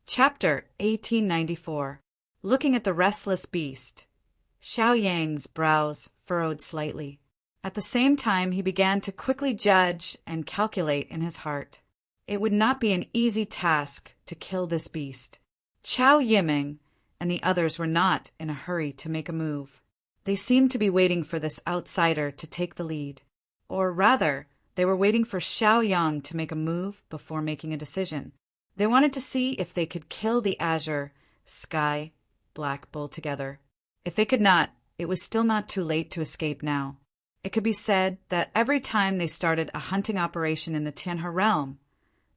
Chapter 1894. Looking at the restless beast. Xiao Yang's brows furrowed slightly. At the same time, he began to quickly judge and calculate in his heart. It would not be an easy task to kill this beast. Qiao Yiming and the others were not in a hurry to make a move. They seemed to be waiting for this outsider to take the lead. Or rather, they were waiting for Xiao Yang to make a move before making a decision. They wanted to see if they could kill the Azure, Sky, Black Bull together. If they could not, it was still not too late to escape now. It could be said that every time they started a hunting operation in the Tianhe realm,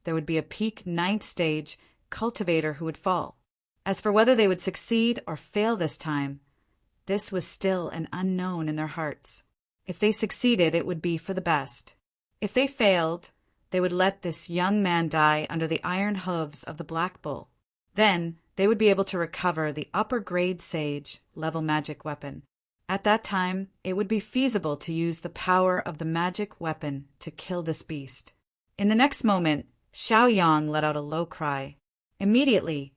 there would be a peak 9th stage cultivator who would fall. As for whether they would succeed or fail this time, this was still an unknown in their hearts. If they succeeded, it would be for the best. If they failed, they would let this young man die under the iron hooves of the Black Bull. Then they would be able to recover the upper-grade Sage level magic weapon. At that time, it would be feasible to use the power of the magic weapon to kill this beast. In the next moment, Xiao Yang let out a low cry. Immediately,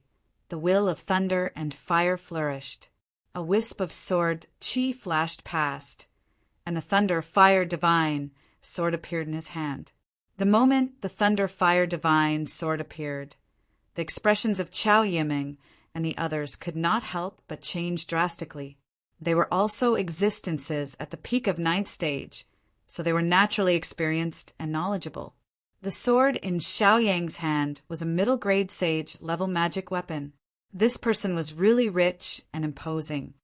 the will of thunder and fire flourished. A wisp of sword chi flashed past, and the thunder-fire divine sword appeared in his hand. The moment the thunder-fire divine sword appeared, the expressions of Qiao Yiming and the others could not help but change drastically. They were also existences at the peak of 9th stage, so they were naturally experienced and knowledgeable. The sword in Xiao Yang's hand was a middle-grade Sage level magic weapon. This person was really rich and imposing,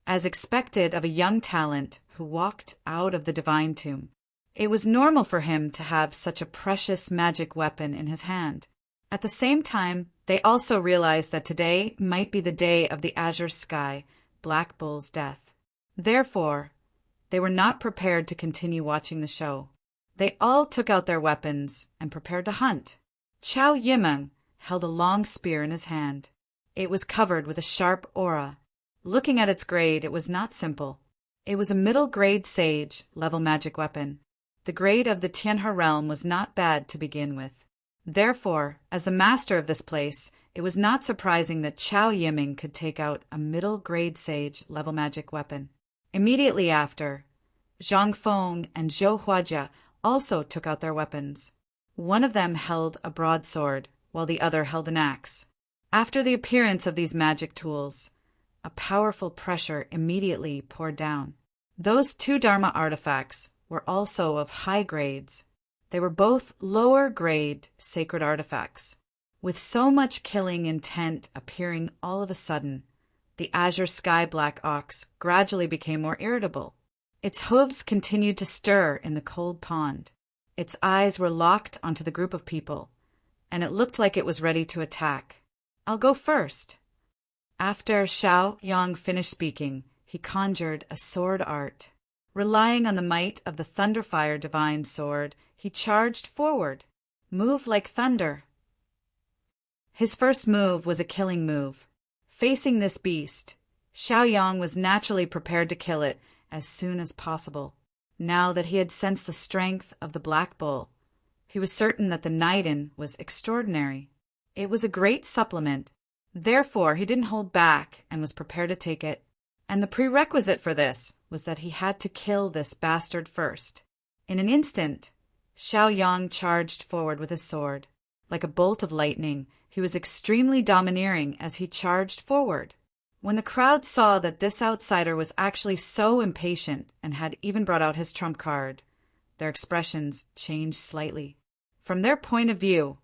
as expected of a young talent who walked out of the divine tomb. It was normal for him to have such a precious magic weapon in his hand. At the same time, they also realized that today might be the day of the Azure Sky, Black Bull's death. Therefore, they were not prepared to continue watching the show. They all took out their weapons and prepared to hunt. Qiao Yiming held a long spear in his hand. It was covered with a sharp aura. Looking at its grade, it was not simple. It was a middle-grade Sage level magic weapon. The grade of the Tianhe realm was not bad to begin with. Therefore, as the master of this place, it was not surprising that Qiao Yiming could take out a middle-grade Sage level magic weapon. Immediately after, Zhang Feng and Zhou Huajia also took out their weapons. One of them held a broadsword, while the other held an axe. After the appearance of these magic tools, a powerful pressure immediately poured down. Those two Dharma artifacts were also of high grades. They were both lower-grade sacred artifacts. With so much killing intent appearing all of a sudden, the Azure Sky Black Ox gradually became more irritable. Its hooves continued to stir in the cold pond. Its eyes were locked onto the group of people, and it looked like it was ready to attack. "I'll go first." After Xiao Yang finished speaking, he conjured a sword art. Relying on the might of the Thunderfire Divine Sword, he charged forward. Move like thunder. His first move was a killing move. Facing this beast, Xiao Yang was naturally prepared to kill it as soon as possible. Now that he had sensed the strength of the Black Bull, he was certain that the Niden was extraordinary. It was a great supplement. Therefore, he didn't hold back and was prepared to take it. And the prerequisite for this was that he had to kill this bastard first. In an instant, Xiao Yang charged forward with his sword. Like a bolt of lightning, he was extremely domineering as he charged forward. When the crowd saw that this outsider was actually so impatient and had even brought out his trump card, their expressions changed slightly. From their point of view,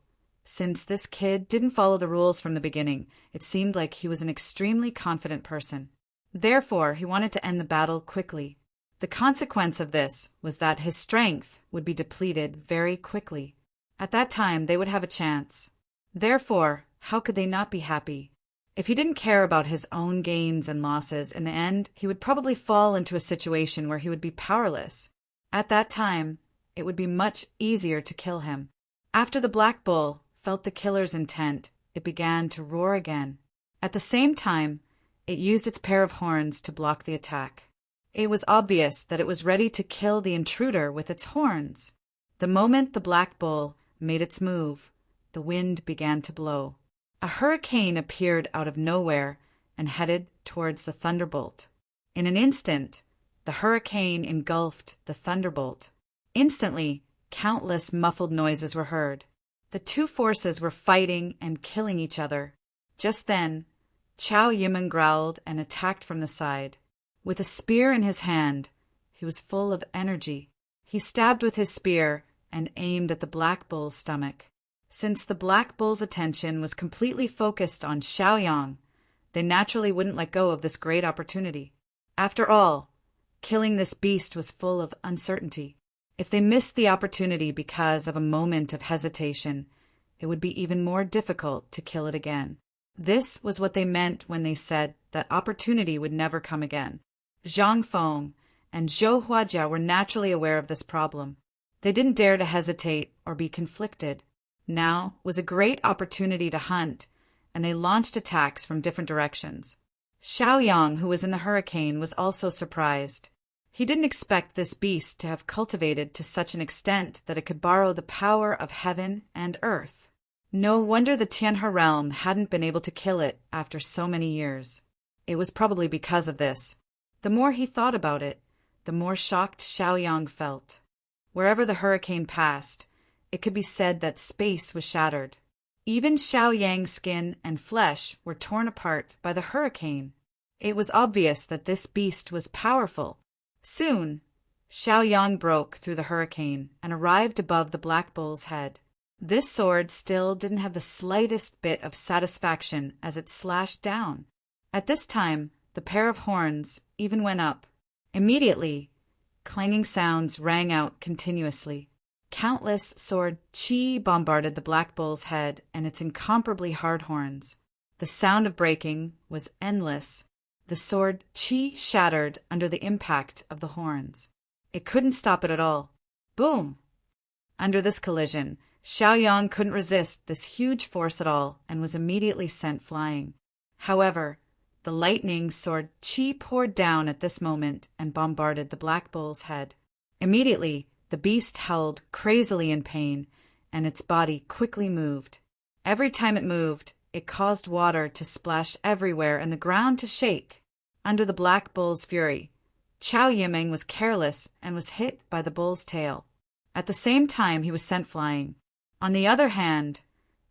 since this kid didn't follow the rules from the beginning, it seemed like he was an extremely confident person. Therefore, he wanted to end the battle quickly. The consequence of this was that his strength would be depleted very quickly. At that time, they would have a chance. Therefore, how could they not be happy? If he didn't care about his own gains and losses, in the end, he would probably fall into a situation where he would be powerless. At that time, it would be much easier to kill him. After the Black Bull felt the killer's intent, it began to roar again. At the same time, it used its pair of horns to block the attack. It was obvious that it was ready to kill the intruder with its horns. The moment the Black Bull made its move, the wind began to blow. A hurricane appeared out of nowhere and headed towards the thunderbolt. In an instant, the hurricane engulfed the thunderbolt. Instantly, countless muffled noises were heard. The two forces were fighting and killing each other. Just then, Chow Yimeng growled and attacked from the side. With a spear in his hand, he was full of energy. He stabbed with his spear and aimed at the black bull's stomach. Since the black bull's attention was completely focused on Xiaoyang, they naturally wouldn't let go of this great opportunity. After all, killing this beast was full of uncertainty. If they missed the opportunity because of a moment of hesitation, it would be even more difficult to kill it again. This was what they meant when they said that opportunity would never come again. Zhang Feng and Zhou Huajia were naturally aware of this problem. They didn't dare to hesitate or be conflicted. Now was a great opportunity to hunt, and they launched attacks from different directions. Xiaoyang, who was in the hurricane, was also surprised. He didn't expect this beast to have cultivated to such an extent that it could borrow the power of heaven and earth. No wonder the Tianhe realm hadn't been able to kill it after so many years. It was probably because of this. The more he thought about it, the more shocked Xiaoyang felt. Wherever the hurricane passed, it could be said that space was shattered. Even Xiaoyang's skin and flesh were torn apart by the hurricane. It was obvious that this beast was powerful. Soon, Xiaoyang broke through the hurricane and arrived above the black bull's head. This sword still didn't have the slightest bit of satisfaction as it slashed down. At this time, the pair of horns even went up. Immediately, clanging sounds rang out continuously. Countless sword qi bombarded the black bull's head and its incomparably hard horns. The sound of breaking was endless. The sword qi shattered under the impact of the horns. It couldn't stop it at all. Boom! Under this collision, Xiaoyang couldn't resist this huge force at all and was immediately sent flying. However, the lightning sword qi poured down at this moment and bombarded the black bull's head. Immediately, the beast howled crazily in pain, and its body quickly moved. Every time it moved, it caused water to splash everywhere and the ground to shake. Under the black bull's fury, Chow Yimeng was careless and was hit by the bull's tail. At the same time, he was sent flying. On the other hand,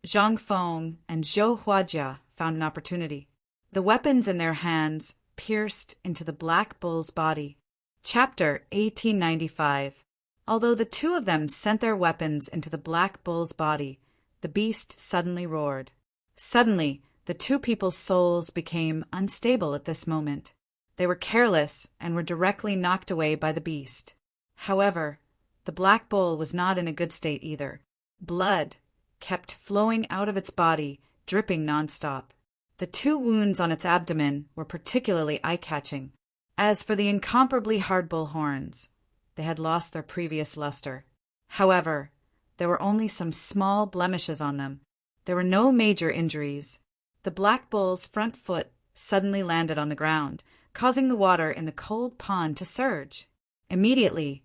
Zhang Feng and Zhou Huajia found an opportunity. The weapons in their hands pierced into the black bull's body. Chapter 1895. Although the two of them sent their weapons into the black bull's body, the beast suddenly roared. Suddenly, the two people's souls became unstable at this moment. They were careless and were directly knocked away by the beast. However, the black bull was not in a good state either. Blood kept flowing out of its body, dripping nonstop. The two wounds on its abdomen were particularly eye-catching. As for the incomparably hard bull horns, they had lost their previous luster. However, there were only some small blemishes on them. There were no major injuries. The black bull's front foot suddenly landed on the ground, causing the water in the cold pond to surge. Immediately,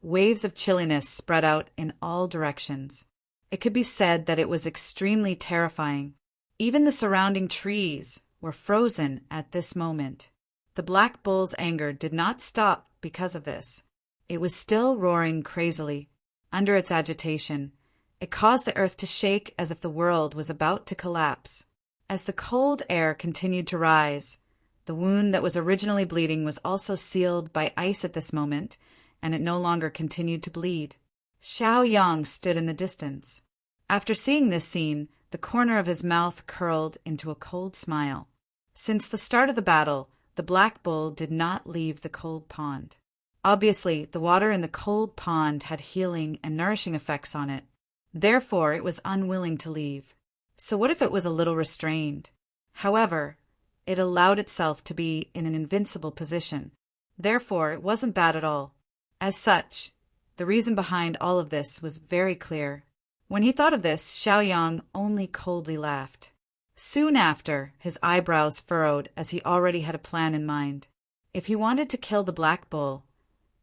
waves of chilliness spread out in all directions. It could be said that it was extremely terrifying. Even the surrounding trees were frozen at this moment. The black bull's anger did not stop because of this. It was still roaring crazily. Under its agitation, it caused the earth to shake as if the world was about to collapse. As the cold air continued to rise, the wound that was originally bleeding was also sealed by ice at this moment, and it no longer continued to bleed. Xiaoyang stood in the distance. After seeing this scene, the corner of his mouth curled into a cold smile. Since the start of the battle, the black bull did not leave the cold pond. Obviously, the water in the cold pond had healing and nourishing effects on it. Therefore, it was unwilling to leave. So what if it was a little restrained? However, it allowed itself to be in an invincible position. Therefore, it wasn't bad at all. As such, the reason behind all of this was very clear. When he thought of this, Xiaoyang only coldly laughed. Soon after, his eyebrows furrowed as he already had a plan in mind. If he wanted to kill the black bull,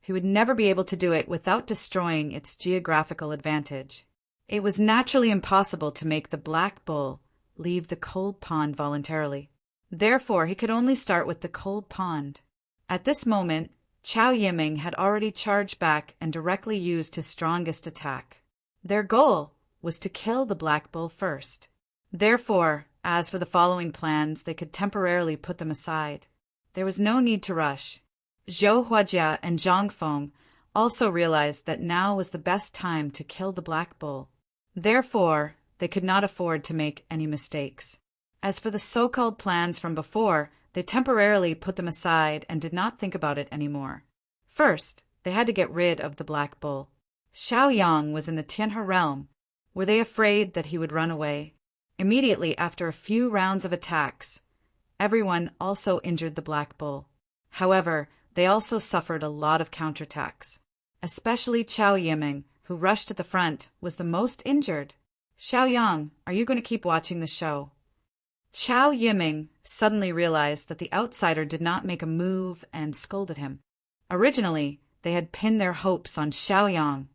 he would never be able to do it without destroying its geographical advantage. It was naturally impossible to make the black bull leave the cold pond voluntarily. Therefore, he could only start with the cold pond. At this moment, Chao Yiming had already charged back and directly used his strongest attack. Their goal was to kill the black bull first. Therefore, as for the following plans, they could temporarily put them aside. There was no need to rush. Zhou Huajia and Zhang Feng also realized that now was the best time to kill the black bull. Therefore, they could not afford to make any mistakes. As for the so-called plans from before, they temporarily put them aside and did not think about it anymore. First, they had to get rid of the black bull. Xiaoyang was in the Tianhe realm. Were they afraid that he would run away? Immediately after a few rounds of attacks, everyone also injured the black bull. However, they also suffered a lot of counterattacks. Especially Chao Yiming, who rushed at the front, was the most injured. Xiaoyang, are you going to keep watching the show? Chao Yiming suddenly realized that the outsider did not make a move and scolded him. Originally, they had pinned their hopes on Xiaoyang,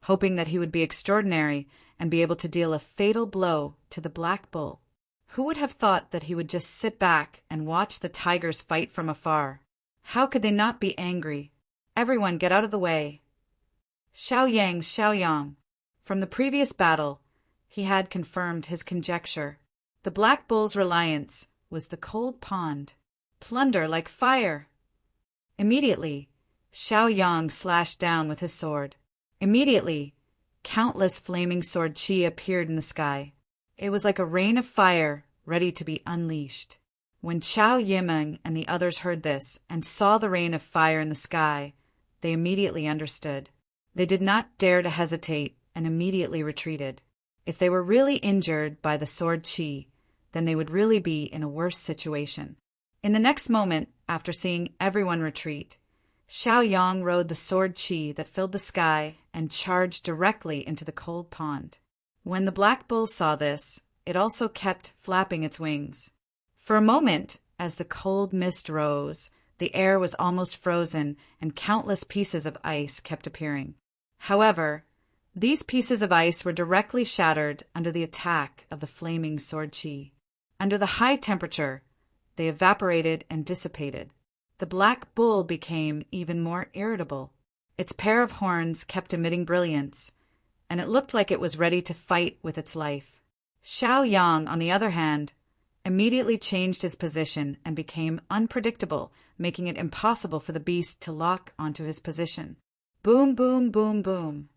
hoping that he would be extraordinary and be able to deal a fatal blow to the black bull. Who would have thought that he would just sit back and watch the tigers fight from afar? How could they not be angry? Everyone get out of the way. Xiaoyang. From the previous battle, he had confirmed his conjecture. The black bull's reliance was the cold pond. Plunder like fire. Immediately, Xiaoyang slashed down with his sword. Immediately, countless flaming sword qi appeared in the sky. It was like a rain of fire ready to be unleashed. When Chao Yiming and the others heard this and saw the rain of fire in the sky, they immediately understood. They did not dare to hesitate and immediately retreated. If they were really injured by the sword qi, then they would really be in a worse situation. In the next moment, after seeing everyone retreat, Xiaoyang rode the sword qi that filled the sky and charged directly into the cold pond. When the black bull saw this, it also kept flapping its wings. For a moment, as the cold mist rose, the air was almost frozen and countless pieces of ice kept appearing. However, these pieces of ice were directly shattered under the attack of the flaming sword qi. Under the high temperature, they evaporated and dissipated. The black bull became even more irritable. Its pair of horns kept emitting brilliance, and it looked like it was ready to fight with its life. Xiaoyang, on the other hand, immediately changed his position and became unpredictable, making it impossible for the beast to lock onto his position. Boom, boom, boom, boom.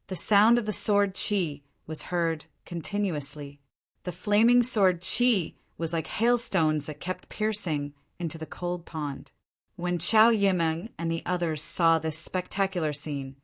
The sound of the sword qi was heard continuously. The flaming sword qi was like hailstones that kept piercing into the cold pond. When Chao Yiming and the others saw this spectacular scene,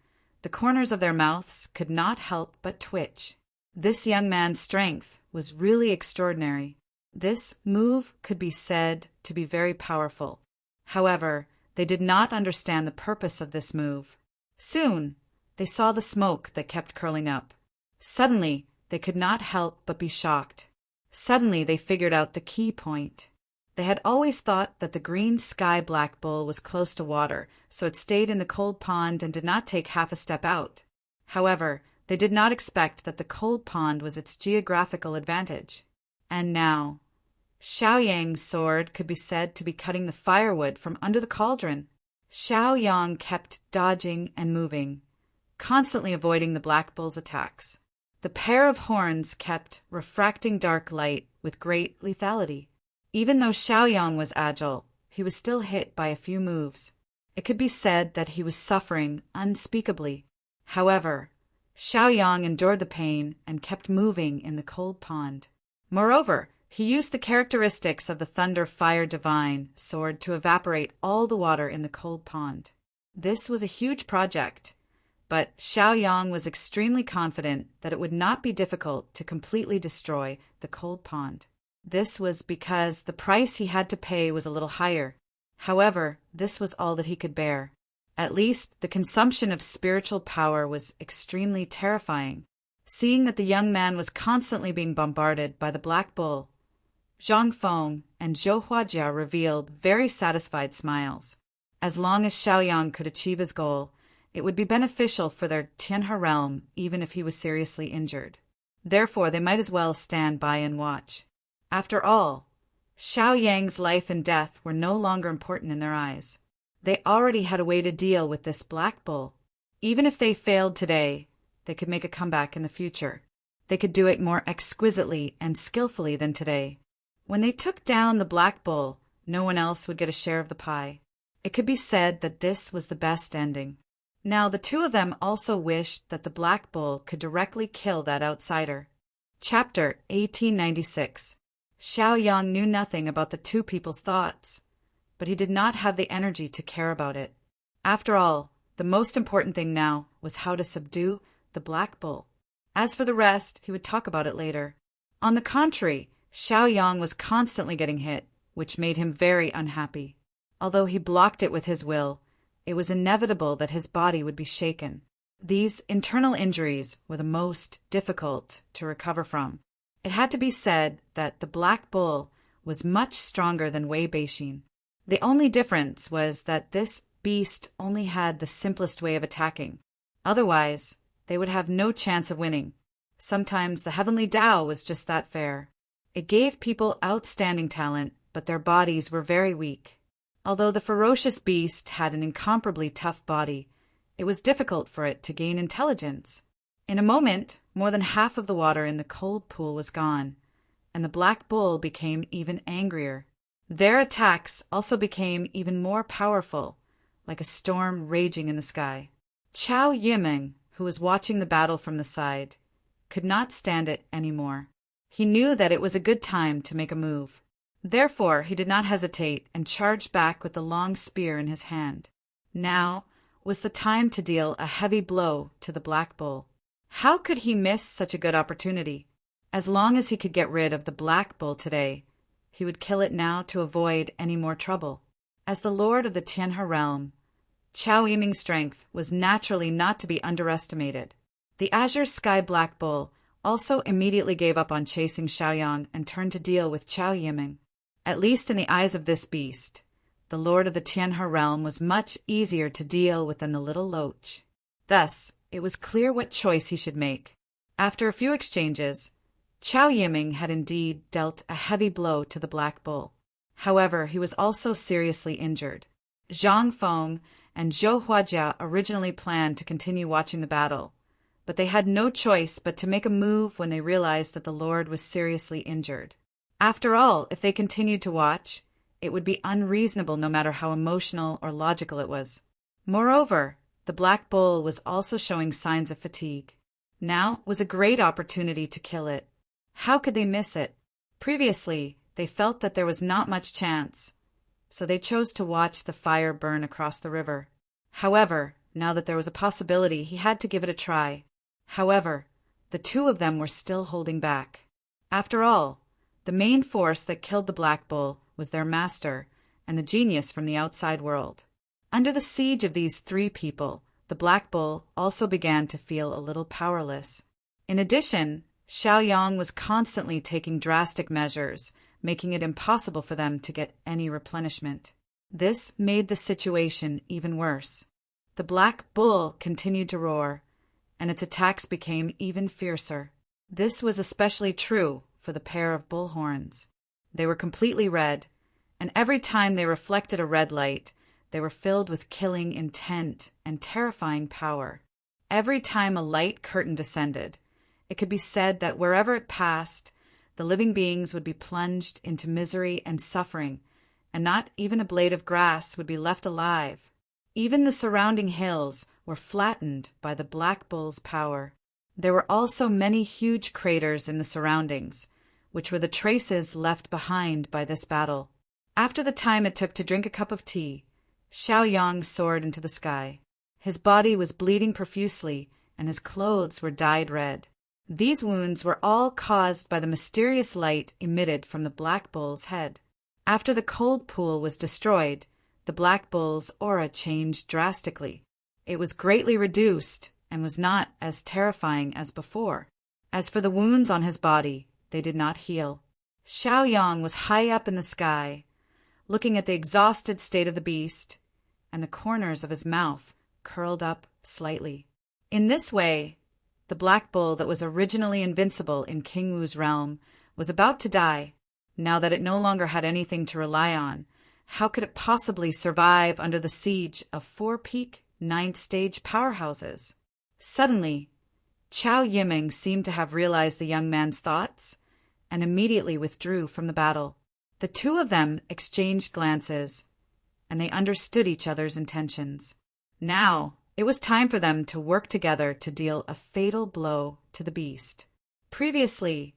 the corners of their mouths could not help but twitch. This young man's strength was really extraordinary. This move could be said to be very powerful. However, they did not understand the purpose of this move. Soon, they saw the smoke that kept curling up. Suddenly, they could not help but be shocked. Suddenly, they figured out the key point. They had always thought that the green sky black bull was close to water, so it stayed in the cold pond and did not take half a step out. However, they did not expect that the cold pond was its geographical advantage. And now, Xiaoyang's sword could be said to be cutting the firewood from under the cauldron. Xiaoyang kept dodging and moving, constantly avoiding the black bull's attacks. The pair of horns kept refracting dark light with great lethality. Even though Xiaoyang was agile, he was still hit by a few moves. It could be said that he was suffering unspeakably. However, Xiaoyang endured the pain and kept moving in the cold pond. Moreover, he used the characteristics of the Thunder Fire Divine sword to evaporate all the water in the cold pond. This was a huge project, but Xiaoyang was extremely confident that it would not be difficult to completely destroy the cold pond. This was because the price he had to pay was a little higher. However, this was all that he could bear. At least, the consumption of spiritual power was extremely terrifying. Seeing that the young man was constantly being bombarded by the Black Bull, Zhang Feng and Zhou Huajia revealed very satisfied smiles. As long as Xiaoyang could achieve his goal, it would be beneficial for their Tianhe realm even if he was seriously injured. Therefore, they might as well stand by and watch. After all, Xiao Yang's life and death were no longer important in their eyes. They already had a way to deal with this black bull. Even if they failed today, they could make a comeback in the future. They could do it more exquisitely and skillfully than today. When they took down the black bull, no one else would get a share of the pie. It could be said that this was the best ending. Now, the two of them also wished that the black bull could directly kill that outsider. Chapter 1896. Xiao Yang knew nothing about the two people's thoughts, but he did not have the energy to care about it. After all, the most important thing now was how to subdue the black bull. As for the rest, he would talk about it later. On the contrary, Xiao Yang was constantly getting hit, which made him very unhappy. Although he blocked it with his will, it was inevitable that his body would be shaken. These internal injuries were the most difficult to recover from. It had to be said that the black bull was much stronger than Wei Beixin. The only difference was that this beast only had the simplest way of attacking. Otherwise, they would have no chance of winning. Sometimes the heavenly Tao was just that fair. It gave people outstanding talent, but their bodies were very weak. Although the ferocious beast had an incomparably tough body, it was difficult for it to gain intelligence. In a moment, more than half of the water in the cold pool was gone, and the black bull became even angrier. Their attacks also became even more powerful, like a storm raging in the sky. Chao Yimeng, who was watching the battle from the side, could not stand it anymore. He knew that it was a good time to make a move. Therefore, he did not hesitate and charged back with the long spear in his hand. Now was the time to deal a heavy blow to the black bull. How could he miss such a good opportunity? As long as he could get rid of the black bull today, he would kill it now to avoid any more trouble. As the lord of the Tianhe realm, Chao Yiming's strength was naturally not to be underestimated. The azure sky black bull also immediately gave up on chasing Xiaoyang and turned to deal with Chao Yiming. At least in the eyes of this beast, the lord of the Tianhe realm was much easier to deal with than the little loach. Thus, it was clear what choice he should make. After a few exchanges, Chao Yiming had indeed dealt a heavy blow to the black bull. However, he was also seriously injured. Zhang Feng and Zhou Huajia originally planned to continue watching the battle, but they had no choice but to make a move when they realized that the lord was seriously injured. After all, if they continued to watch, it would be unreasonable no matter how emotional or logical it was. Moreover, the black bull was also showing signs of fatigue. Now was a great opportunity to kill it. How could they miss it? Previously, they felt that there was not much chance, so they chose to watch the fire burn across the river. However, now that there was a possibility, he had to give it a try. However, the two of them were still holding back. After all, the main force that killed the black bull was their master and the genius from the outside world. Under the siege of these three people, the black bull also began to feel a little powerless. In addition, Xiaoyang was constantly taking drastic measures, making it impossible for them to get any replenishment. This made the situation even worse. The black bull continued to roar, and its attacks became even fiercer. This was especially true for the pair of bull horns. They were completely red, and every time they reflected a red light, they were filled with killing intent and terrifying power. Every time a light curtain descended, it could be said that wherever it passed, the living beings would be plunged into misery and suffering, and not even a blade of grass would be left alive. Even the surrounding hills were flattened by the black bull's power. There were also many huge craters in the surroundings, which were the traces left behind by this battle. After the time it took to drink a cup of tea, Xiaoyang soared into the sky. His body was bleeding profusely, and his clothes were dyed red. These wounds were all caused by the mysterious light emitted from the black bull's head. After the cold pool was destroyed, the black bull's aura changed drastically. It was greatly reduced and was not as terrifying as before. As for the wounds on his body, they did not heal. Xiaoyang was high up in the sky, looking at the exhausted state of the beast, and the corners of his mouth curled up slightly. In this way, The black bull that was originally invincible in King Wu's realm was about to die. Now that it no longer had anything to rely on, how could it possibly survive under the siege of 4-peak, 9th-stage powerhouses? Suddenly, Chao Yiming seemed to have realized the young man's thoughts and immediately withdrew from the battle. The two of them exchanged glances, and they understood each other's intentions. Now, it was time for them to work together to deal a fatal blow to the beast. Previously,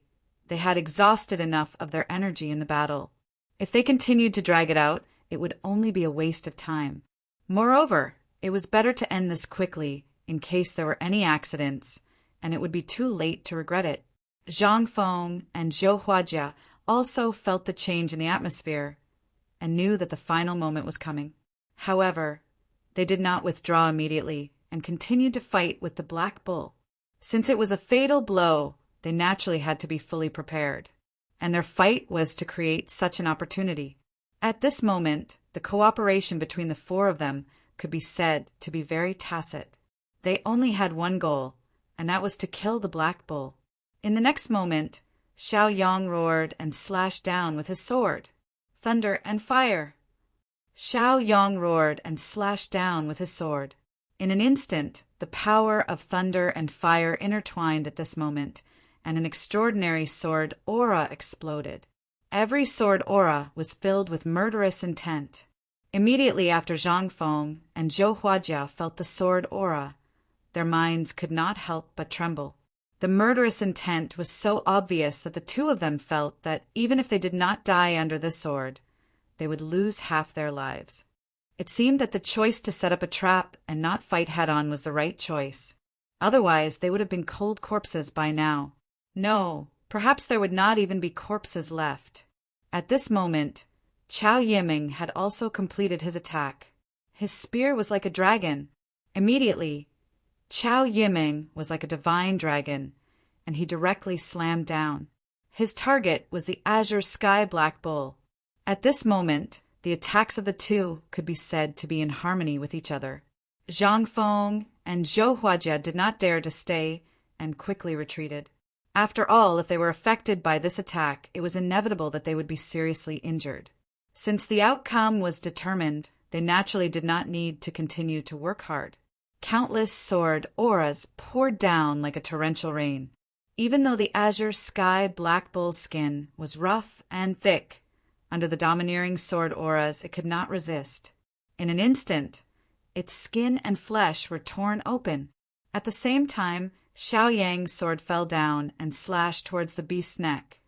they had exhausted enough of their energy in the battle. If they continued to drag it out, it would only be a waste of time. Moreover, it was better to end this quickly in case there were any accidents, and it would be too late to regret it. Zhang Feng and Zhou Huajia also felt the change in the atmosphere and knew that the final moment was coming. However, they did not withdraw immediately and continued to fight with the black bull. Since it was a fatal blow, they naturally had to be fully prepared, and their fight was to create such an opportunity. At this moment, the cooperation between the four of them could be said to be very tacit. They only had one goal, and that was to kill the black bull. In the next moment, Xiao Yang roared and slashed down with his sword. Thunder and fire! Xiao Yang roared and slashed down with his sword. In an instant, the power of thunder and fire intertwined at this moment, and an extraordinary sword aura exploded. Every sword aura was filled with murderous intent. Immediately after Zhang Feng and Zhou Huajia felt the sword aura, their minds could not help but tremble. The murderous intent was so obvious that the two of them felt that even if they did not die under the sword, they would lose half their lives. It seemed that the choice to set up a trap and not fight head-on was the right choice. Otherwise, they would have been cold corpses by now. No, perhaps there would not even be corpses left. At this moment, Chao Yiming had also completed his attack. His spear was like a dragon. Immediately, Chao Yiming was like a divine dragon, and he directly slammed down. His target was the azure sky black bull. At this moment, the attacks of the two could be said to be in harmony with each other. Zhang Feng and Zhou Huajia did not dare to stay and quickly retreated. After all, if they were affected by this attack, it was inevitable that they would be seriously injured. Since the outcome was determined, they naturally did not need to continue to work hard. Countless sword auras poured down like a torrential rain. Even though the azure sky black bull's skin was rough and thick, under the domineering sword auras it could not resist. In an instant, its skin and flesh were torn open. At the same time, Xiao Yang's sword fell down and slashed towards the beast's neck,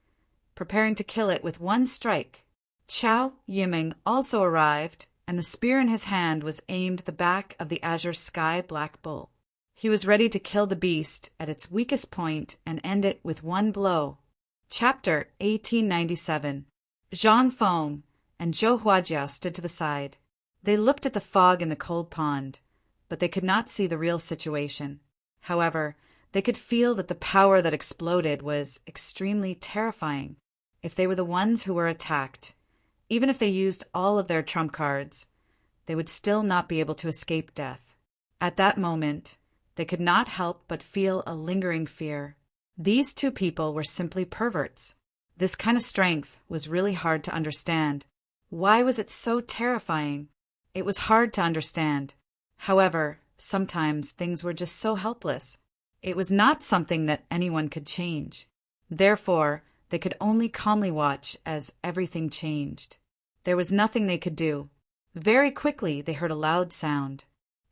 preparing to kill it with one strike. Chao Yiming also arrived, and the spear in his hand was aimed at the back of the azure sky black bull. He was ready to kill the beast at its weakest point and end it with one blow. Chapter 1897. Zhang Feng and Zhou Huajia stood to the side. They looked at the fog in the cold pond, but they could not see the real situation. However, they could feel that the power that exploded was extremely terrifying. If they were the ones who were attacked, even if they used all of their trump cards, they would still not be able to escape death. At that moment, they could not help but feel a lingering fear. These two people were simply perverts. This kind of strength was really hard to understand. Why was it so terrifying? It was hard to understand. However, sometimes things were just so helpless. It was not something that anyone could change. Therefore, they could only calmly watch as everything changed. There was nothing they could do. Very quickly, they heard a loud sound.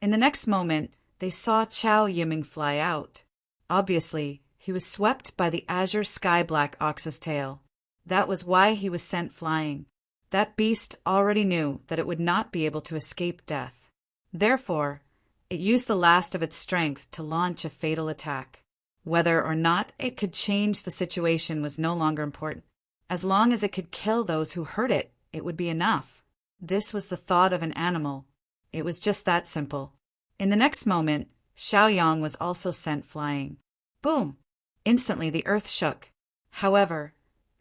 In the next moment, they saw Chao Yiming fly out. Obviously, he was swept by the azure sky black ox's tail. That was why he was sent flying. That beast already knew that it would not be able to escape death. Therefore, it used the last of its strength to launch a fatal attack. Whether or not it could change the situation was no longer important. As long as it could kill those who heard it, it would be enough. This was the thought of an animal. It was just that simple. In the next moment, Xiao Yang was also sent flying. Boom! Instantly the earth shook. However,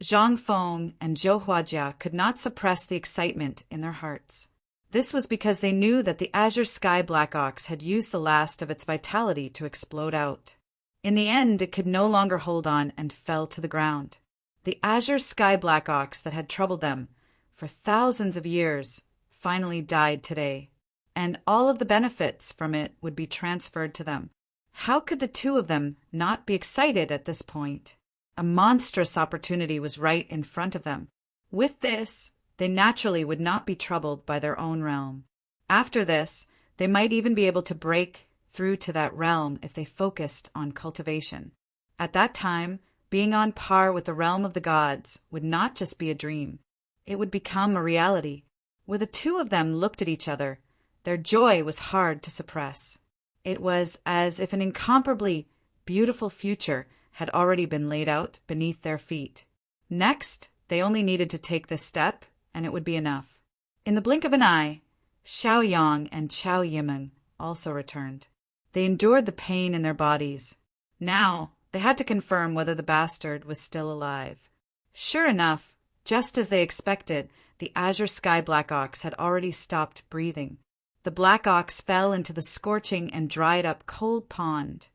Zhang Feng and Zhou Huajia could not suppress the excitement in their hearts. This was because they knew that the azure sky black ox had used the last of its vitality to explode out. In the end, it could no longer hold on and fell to the ground. The azure sky black ox that had troubled them for thousands of years finally died today, and all of the benefits from it would be transferred to them. How could the two of them not be excited at this point? A monstrous opportunity was right in front of them. With this, they naturally would not be troubled by their own realm. After this, they might even be able to break through to that realm if they focused on cultivation. At that time, being on par with the realm of the gods would not just be a dream. It would become a reality. Where the two of them looked at each other, their joy was hard to suppress. It was as if an incomparably beautiful future had already been laid out beneath their feet. Next, they only needed to take this step, and it would be enough. In the blink of an eye, Xiaoyang and Chao Yimeng also returned. They endured the pain in their bodies. Now, they had to confirm whether the bastard was still alive. Sure enough, just as they expected, the azure sky black ox had already stopped breathing. The black ox fell into the scorching and dried-up cold pond,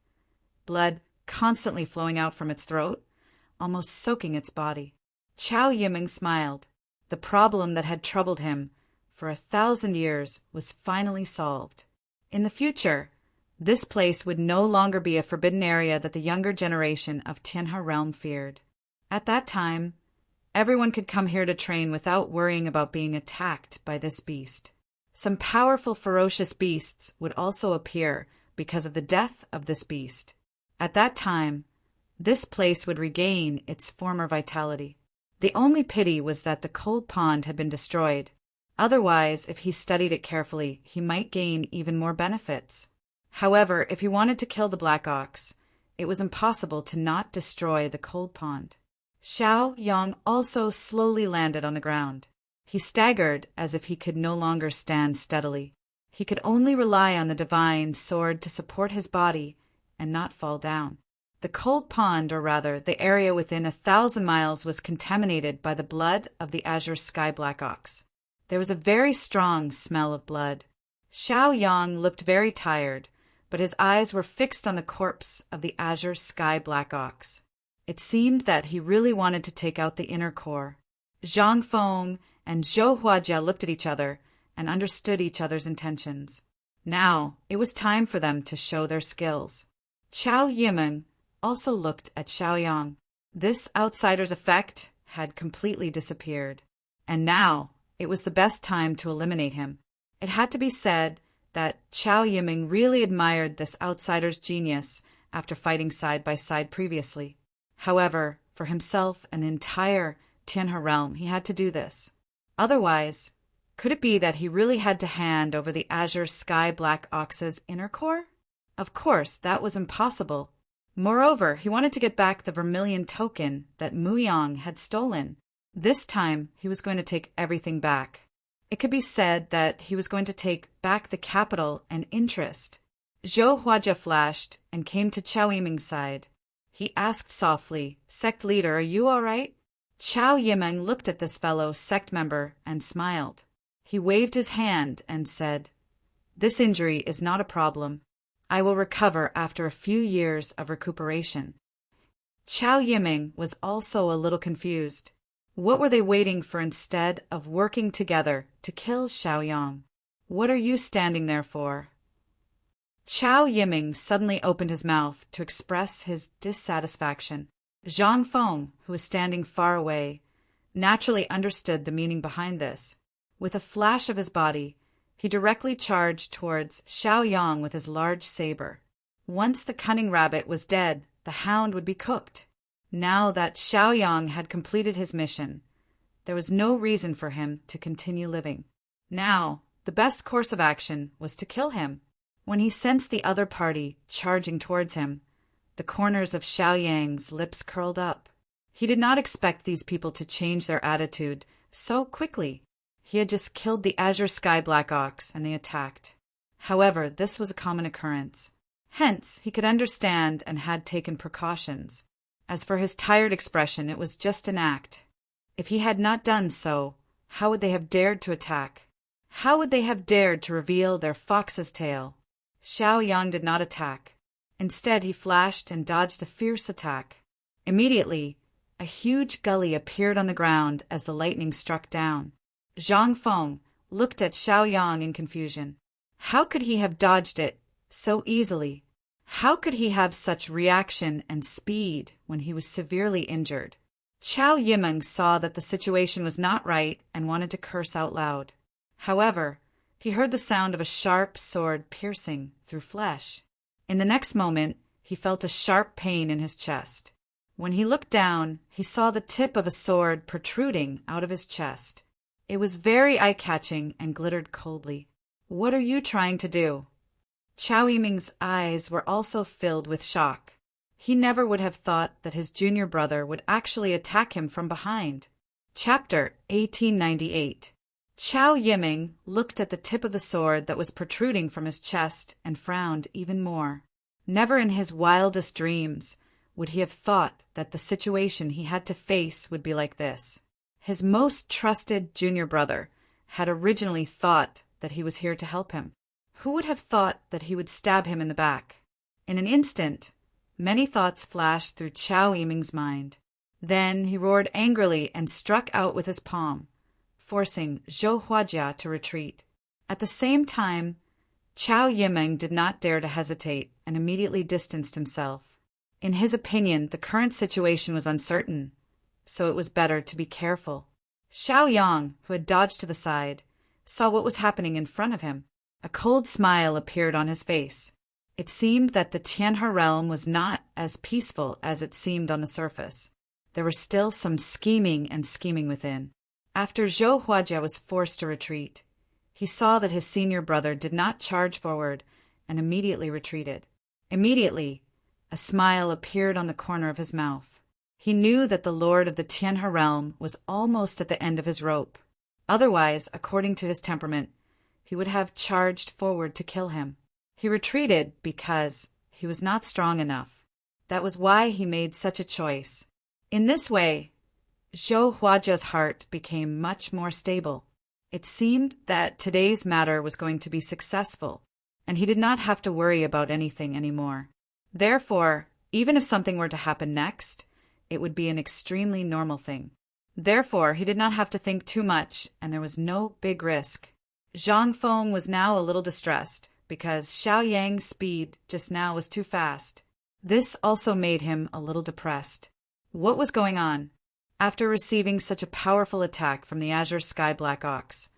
blood constantly flowing out from its throat, almost soaking its body. Chao Yimeng smiled. The problem that had troubled him for 1,000 years was finally solved. In the future, this place would no longer be a forbidden area that the younger generation of Tianhe realm feared. At that time, everyone could come here to train without worrying about being attacked by this beast. Some powerful, ferocious beasts would also appear because of the death of this beast. At that time, this place would regain its former vitality. The only pity was that the cold pond had been destroyed. Otherwise, if he studied it carefully, he might gain even more benefits. However, if he wanted to kill the black ox, it was impossible to not destroy the cold pond. Xiaoyang also slowly landed on the ground. He staggered as if he could no longer stand steadily. He could only rely on the divine sword to support his body and not fall down. The cold pond, or rather, the area within 1,000 miles, was contaminated by the blood of the azure sky black ox. There was a very strong smell of blood. Xiaoyang looked very tired, but his eyes were fixed on the corpse of the azure sky black ox. It seemed that he really wanted to take out the inner core. Zhang Feng and Zhou Huajia looked at each other and understood each other's intentions. Now, it was time for them to show their skills. Chao Yimeng also looked at Xiaoyang. This outsider's effect had completely disappeared, and now it was the best time to eliminate him. It had to be said that Chao Yimeng really admired this outsider's genius after fighting side by side previously. However, for himself and the entire Tianhe realm, he had to do this. Otherwise, could it be that he really had to hand over the azure sky black ox's inner core? Of course, that was impossible. Moreover, he wanted to get back the vermilion token that Muyang had stolen. This time, he was going to take everything back. It could be said that he was going to take back the capital and interest. Zhou Huajia flashed and came to Chao Yimeng's side. He asked softly, "Sect leader, are you all right?" Chao Yimeng looked at this fellow sect member and smiled. He waved his hand and said, "This injury is not a problem. I will recover after a few years of recuperation." Chao Yimeng was also a little confused. What were they waiting for instead of working together to kill Xiaoyang? What are you standing there for? Chao Yimeng suddenly opened his mouth to express his dissatisfaction. Zhang Feng, who was standing far away, naturally understood the meaning behind this. With a flash of his body, he directly charged towards Xiaoyang with his large saber. Once the cunning rabbit was dead, the hound would be cooked. Now that Xiaoyang had completed his mission, there was no reason for him to continue living. Now, the best course of action was to kill him. When he sensed the other party charging towards him, the corners of Xiaoyang's lips curled up. He did not expect these people to change their attitude so quickly. He had just killed the azure sky black ox and they attacked. However, this was a common occurrence. Hence, he could understand and had taken precautions. As for his tired expression, it was just an act. If he had not done so, how would they have dared to attack? How would they have dared to reveal their fox's tail? Xiaoyang did not attack. Instead, he flashed and dodged a fierce attack. Immediately, a huge gully appeared on the ground as the lightning struck down. Zhang Feng looked at Xiao Yang in confusion. How could he have dodged it so easily? How could he have such reaction and speed when he was severely injured? Chao Yimeng saw that the situation was not right and wanted to curse out loud. However, he heard the sound of a sharp sword piercing through flesh. In the next moment, he felt a sharp pain in his chest. When he looked down, he saw the tip of a sword protruding out of his chest. It was very eye-catching and glittered coldly. "What are you trying to do?" Chao Yimeng's eyes were also filled with shock. He never would have thought that his junior brother would actually attack him from behind. Chapter 1898. Chao Yimeng looked at the tip of the sword that was protruding from his chest and frowned even more. Never in his wildest dreams would he have thought that the situation he had to face would be like this. His most trusted junior brother had originally thought that he was here to help him. Who would have thought that he would stab him in the back? In an instant, many thoughts flashed through Chao Yimeng's mind. Then he roared angrily and struck out with his palm, forcing Zhou Huajia to retreat. At the same time, Chao Yimeng did not dare to hesitate and immediately distanced himself. In his opinion, the current situation was uncertain, so it was better to be careful. Xiao Yang, who had dodged to the side, saw what was happening in front of him. A cold smile appeared on his face. It seemed that the Tianhe realm was not as peaceful as it seemed on the surface. There was still some scheming within. After Zhou Huajia was forced to retreat, he saw that his senior brother did not charge forward and immediately retreated. Immediately, a smile appeared on the corner of his mouth. He knew that the lord of the Tianhe realm was almost at the end of his rope. Otherwise, according to his temperament, he would have charged forward to kill him. He retreated because he was not strong enough. That was why he made such a choice. In this way, Zhou Huajia's heart became much more stable. It seemed that today's matter was going to be successful, and he did not have to worry about anything anymore. Therefore, even if something were to happen next, it would be an extremely normal thing. Therefore, he did not have to think too much, and there was no big risk. Zhang Feng was now a little distressed, because Xiao Yang's speed just now was too fast. This also made him a little depressed. What was going on? After receiving such a powerful attack from the Azure Sky Black Ox,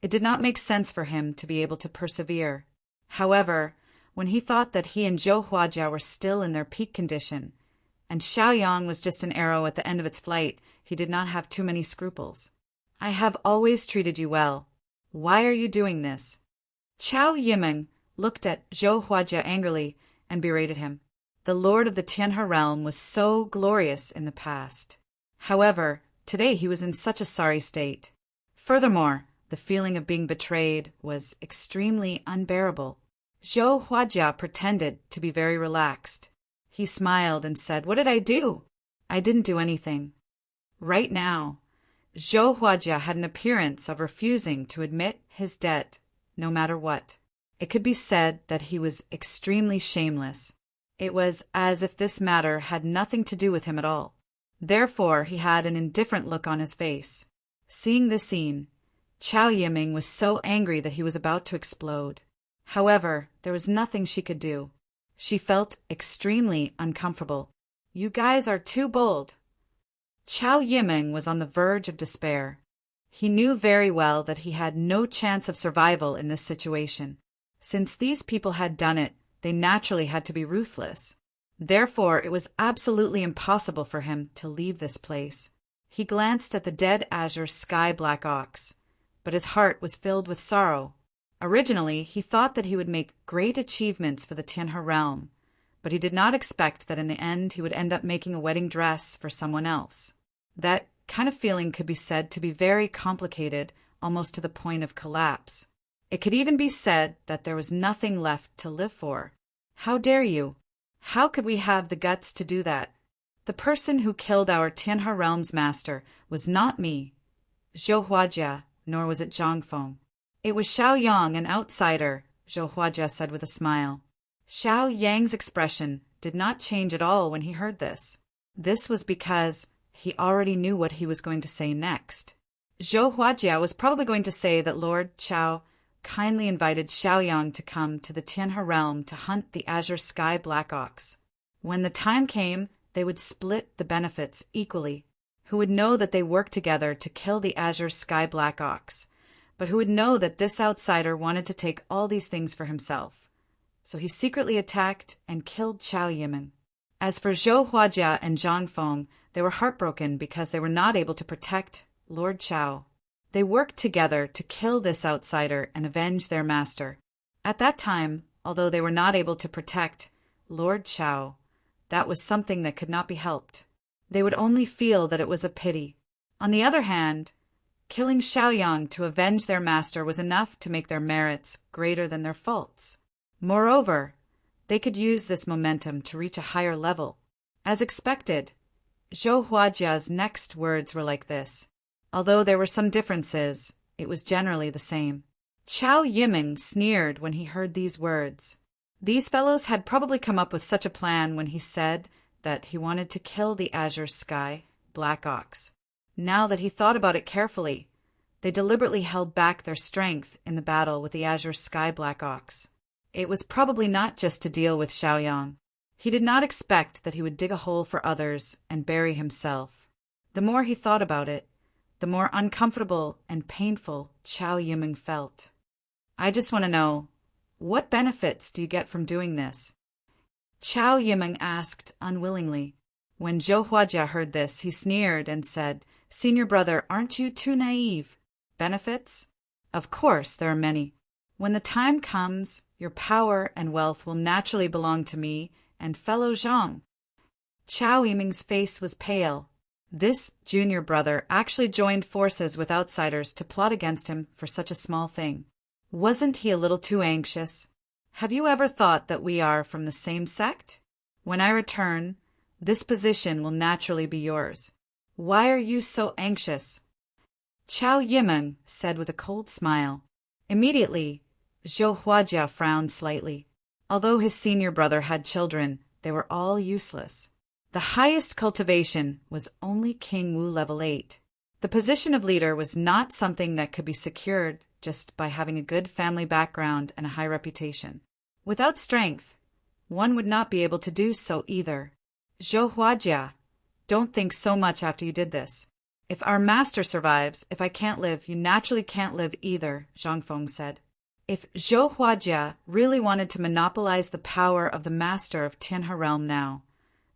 it did not make sense for him to be able to persevere. However, when he thought that he and Zhou Huajia were still in their peak condition, and Xiao Yang was just an arrow at the end of its flight, he did not have too many scruples. "I have always treated you well. Why are you doing this?" Chao Yimeng looked at Zhou Huajia angrily and berated him. The lord of the Tianhe realm was so glorious in the past. However, today he was in such a sorry state. Furthermore, the feeling of being betrayed was extremely unbearable. Zhou Huajia pretended to be very relaxed. He smiled and said, "What did I do? I didn't do anything." Right now, Zhou Huajia had an appearance of refusing to admit his debt, no matter what. It could be said that he was extremely shameless. It was as if this matter had nothing to do with him at all. Therefore, he had an indifferent look on his face. Seeing this scene, Chao Yimeng was so angry that he was about to explode. However, there was nothing she could do. She felt extremely uncomfortable. "You guys are too bold." Chao Yimeng was on the verge of despair. He knew very well that he had no chance of survival in this situation. Since these people had done it, they naturally had to be ruthless. Therefore, it was absolutely impossible for him to leave this place. He glanced at the dead Azure Sky Black Ox, but his heart was filled with sorrow. Originally, he thought that he would make great achievements for the Tianhe realm, but he did not expect that in the end he would end up making a wedding dress for someone else. That kind of feeling could be said to be very complicated, almost to the point of collapse. It could even be said that there was nothing left to live for. How dare you? How could we have the guts to do that? The person who killed our Tianhe realm's master was not me, Zhou Huajia, nor was it Zhang Feng. It was Xiao Yang, an outsider, Zhou Huajia said with a smile. Xiao Yang's expression did not change at all when he heard this. This was because he already knew what he was going to say next. Zhou Huajia was probably going to say that Lord Chao kindly invited Xiaoyang to come to the Tianhe realm to hunt the azure sky black ox. When the time came, they would split the benefits equally. Who would know that they worked together to kill the azure sky black ox, but who would know that this outsider wanted to take all these things for himself. So he secretly attacked and killed Chao Yimeng. As for Zhou Huajia and Zhang Feng, they were heartbroken because they were not able to protect Lord Chao. They worked together to kill this outsider and avenge their master. At that time, although they were not able to protect Lord Chao, that was something that could not be helped. They would only feel that it was a pity. On the other hand, killing Xiaoyang to avenge their master was enough to make their merits greater than their faults. Moreover, they could use this momentum to reach a higher level. As expected, Zhou Huajia's next words were like this. Although there were some differences, it was generally the same. Chao Yimeng sneered when he heard these words. These fellows had probably come up with such a plan when he said that he wanted to kill the azure sky black ox. Now that he thought about it carefully, they deliberately held back their strength in the battle with the azure sky black ox. It was probably not just to deal with Xiaoyang. He did not expect that he would dig a hole for others and bury himself. The more he thought about it, the more uncomfortable and painful Chao Yimeng felt. I just want to know, what benefits do you get from doing this? Chao Yimeng asked unwillingly. When Zhou Huajia heard this, he sneered and said, Senior brother, aren't you too naive? Benefits? Of course, there are many. When the time comes, your power and wealth will naturally belong to me and fellow Zhang. Chao Yimeng's face was pale. This junior brother actually joined forces with outsiders to plot against him for such a small thing. Wasn't he a little too anxious? Have you ever thought that we are from the same sect? When I return, this position will naturally be yours. Why are you so anxious? Chao Yimeng said with a cold smile. Immediately, Zhou Huajia frowned slightly. Although his senior brother had children, they were all useless. The highest cultivation was only King Wu level 8. The position of leader was not something that could be secured just by having a good family background and a high reputation. Without strength, one would not be able to do so either. Zhou Huajia, don't think so much after you did this. If our master survives, if I can't live, you naturally can't live either, Zhang Feng said. If Zhou Huajia really wanted to monopolize the power of the master of Tianhe realm now,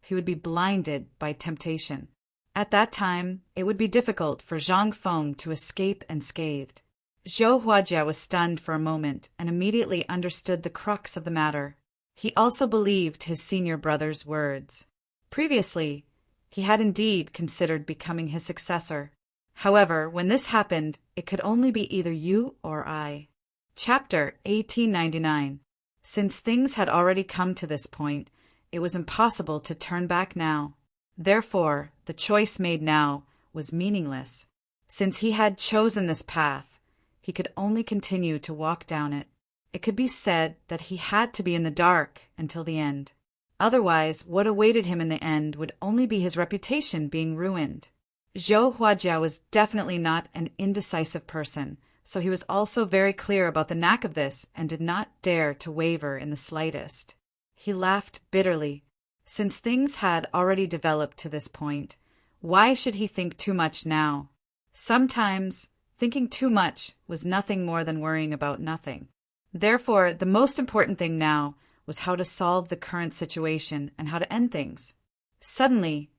he would be blinded by temptation. At that time, it would be difficult for Zhang Feng to escape unscathed. Zhou Huajia was stunned for a moment and immediately understood the crux of the matter. He also believed his senior brother's words. Previously, he had indeed considered becoming his successor. However, when this happened, it could only be either you or I. Chapter 1899. Since things had already come to this point, it was impossible to turn back now. Therefore, the choice made now was meaningless. Since he had chosen this path, he could only continue to walk down it. It could be said that he had to be in the dark until the end. Otherwise, what awaited him in the end would only be his reputation being ruined. Zhou Huajia was definitely not an indecisive person, so he was also very clear about the knack of this and did not dare to waver in the slightest. He laughed bitterly. Since things had already developed to this point, why should he think too much now? Sometimes, thinking too much was nothing more than worrying about nothing. Therefore, the most important thing now was how to solve the current situation and how to end things. Suddenly,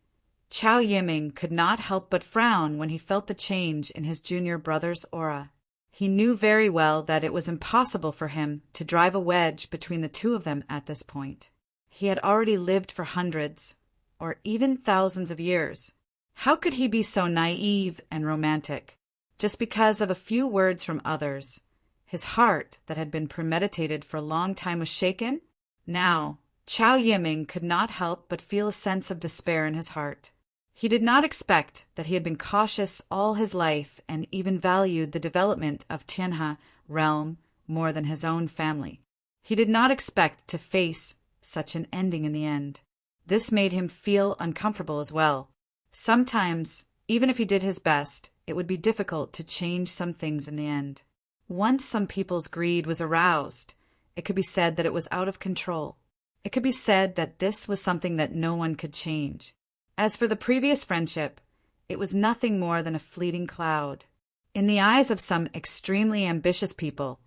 Chao Yimeng could not help but frown when he felt the change in his junior brother's aura. He knew very well that it was impossible for him to drive a wedge between the two of them at this point. He had already lived for hundreds, or even thousands of years. How could he be so naive and romantic? Just because of a few words from others, his heart that had been premeditated for a long time was shaken? Now, Chao Yimeng could not help but feel a sense of despair in his heart. He did not expect that he had been cautious all his life and even valued the development of Tianhe realm more than his own family. He did not expect to face such an ending in the end. This made him feel uncomfortable as well. Sometimes, even if he did his best, it would be difficult to change some things in the end. Once some people's greed was aroused, it could be said that it was out of control. It could be said that this was something that no one could change. As for the previous friendship, it was nothing more than a fleeting cloud. In the eyes of some extremely ambitious people,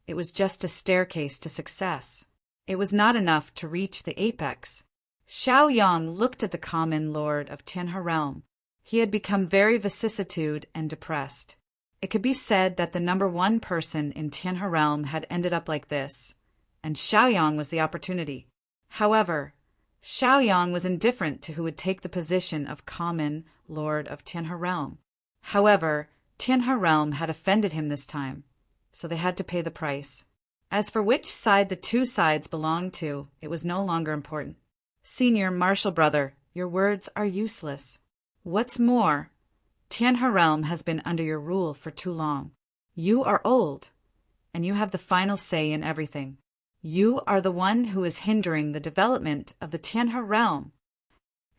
it was just a staircase to success. It was not enough to reach the apex. Xiao Yang looked at the common lord of Tianhe realm. He had become very vicissitude and depressed. It could be said that the number one person in Tianhe realm had ended up like this, and Xiao Yang was the opportunity. However, Xiao Yang was indifferent to who would take the position of common lord of Tianhe realm. However, Tianhe realm had offended him this time, so they had to pay the price. As for which side the two sides belonged to, it was no longer important. Senior martial brother, your words are useless. What's more, Tianhe realm has been under your rule for too long. You are old, and you have the final say in everything. You are the one who is hindering the development of the Tianhe realm.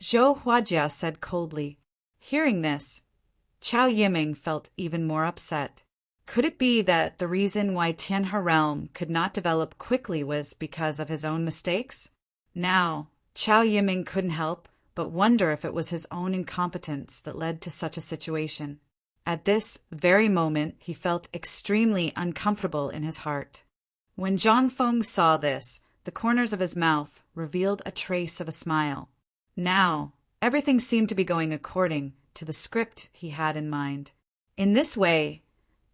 Zhou Huajia said coldly. Hearing this, Qiao Yiming felt even more upset. Could it be that the reason why Tianhe realm could not develop quickly was because of his own mistakes? Now, Qiao Yiming couldn't help but wonder if it was his own incompetence that led to such a situation. At this very moment, he felt extremely uncomfortable in his heart. When Zhang Feng saw this, the corners of his mouth revealed a trace of a smile. Now, everything seemed to be going according to the script he had in mind. In this way,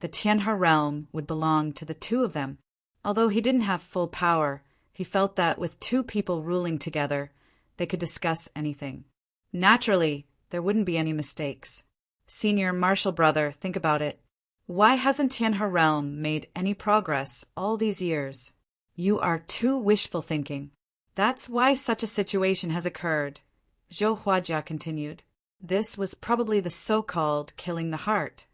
the Tianhe realm would belong to the two of them. Although he didn't have full power, he felt that with two people ruling together, they could discuss anything. Naturally, there wouldn't be any mistakes. Senior martial brother, think about it. Why hasn't Tianhe realm made any progress all these years? You are too wishful thinking. That's why such a situation has occurred, Zhou Huajia continued. This was probably the so-called killing the heart.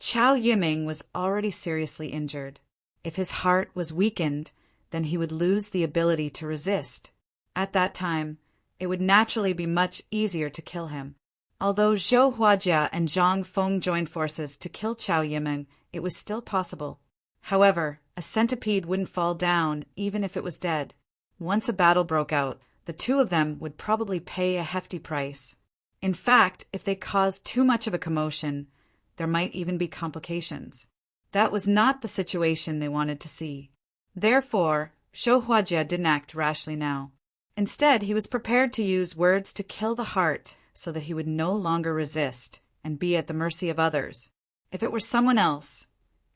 Qiao Yiming was already seriously injured. If his heart was weakened, then he would lose the ability to resist. At that time, it would naturally be much easier to kill him. Although Zhou Huajia and Zhang Feng joined forces to kill Qiao Yiming, it was still possible. However, a centipede wouldn't fall down even if it was dead. Once a battle broke out, the two of them would probably pay a hefty price. In fact, if they caused too much of a commotion, there might even be complications. That was not the situation they wanted to see. Therefore, Zhou Huajia didn't act rashly now. Instead, he was prepared to use words to kill the heart so that he would no longer resist and be at the mercy of others. If it were someone else,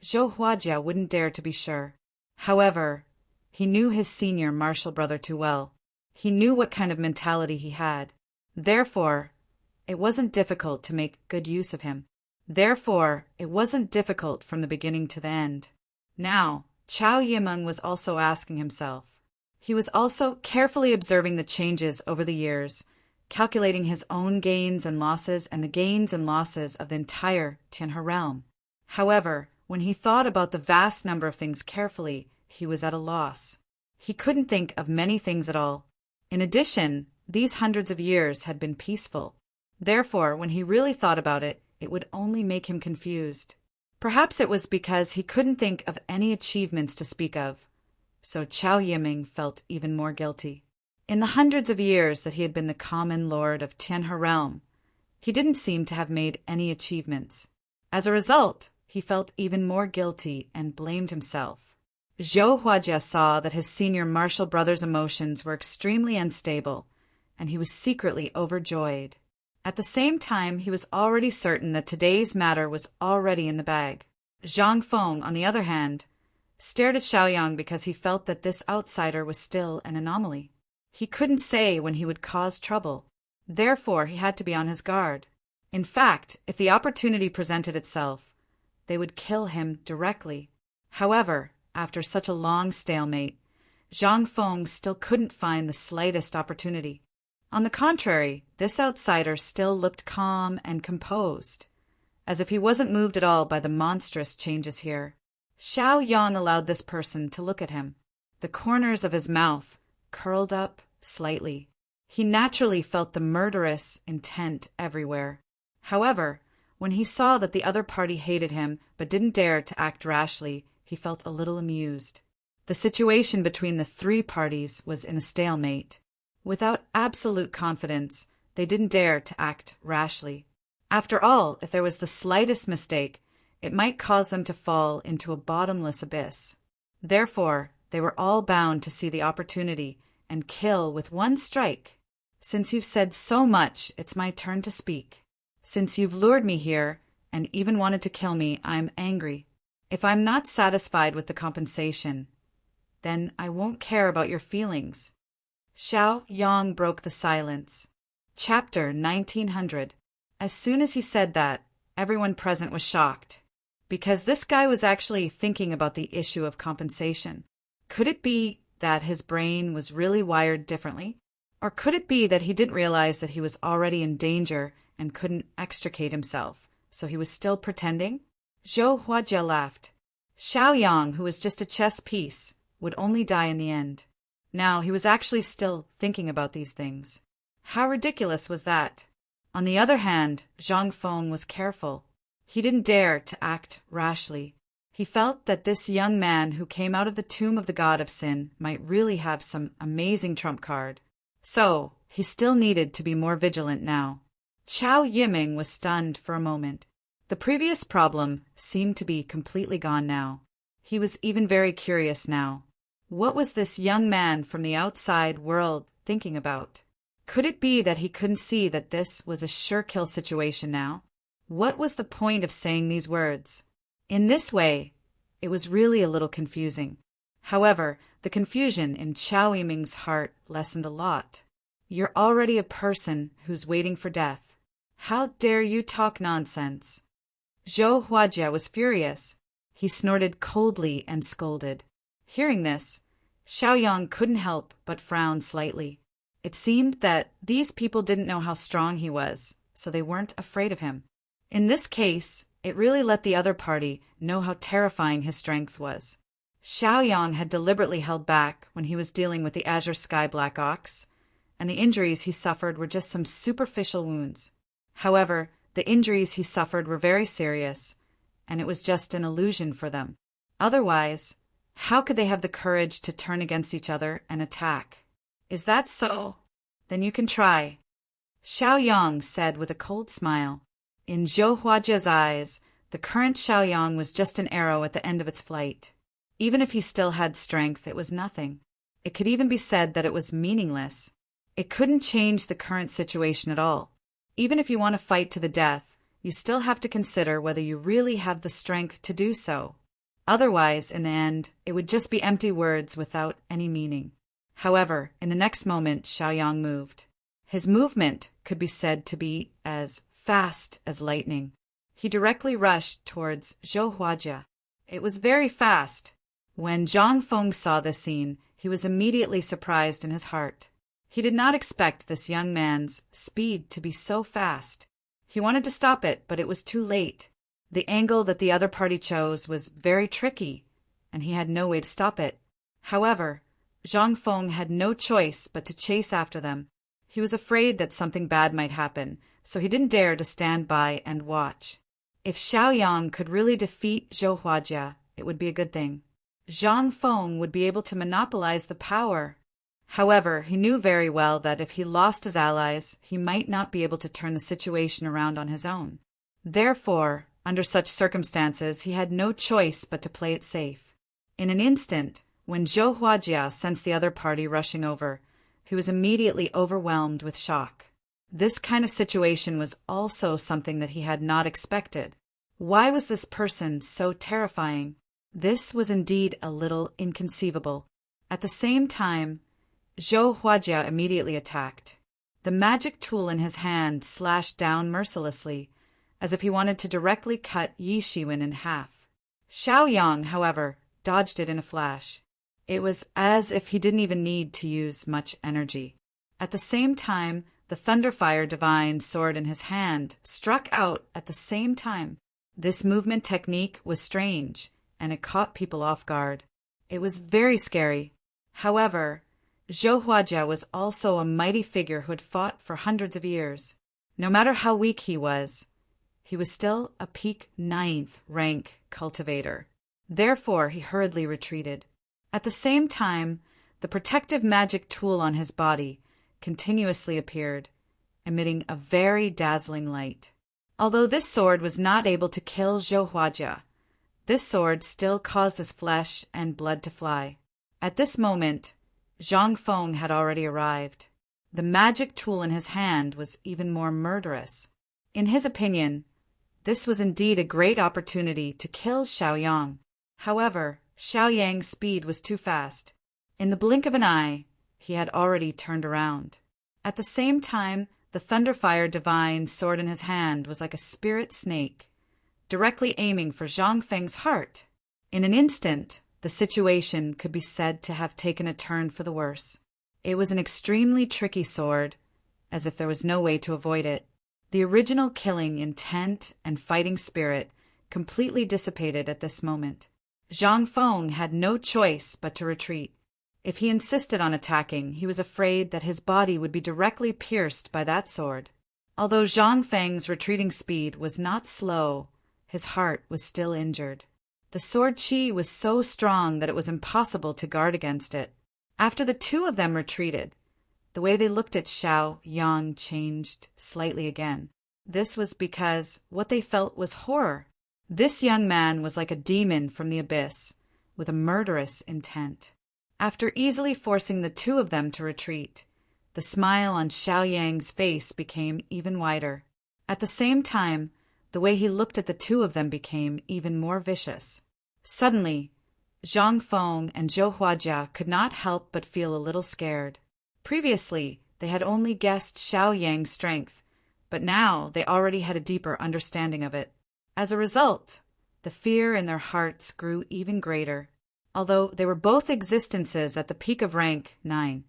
Zhou Huajia wouldn't dare to be sure. However, he knew his senior martial brother too well. He knew what kind of mentality he had. Therefore, it wasn't difficult to make good use of him. Therefore, it wasn't difficult from the beginning to the end. Now, Qiao Yimeng was also asking himself. He was also carefully observing the changes over the years, calculating his own gains and losses and the gains and losses of the entire Tianhe realm. However, when he thought about the vast number of things carefully, he was at a loss. He couldn't think of many things at all. In addition, these hundreds of years had been peaceful. Therefore, when he really thought about it, it would only make him confused. Perhaps it was because he couldn't think of any achievements to speak of. So Qiao Yiming felt even more guilty. In the hundreds of years that he had been the common lord of Tianhe realm, he didn't seem to have made any achievements. As a result, he felt even more guilty and blamed himself. Zhou Huajia saw that his senior martial brother's emotions were extremely unstable, and he was secretly overjoyed. At the same time, he was already certain that today's matter was already in the bag. Zhang Feng, on the other hand, stared at Xiao Yang because he felt that this outsider was still an anomaly. He couldn't say when he would cause trouble. Therefore, he had to be on his guard. In fact, if the opportunity presented itself, they would kill him directly. However, after such a long stalemate, Zhang Feng still couldn't find the slightest opportunity. On the contrary, this outsider still looked calm and composed, as if he wasn't moved at all by the monstrous changes here. Xiao Yang allowed this person to look at him. The corners of his mouth curled up slightly. He naturally felt the murderous intent everywhere. However, when he saw that the other party hated him but didn't dare to act rashly, he felt a little amused. The situation between the three parties was in a stalemate. Without absolute confidence, they didn't dare to act rashly. After all, if there was the slightest mistake, it might cause them to fall into a bottomless abyss. Therefore, they were all bound to see the opportunity and kill with one strike. Since you've said so much, it's my turn to speak. Since you've lured me here and even wanted to kill me, I'm angry. If I'm not satisfied with the compensation, then I won't care about your feelings. Xiao Yang broke the silence. Chapter 1900. As soon as he said that, everyone present was shocked. Because this guy was actually thinking about the issue of compensation. Could it be that his brain was really wired differently? Or could it be that he didn't realize that he was already in danger and couldn't extricate himself, so he was still pretending? Zhou Huajie laughed. Xiao Yang, who was just a chess piece, would only die in the end. Now he was actually still thinking about these things. How ridiculous was that? On the other hand, Zhang Feng was careful. He didn't dare to act rashly. He felt that this young man who came out of the tomb of the god of sin might really have some amazing trump card. So, he still needed to be more vigilant now. Chao Yiming was stunned for a moment. The previous problem seemed to be completely gone now. He was even very curious now. What was this young man from the outside world thinking about? Could it be that he couldn't see that this was a sure-kill situation now? What was the point of saying these words? In this way, it was really a little confusing. However, the confusion in Chao Yiming's heart lessened a lot. You're already a person who's waiting for death. How dare you talk nonsense? Zhou Huajie was furious. He snorted coldly and scolded. Hearing this, Xiao Yang couldn't help but frown slightly. It seemed that these people didn't know how strong he was, so they weren't afraid of him. In this case, it really let the other party know how terrifying his strength was. Xiao Yang had deliberately held back when he was dealing with the Azure Sky Black Ox, and the injuries he suffered were just some superficial wounds. However, the injuries he suffered were very serious, and it was just an illusion for them. Otherwise, how could they have the courage to turn against each other and attack? Is that so? Then you can try. Xiao Yang said with a cold smile. In Zhou Huajie's eyes, the current Xiao Yang was just an arrow at the end of its flight. Even if he still had strength, it was nothing. It could even be said that it was meaningless. It couldn't change the current situation at all. Even if you want to fight to the death, you still have to consider whether you really have the strength to do so. Otherwise, in the end, it would just be empty words without any meaning. However, in the next moment, Xiao Yang moved. His movement could be said to be as fast as lightning. He directly rushed towards Zhou Huajie. It was very fast. When Zhang Feng saw this scene, he was immediately surprised in his heart. He did not expect this young man's speed to be so fast. He wanted to stop it, but it was too late. The angle that the other party chose was very tricky, and he had no way to stop it. However, Zhang Feng had no choice but to chase after them. He was afraid that something bad might happen, so he didn't dare to stand by and watch. If Xiao Yang could really defeat Zhou Huajie, it would be a good thing. Zhang Feng would be able to monopolize the power. However, he knew very well that if he lost his allies, he might not be able to turn the situation around on his own. Therefore, under such circumstances, he had no choice but to play it safe. In an instant, when Zhou Huajie sensed the other party rushing over, he was immediately overwhelmed with shock. This kind of situation was also something that he had not expected. Why was this person so terrifying? This was indeed a little inconceivable. At the same time, Zhou Huajie immediately attacked. The magic tool in his hand slashed down mercilessly, as if he wanted to directly cut Yi Shiwen in half. Xiao Yang, however, dodged it in a flash. It was as if he didn't even need to use much energy. At the same time, the Thunderfire Divine sword in his hand struck out at the same time. This movement technique was strange, and it caught people off guard. It was very scary. However, Zhou Huajia was also a mighty figure who had fought for hundreds of years. No matter how weak he was still a peak 9th rank cultivator. Therefore, he hurriedly retreated. At the same time, the protective magic tool on his body continuously appeared, emitting a very dazzling light. Although this sword was not able to kill Zhou Huajia, this sword still caused his flesh and blood to fly. At this moment, Zhang Feng had already arrived. The magic tool in his hand was even more murderous. In his opinion, this was indeed a great opportunity to kill Xiaoyang. However, Xiaoyang's speed was too fast. In the blink of an eye, he had already turned around. At the same time, the Thunderfire Divine sword in his hand was like a spirit snake, directly aiming for Zhang Feng's heart. In an instant, the situation could be said to have taken a turn for the worse. It was an extremely tricky sword, as if there was no way to avoid it. The original killing intent and fighting spirit completely dissipated at this moment. Zhang Feng had no choice but to retreat. If he insisted on attacking, he was afraid that his body would be directly pierced by that sword. Although Zhang Feng's retreating speed was not slow, his heart was still injured. The sword chi was so strong that it was impossible to guard against it. After the two of them retreated, the way they looked at Xiaoyang changed slightly again. This was because what they felt was horror. This young man was like a demon from the abyss, with a murderous intent. After easily forcing the two of them to retreat, the smile on Xiaoyang's face became even wider. At the same time, the way he looked at the two of them became even more vicious. Suddenly, Zhang Feng and Zhou Huajia could not help but feel a little scared. Previously, they had only guessed Xiaoyang's strength, but now they already had a deeper understanding of it. As a result, the fear in their hearts grew even greater. Although they were both existences at the peak of rank 9,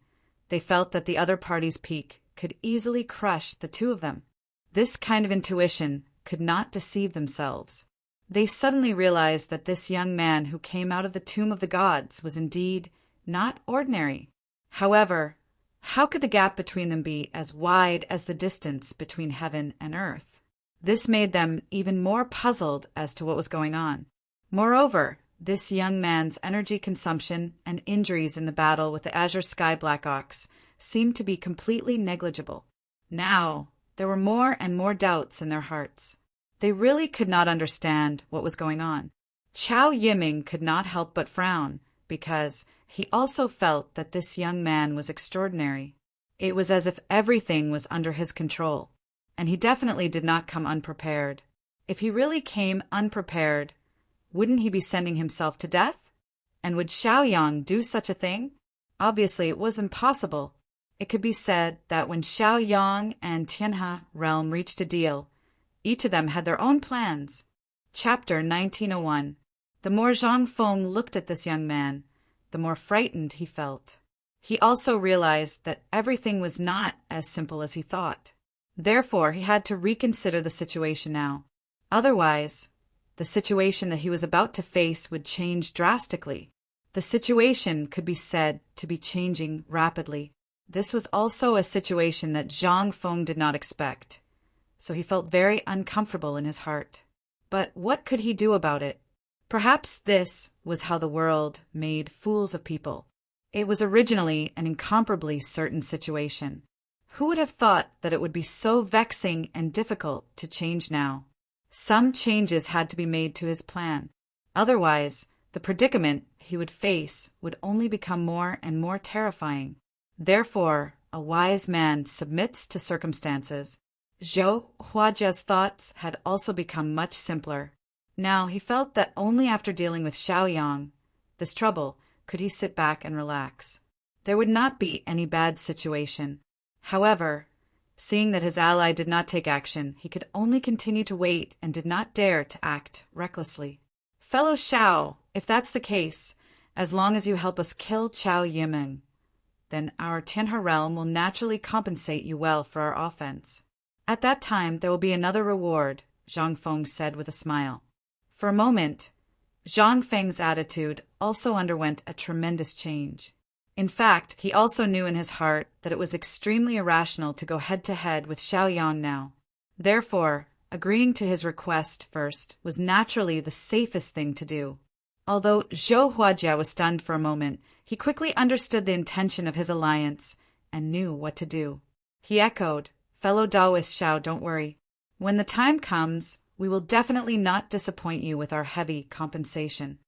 they felt that the other party's peak could easily crush the two of them. This kind of intuition could not deceive themselves. They suddenly realized that this young man who came out of the tomb of the gods was indeed not ordinary. However, how could the gap between them be as wide as the distance between heaven and earth? This made them even more puzzled as to what was going on. Moreover, this young man's energy consumption and injuries in the battle with the Azure Sky Black Ox seemed to be completely negligible. Now, there were more and more doubts in their hearts. They really could not understand what was going on. Chao Yiming could not help but frown, because he also felt that this young man was extraordinary. It was as if everything was under his control, and he definitely did not come unprepared. If he really came unprepared, wouldn't he be sending himself to death? And would Xiaoyang do such a thing? Obviously, it was impossible. It could be said that when Xiaoyang and Tianhe realm reached a deal, each of them had their own plans. Chapter 1901. The more Zhang Feng looked at this young man, the more frightened he felt. He also realized that everything was not as simple as he thought. Therefore, he had to reconsider the situation now. Otherwise, the situation that he was about to face would change drastically. The situation could be said to be changing rapidly. This was also a situation that Zhang Feng did not expect, so he felt very uncomfortable in his heart. But what could he do about it? Perhaps this was how the world made fools of people. It was originally an incomparably certain situation. Who would have thought that it would be so vexing and difficult to change now? Some changes had to be made to his plan. Otherwise, the predicament he would face would only become more and more terrifying. Therefore, a wise man submits to circumstances. Zhou Huajia's thoughts had also become much simpler. Now he felt that only after dealing with Xiaoyang, this trouble, could he sit back and relax. There would not be any bad situation. However, seeing that his ally did not take action, he could only continue to wait and did not dare to act recklessly. Fellow Xiao, if that's the case, as long as you help us kill Chao Yiming, then our Tianhe realm will naturally compensate you well for our offense. At that time, there will be another reward, Zhang Feng said with a smile. For a moment, Zhang Feng's attitude also underwent a tremendous change. In fact, he also knew in his heart that it was extremely irrational to go head-to-head with Xiaoyang now. Therefore, agreeing to his request first was naturally the safest thing to do. Although Zhou Huajia was stunned for a moment, he quickly understood the intention of his alliance and knew what to do. He echoed, "Fellow Taoist Xiao, don't worry. When the time comes, we will definitely not disappoint you with our heavy compensation."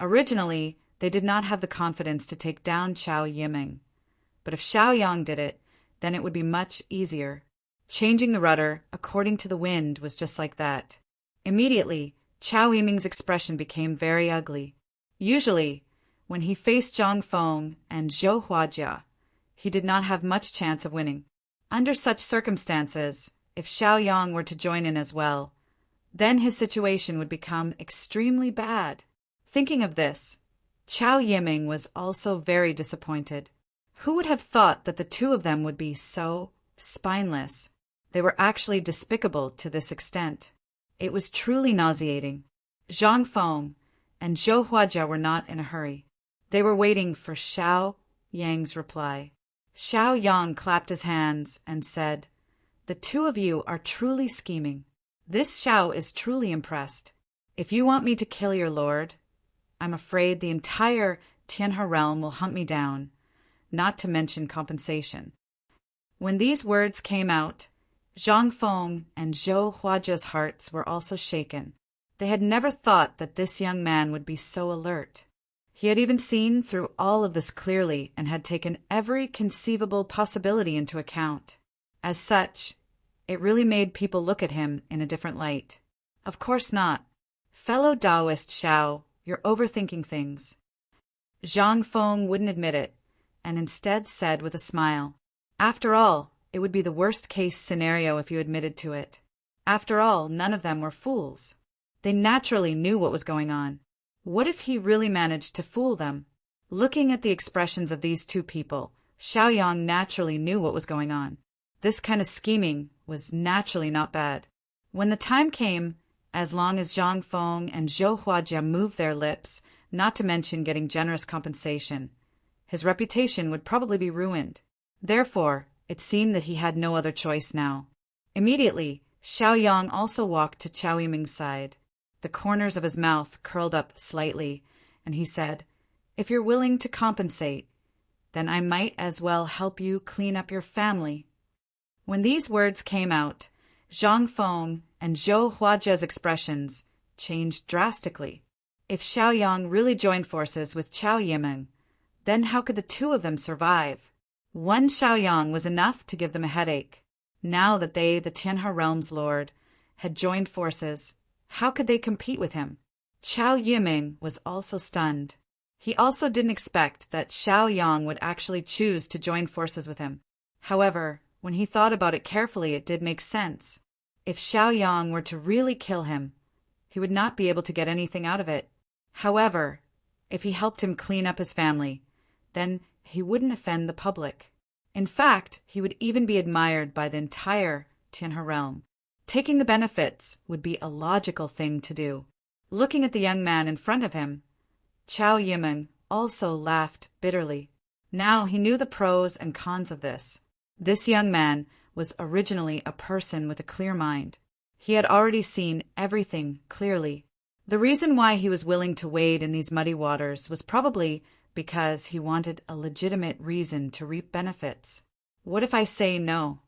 Originally, they did not have the confidence to take down Chao Yiming, but if Xiaoyang did it, then it would be much easier. Changing the rudder according to the wind was just like that. Immediately, Chao Yiming's expression became very ugly. Usually, when he faced Zhang Feng and Zhou Huajia, he did not have much chance of winning. Under such circumstances, if Xiaoyang were to join in as well, then his situation would become extremely bad. Thinking of this, Chao Yiming was also very disappointed. Who would have thought that the two of them would be so spineless? They were actually despicable to this extent. It was truly nauseating. Zhang Feng and Zhou Huajia were not in a hurry. They were waiting for Xiaoyang's reply. Xiaoyang clapped his hands and said, "The two of you are truly scheming. This Xiao is truly impressed. If you want me to kill your lord, I'm afraid the entire Tianhe realm will hunt me down, not to mention compensation." When these words came out, Zhang Feng and Zhou Huajia's hearts were also shaken. They had never thought that this young man would be so alert. He had even seen through all of this clearly and had taken every conceivable possibility into account. As such, it really made people look at him in a different light. Of course not. "Fellow Taoist Xiao, you're overthinking things." Zhang Feng wouldn't admit it, and instead said with a smile, "After all, it would be the worst-case scenario if you admitted to it. After all, none of them were fools. They naturally knew what was going on. What if he really managed to fool them?" Looking at the expressions of these two people, Xiaoyang naturally knew what was going on. This kind of scheming was naturally not bad. When the time came, as long as Zhang Feng and Zhou Huajia moved their lips, not to mention getting generous compensation, his reputation would probably be ruined. Therefore, it seemed that he had no other choice now. Immediately, Xiaoyang also walked to Chao Yiming's side. The corners of his mouth curled up slightly, and he said, "If you're willing to compensate, then I might as well help you clean up your family." When these words came out, Zhang Feng and Zhou Huajia's expressions changed drastically. If Xiaoyang really joined forces with Chao Yiming, then how could the two of them survive? One Xiaoyang was enough to give them a headache. Now that they, the Tianhe realm's lord, had joined forces, how could they compete with him? Chao Yiming was also stunned. He also didn't expect that Xiaoyang would actually choose to join forces with him. However, when he thought about it carefully, it did make sense. If Xiaoyang were to really kill him, he would not be able to get anything out of it. However, if he helped him clean up his family, then he wouldn't offend the public. In fact, he would even be admired by the entire Tianhe realm. Taking the benefits would be a logical thing to do. Looking at the young man in front of him, Chao Yiming also laughed bitterly. Now he knew the pros and cons of this. This young man was originally a person with a clear mind. He had already seen everything clearly. The reason why he was willing to wade in these muddy waters was probably because he wanted a legitimate reason to reap benefits. What if I say no?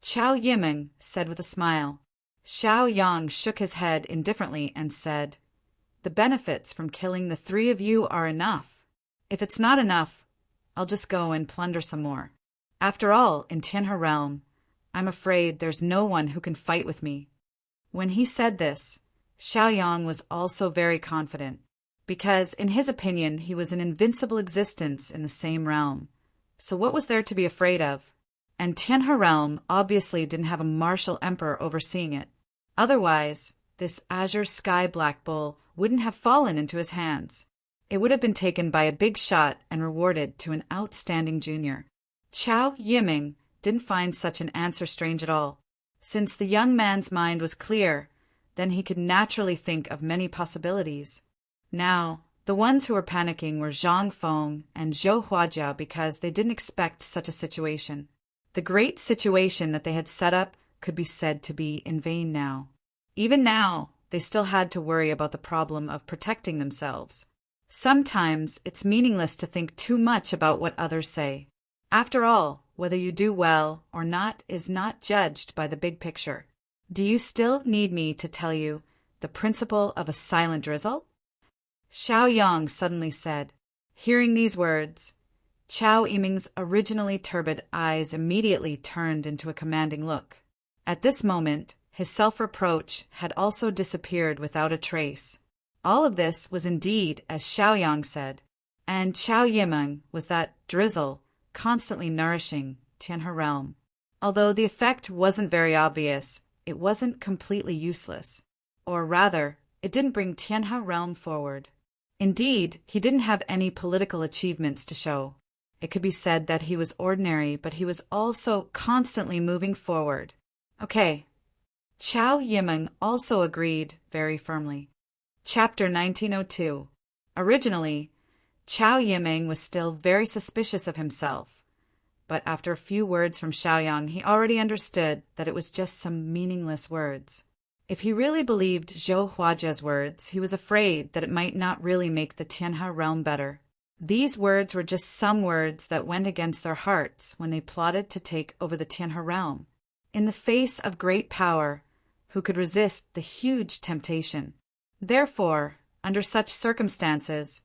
Chao Yiming said with a smile. Xiaoyang shook his head indifferently and said, "The benefits from killing the three of you are enough. If it's not enough, I'll just go and plunder some more. After all, in Tianhe realm, I'm afraid there's no one who can fight with me." When he said this, Xiaoyang was also very confident, because in his opinion he was an invincible existence in the same realm. So what was there to be afraid of? And Tianhe realm obviously didn't have a martial emperor overseeing it. Otherwise, this azure sky black bull wouldn't have fallen into his hands. It would have been taken by a big shot and rewarded to an outstanding junior. Chao Yiming didn't find such an answer strange at all. Since the young man's mind was clear, then he could naturally think of many possibilities. Now, The ones who were panicking were Zhang Feng and Zhou Huajia because they didn't expect such a situation. The great situation that they had set up could be said to be in vain now. Even now, they still had to worry about the problem of protecting themselves. Sometimes it's meaningless to think too much about what others say. After all, whether you do well or not is not judged by the big picture. Do you still need me to tell you the principle of a silent drizzle? Xiao Yang suddenly said. Hearing these words, Chao Yiming's originally turbid eyes immediately turned into a commanding look. At this moment, his self-reproach had also disappeared without a trace. All of this was indeed as Xiao Yang said, and Chao Yiming was that drizzle constantly nourishing Tianhe realm. Although the effect wasn't very obvious, it wasn't completely useless. Or rather, it didn't bring Tianhe realm forward. Indeed, he didn't have any political achievements to show. It could be said that he was ordinary, but he was also constantly moving forward. Okay. Chao Yiming also agreed very firmly. Chapter 1902. Originally, Chao Yiming was still very suspicious of himself, but after a few words from Xiaoyang, he already understood that it was just some meaningless words. If he really believed Zhou Huajia's words, he was afraid that it might not really make the Tianhe realm better. These words were just some words that went against their hearts when they plotted to take over the Tianhe realm. In the face of great power, who could resist the huge temptation? Therefore, under such circumstances,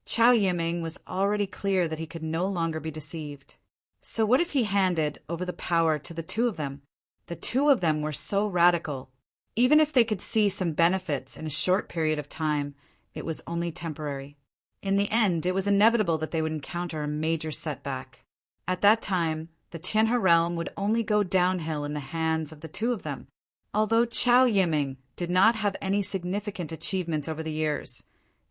Chao Yiming was already clear that he could no longer be deceived. So what if he handed over the power to the two of them? The two of them were so radical. Even if they could see some benefits in a short period of time, it was only temporary. In the end, it was inevitable that they would encounter a major setback. At that time, the Tianhe realm would only go downhill in the hands of the two of them. Although Chao Yiming did not have any significant achievements over the years,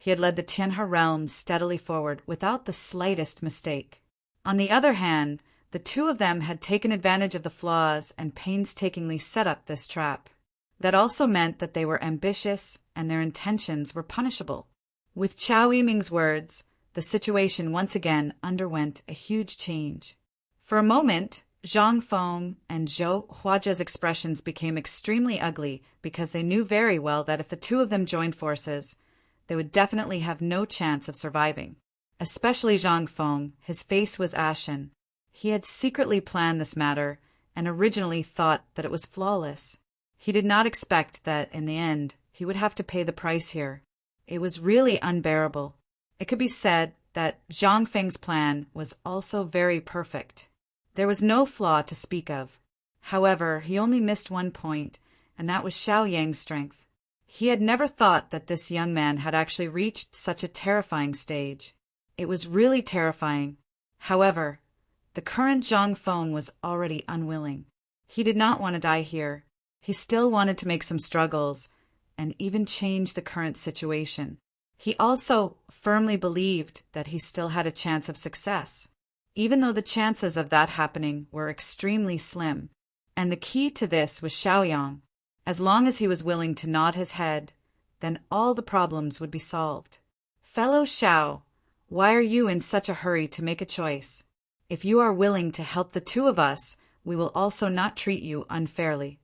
he had led the Tianhe realm steadily forward without the slightest mistake. On the other hand, the two of them had taken advantage of the flaws and painstakingly set up this trap. That also meant that they were ambitious and their intentions were punishable. With Chao Yiming's words, the situation once again underwent a huge change. For a moment, Zhang Feng and Zhou Huajia's expressions became extremely ugly because they knew very well that if the two of them joined forces, they would definitely have no chance of surviving. Especially Zhang Feng, his face was ashen. He had secretly planned this matter and originally thought that it was flawless. He did not expect that, in the end, he would have to pay the price here. It was really unbearable. It could be said that Zhang Feng's plan was also very perfect. There was no flaw to speak of. However, he only missed one point, and that was Xiao Yang's strength. He had never thought that this young man had actually reached such a terrifying stage. It was really terrifying. However, the current Zhang Feng was already unwilling. He did not want to die here. He still wanted to make some struggles and even change the current situation. He also firmly believed that he still had a chance of success, even though the chances of that happening were extremely slim. And the key to this was Xiaoyang. As long as he was willing to nod his head, then all the problems would be solved. Fellow Xiao, why are you in such a hurry to make a choice? If you are willing to help the two of us, we will also not treat you unfairly.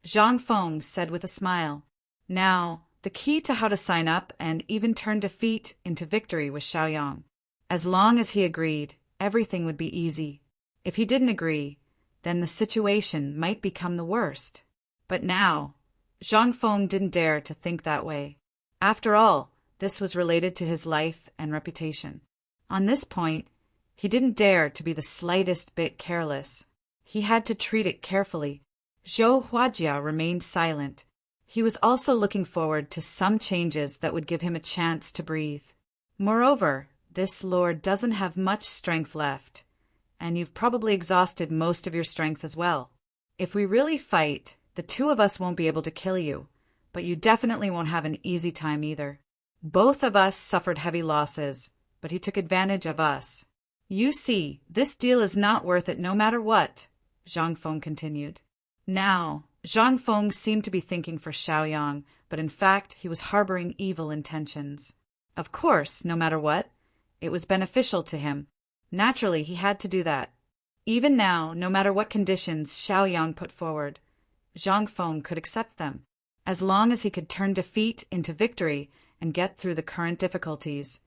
Zhang Feng said with a smile. Now, the key to how to sign up and even turn defeat into victory was Xiaoyang. As long as he agreed, everything would be easy. If he didn't agree, then the situation might become the worst. But now, Zhang Feng didn't dare to think that way. After all, this was related to his life and reputation. On this point, he didn't dare to be the slightest bit careless. He had to treat it carefully. Zhou Huajia remained silent. He was also looking forward to some changes that would give him a chance to breathe. Moreover, this lord doesn't have much strength left, and you've probably exhausted most of your strength as well. If we really fight, the two of us won't be able to kill you, but you definitely won't have an easy time either. Both of us suffered heavy losses, but he took advantage of us. You see, this deal is not worth it no matter what, Zhang Feng continued. Now, Zhang Feng seemed to be thinking for Xiaoyang, but in fact he was harboring evil intentions. Of course, no matter what, it was beneficial to him. Naturally, he had to do that. Even now, no matter what conditions Xiaoyang put forward, Zhang Feng could accept them, as long as he could turn defeat into victory and get through the current difficulties.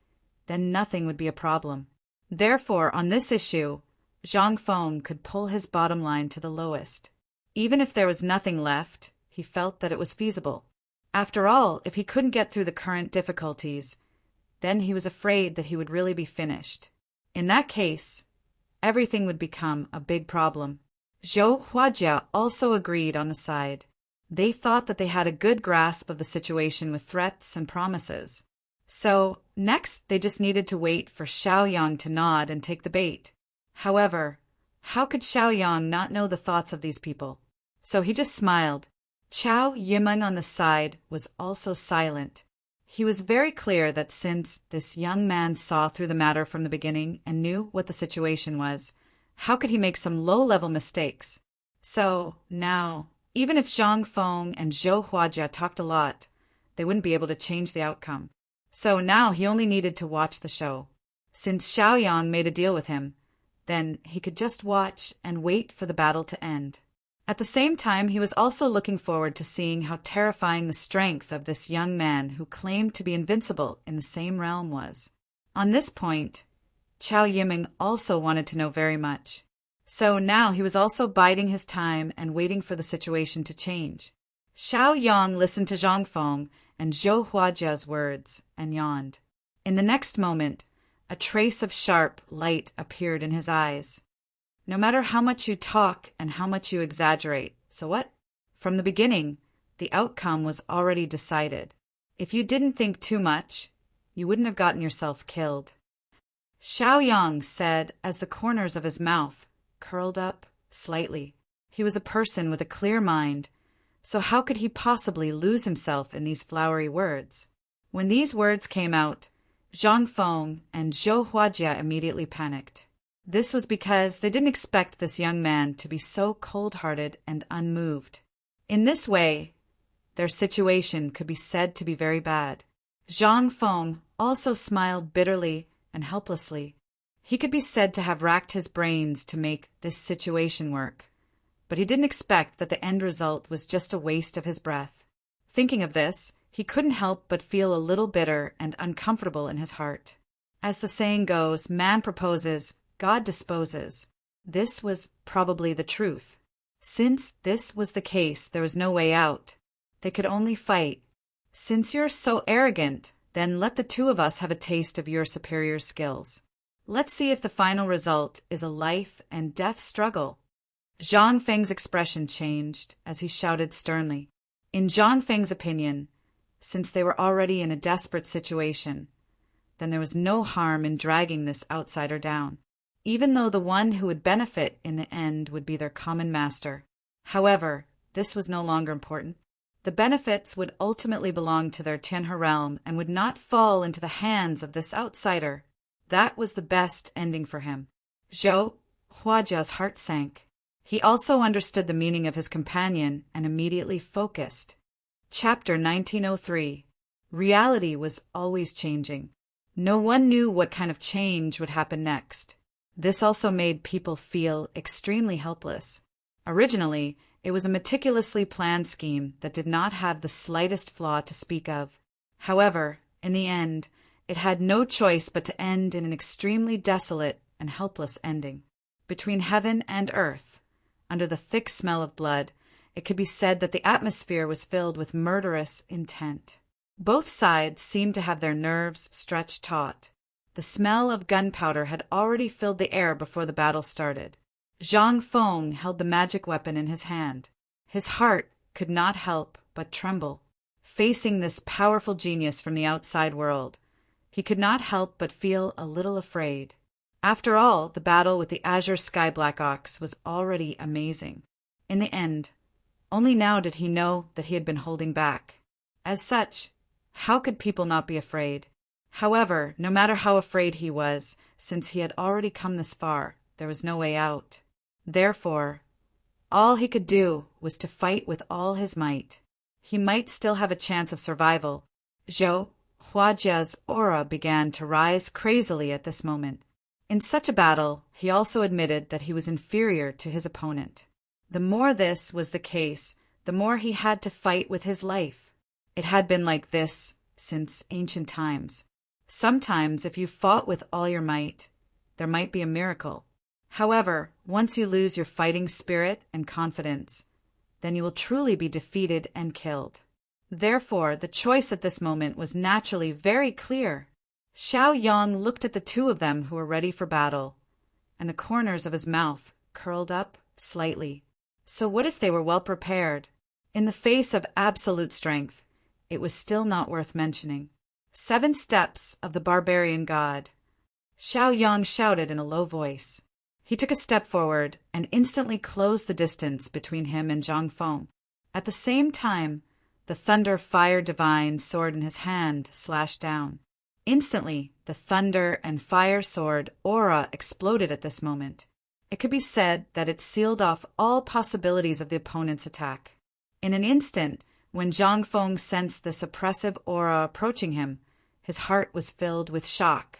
Then nothing would be a problem. Therefore, on this issue, Zhang Feng could pull his bottom line to the lowest. Even if there was nothing left, he felt that it was feasible. After all, if he couldn't get through the current difficulties, then he was afraid that he would really be finished. In that case, everything would become a big problem. Zhou Huajia also agreed on the side. They thought that they had a good grasp of the situation with threats and promises. So, next, they just needed to wait for Xiaoyang to nod and take the bait. However, how could Xiaoyang not know the thoughts of these people? So he just smiled. Chao Yimeng on the side was also silent. He was very clear that since this young man saw through the matter from the beginning and knew what the situation was, how could he make some low-level mistakes? So, now, even if Zhang Feng and Zhou Huajia talked a lot, they wouldn't be able to change the outcome. So now he only needed to watch the show. Since Xiaoyang made a deal with him, then he could just watch and wait for the battle to end. At the same time, he was also looking forward to seeing how terrifying the strength of this young man who claimed to be invincible in the same realm was. On this point, Chao Yimeng also wanted to know very much. So now he was also biding his time and waiting for the situation to change. Xiaoyang listened to Zhang Feng and Zhou Huajia's words and yawned. In the next moment, a trace of sharp light appeared in his eyes. No matter how much you talk and how much you exaggerate, so what? From the beginning, the outcome was already decided. If you didn't think too much, you wouldn't have gotten yourself killed. Xiaoyang said as the corners of his mouth curled up slightly. He was a person with a clear mind, so how could he possibly lose himself in these flowery words? When these words came out, Zhang Feng and Zhou Huajia immediately panicked. This was because they didn't expect this young man to be so cold-hearted and unmoved. In this way, their situation could be said to be very bad. Zhang Feng also smiled bitterly and helplessly. He could be said to have racked his brains to make this situation work, but he didn't expect that the end result was just a waste of his breath. Thinking of this, he couldn't help but feel a little bitter and uncomfortable in his heart. As the saying goes, man proposes, God disposes. This was probably the truth. Since this was the case, there was no way out. They could only fight. Since you're so arrogant, then let the two of us have a taste of your superior skills. Let's see if the final result is a life and death struggle. Zhang Feng's expression changed as he shouted sternly. In Zhang Feng's opinion, since they were already in a desperate situation, then there was no harm in dragging this outsider down, even though the one who would benefit in the end would be their common master. However, this was no longer important. The benefits would ultimately belong to their Tianhe realm and would not fall into the hands of this outsider. That was the best ending for him. Zhou Huajia's heart sank. He also understood the meaning of his companion and immediately focused. Chapter 1903. Reality was always changing. No one knew what kind of change would happen next. This also made people feel extremely helpless. Originally, it was a meticulously planned scheme that did not have the slightest flaw to speak of. However, in the end, it had no choice but to end in an extremely desolate and helpless ending. Between heaven and earth, under the thick smell of blood, it could be said that the atmosphere was filled with murderous intent. Both sides seemed to have their nerves stretched taut. The smell of gunpowder had already filled the air before the battle started. Zhang Feng held the magic weapon in his hand. His heart could not help but tremble. Facing this powerful genius from the outside world, he could not help but feel a little afraid. After all, the battle with the Azure Sky Black Ox was already amazing. In the end, only now did he know that he had been holding back. As such, how could people not be afraid? However, no matter how afraid he was, since he had already come this far, there was no way out. Therefore, all he could do was to fight with all his might. He might still have a chance of survival. Zhou Huajia's aura began to rise crazily at this moment. In such a battle, he also admitted that he was inferior to his opponent. The more this was the case, the more he had to fight with his life. It had been like this since ancient times. Sometimes, if you fought with all your might, there might be a miracle. However, once you lose your fighting spirit and confidence, then you will truly be defeated and killed. Therefore, the choice at this moment was naturally very clear. Xiao Yang looked at the two of them who were ready for battle, and the corners of his mouth curled up slightly. So what if they were well prepared? In the face of absolute strength, it was still not worth mentioning. 7 steps of the barbarian god. Xiao Yang shouted in a low voice. He took a step forward and instantly closed the distance between him and Zhang Feng. At the same time, the thunder fire divine sword in his hand slashed down. Instantly, the thunder and fire sword aura exploded at this moment. It could be said that it sealed off all possibilities of the opponent's attack. In an instant, when Zhang Feng sensed this oppressive aura approaching him, his heart was filled with shock.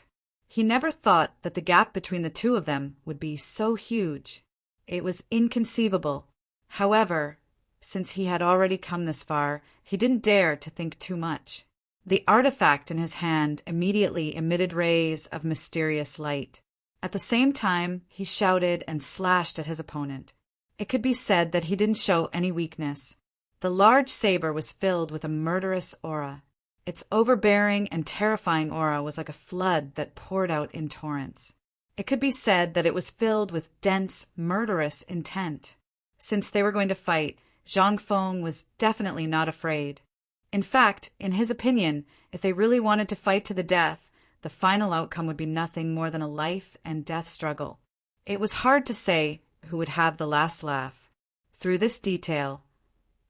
He never thought that the gap between the two of them would be so huge. It was inconceivable. However, since he had already come this far, he didn't dare to think too much. The artifact in his hand immediately emitted rays of mysterious light. At the same time, he shouted and slashed at his opponent. It could be said that he didn't show any weakness. The large saber was filled with a murderous aura. Its overbearing and terrifying aura was like a flood that poured out in torrents. It could be said that it was filled with dense, murderous intent. Since they were going to fight, Zhang Feng was definitely not afraid. In fact, in his opinion, if they really wanted to fight to the death, the final outcome would be nothing more than a life and death struggle. It was hard to say who would have the last laugh. Through this detail,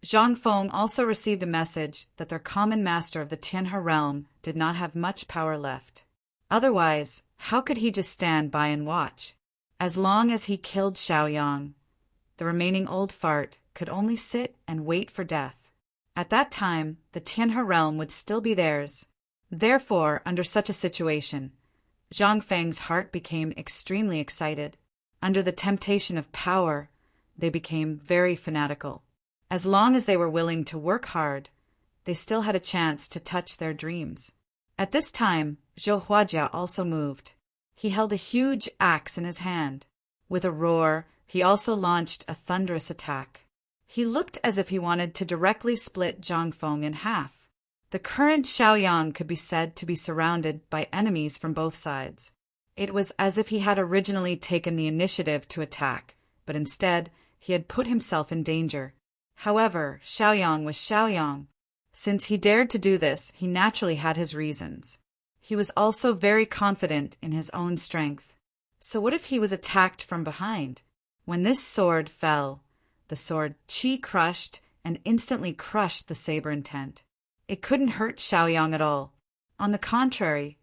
Zhang Feng also received a message that their common master of the Tianhe realm did not have much power left. Otherwise, how could he just stand by and watch? As long as he killed Xiao Yang, the remaining old fart could only sit and wait for death. At that time, the Tianhe realm would still be theirs. Therefore, under such a situation, Zhang Feng's heart became extremely excited. Under the temptation of power, they became very fanatical. As long as they were willing to work hard, they still had a chance to touch their dreams. At this time, Zhou Huajia also moved. He held a huge axe in his hand. With a roar, he also launched a thunderous attack. He looked as if he wanted to directly split Zhang Feng in half. The current Xiao Yang could be said to be surrounded by enemies from both sides. It was as if he had originally taken the initiative to attack, but instead, he had put himself in danger. However, Xiao Yang was Xiao Yang. Since he dared to do this, he naturally had his reasons. He was also very confident in his own strength. So what if he was attacked from behind? When this sword fell, the sword Qi crushed and instantly crushed the saber intent. It couldn't hurt Xiao Yang at all. On the contrary,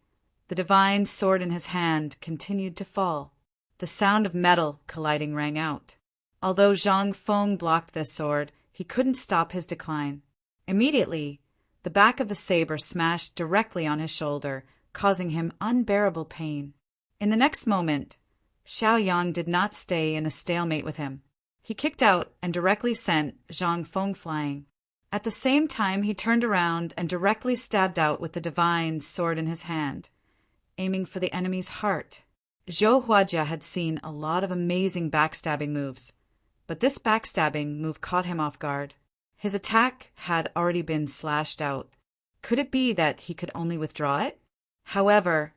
the divine sword in his hand continued to fall. The sound of metal colliding rang out. Although Zhang Feng blocked this sword, he couldn't stop his decline. Immediately, the back of the saber smashed directly on his shoulder, causing him unbearable pain. In the next moment, Xiao Yang did not stay in a stalemate with him. He kicked out and directly sent Zhang Feng flying. At the same time, he turned around and directly stabbed out with the divine sword in his hand, aiming for the enemy's heart. Zhou Huajia had seen a lot of amazing backstabbing moves, but this backstabbing move caught him off guard. His attack had already been slashed out. Could it be that he could only withdraw it? However,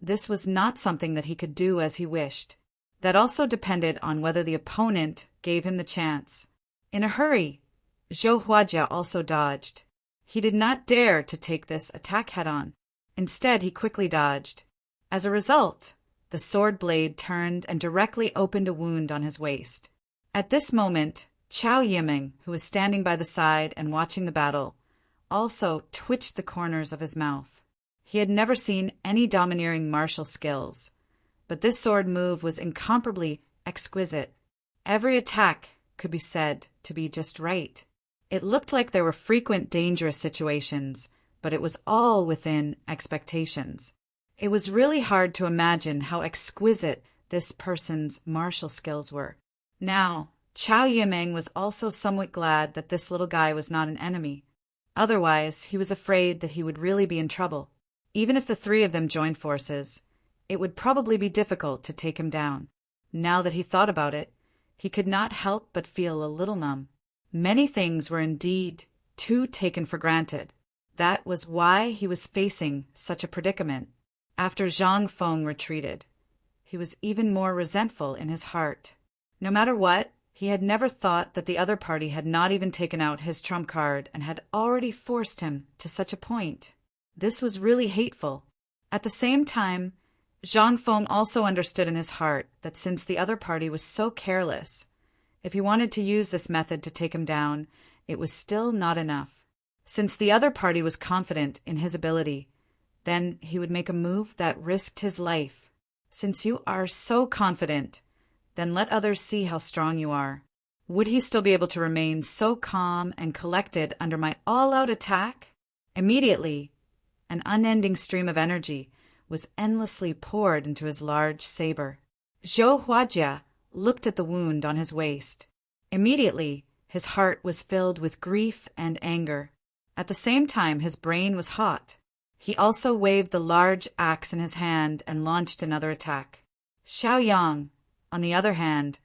this was not something that he could do as he wished. That also depended on whether the opponent gave him the chance. In a hurry, Zhou Huajia also dodged. He did not dare to take this attack head-on. Instead, he quickly dodged. As a result, the sword blade turned and directly opened a wound on his waist. At this moment, Chao Yiming, who was standing by the side and watching the battle, also twitched the corners of his mouth. He had never seen any domineering martial skills, but this sword move was incomparably exquisite. Every attack could be said to be just right. It looked like there were frequent dangerous situations, but it was all within expectations. It was really hard to imagine how exquisite this person's martial skills were. Now, Chow Yimeng was also somewhat glad that this little guy was not an enemy. Otherwise, he was afraid that he would really be in trouble. Even if the three of them joined forces, it would probably be difficult to take him down. Now that he thought about it, he could not help but feel a little numb. Many things were indeed too taken for granted. That was why he was facing such a predicament. After Zhang Feng retreated, he was even more resentful in his heart. No matter what, he had never thought that the other party had not even taken out his trump card and had already forced him to such a point. This was really hateful. At the same time, Zhang Feng also understood in his heart that since the other party was so careless, if he wanted to use this method to take him down, it was still not enough. Since the other party was confident in his ability, then he would make a move that risked his life. Since you are so confident, then let others see how strong you are. Would he still be able to remain so calm and collected under my all-out attack? Immediately, an unending stream of energy was endlessly poured into his large saber. Zhou Huajia looked at the wound on his waist. Immediately, his heart was filled with grief and anger. At the same time, his brain was hot. He also waved the large axe in his hand and launched another attack. Xiaoyang, on the other hand,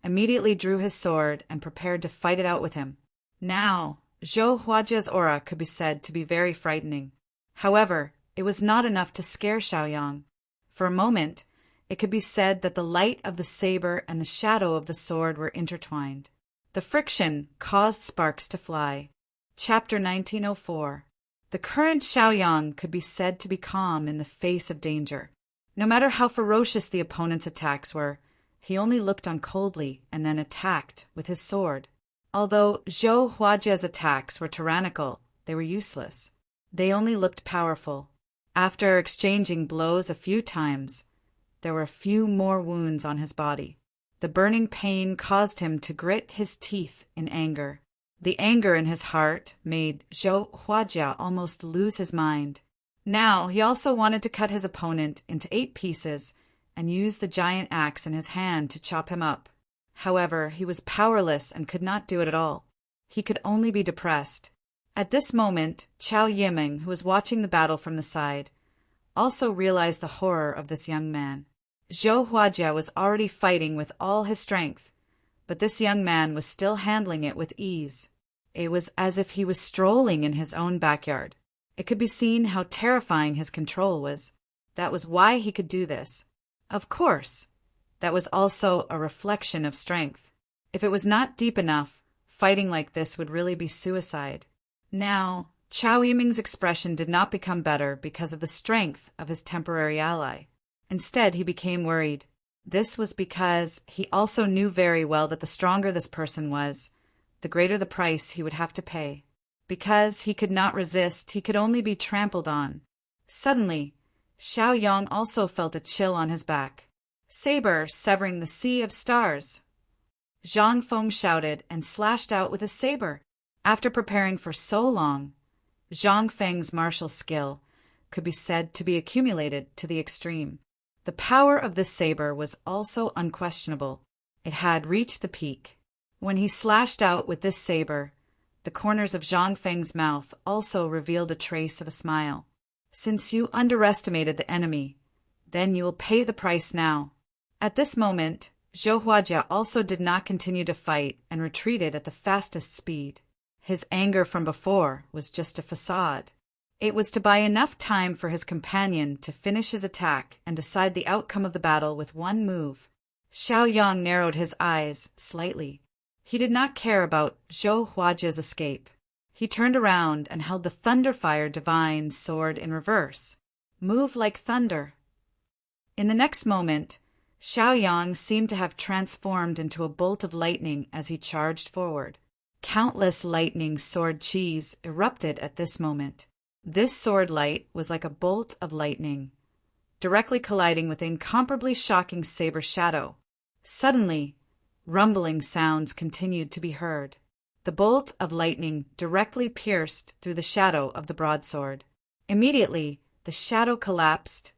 immediately drew his sword and prepared to fight it out with him. Now, Zhou Huajia's aura could be said to be very frightening. However, it was not enough to scare Xiaoyang. For a moment, it could be said that the light of the saber and the shadow of the sword were intertwined. The friction caused sparks to fly. Chapter 1904. The current Xiaoyang could be said to be calm in the face of danger. No matter how ferocious the opponent's attacks were, he only looked on coldly and then attacked with his sword. Although Zhou Huajia's attacks were tyrannical, they were useless. They only looked powerful. After exchanging blows a few times, there were a few more wounds on his body. The burning pain caused him to grit his teeth in anger. The anger in his heart made Zhou Huajia almost lose his mind. Now he also wanted to cut his opponent into 8 pieces and use the giant axe in his hand to chop him up. However, he was powerless and could not do it at all. He could only be depressed. At this moment, Chow Yimeng, who was watching the battle from the side, also realized the horror of this young man. Zhou Huajia was already fighting with all his strength, but this young man was still handling it with ease. It was as if he was strolling in his own backyard. It could be seen how terrifying his control was. That was why he could do this. Of course, that was also a reflection of strength. If it was not deep enough, fighting like this would really be suicide. Now, Chow Yiming's expression did not become better because of the strength of his temporary ally. Instead, he became worried. This was because he also knew very well that the stronger this person was, the greater the price he would have to pay. Because he could not resist, he could only be trampled on. Suddenly, Xiaoyang also felt a chill on his back. Saber severing the sea of stars. Zhang Feng shouted and slashed out with his saber. After preparing for so long, Zhang Feng's martial skill could be said to be accumulated to the extreme. The power of this saber was also unquestionable. It had reached the peak. When he slashed out with this saber, the corners of Zhang Feng's mouth also revealed a trace of a smile. Since you underestimated the enemy, then you will pay the price now. At this moment, Zhou Huajia also did not continue to fight and retreated at the fastest speed. His anger from before was just a facade. It was to buy enough time for his companion to finish his attack and decide the outcome of the battle with one move. Xiaoyang narrowed his eyes slightly. He did not care about Zhou Huajia's escape. He turned around and held the Thunderfire Divine sword in reverse. Move like thunder. In the next moment, Xiaoyang seemed to have transformed into a bolt of lightning as he charged forward. Countless lightning sword chis erupted at this moment. This sword light was like a bolt of lightning, directly colliding with incomparably shocking saber shadow. Suddenly, rumbling sounds continued to be heard. The bolt of lightning directly pierced through the shadow of the broadsword. Immediately, the shadow collapsed,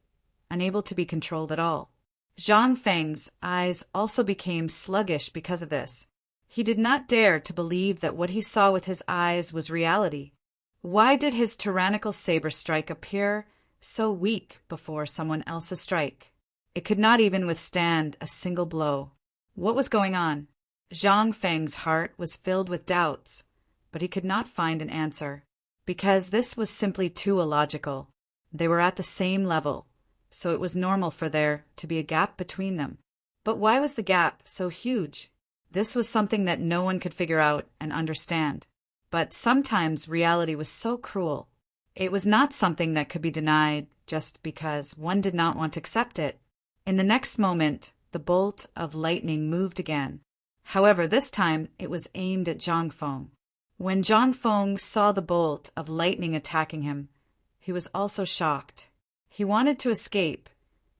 unable to be controlled at all. Zhang Feng's eyes also became sluggish because of this. He did not dare to believe that what he saw with his eyes was reality. Why did his tyrannical saber strike appear so weak before someone else's strike? It could not even withstand a single blow. What was going on? Zhang Feng's heart was filled with doubts, but he could not find an answer, because this was simply too illogical. They were at the same level, so it was normal for there to be a gap between them. But why was the gap so huge? This was something that no one could figure out and understand. But sometimes reality was so cruel. It was not something that could be denied just because one did not want to accept it. In the next moment, the bolt of lightning moved again. However, this time it was aimed at Zhang Feng. When Zhang Feng saw the bolt of lightning attacking him, he was also shocked. He wanted to escape,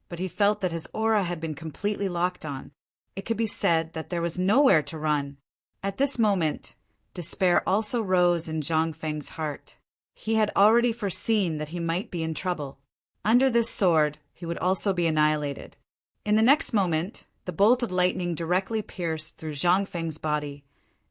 but he felt that his aura had been completely locked on. It could be said that there was nowhere to run. At this moment, despair also rose in Zhang Feng's heart. He had already foreseen that he might be in trouble. Under this sword, he would also be annihilated. In the next moment, the bolt of lightning directly pierced through Zhang Feng's body,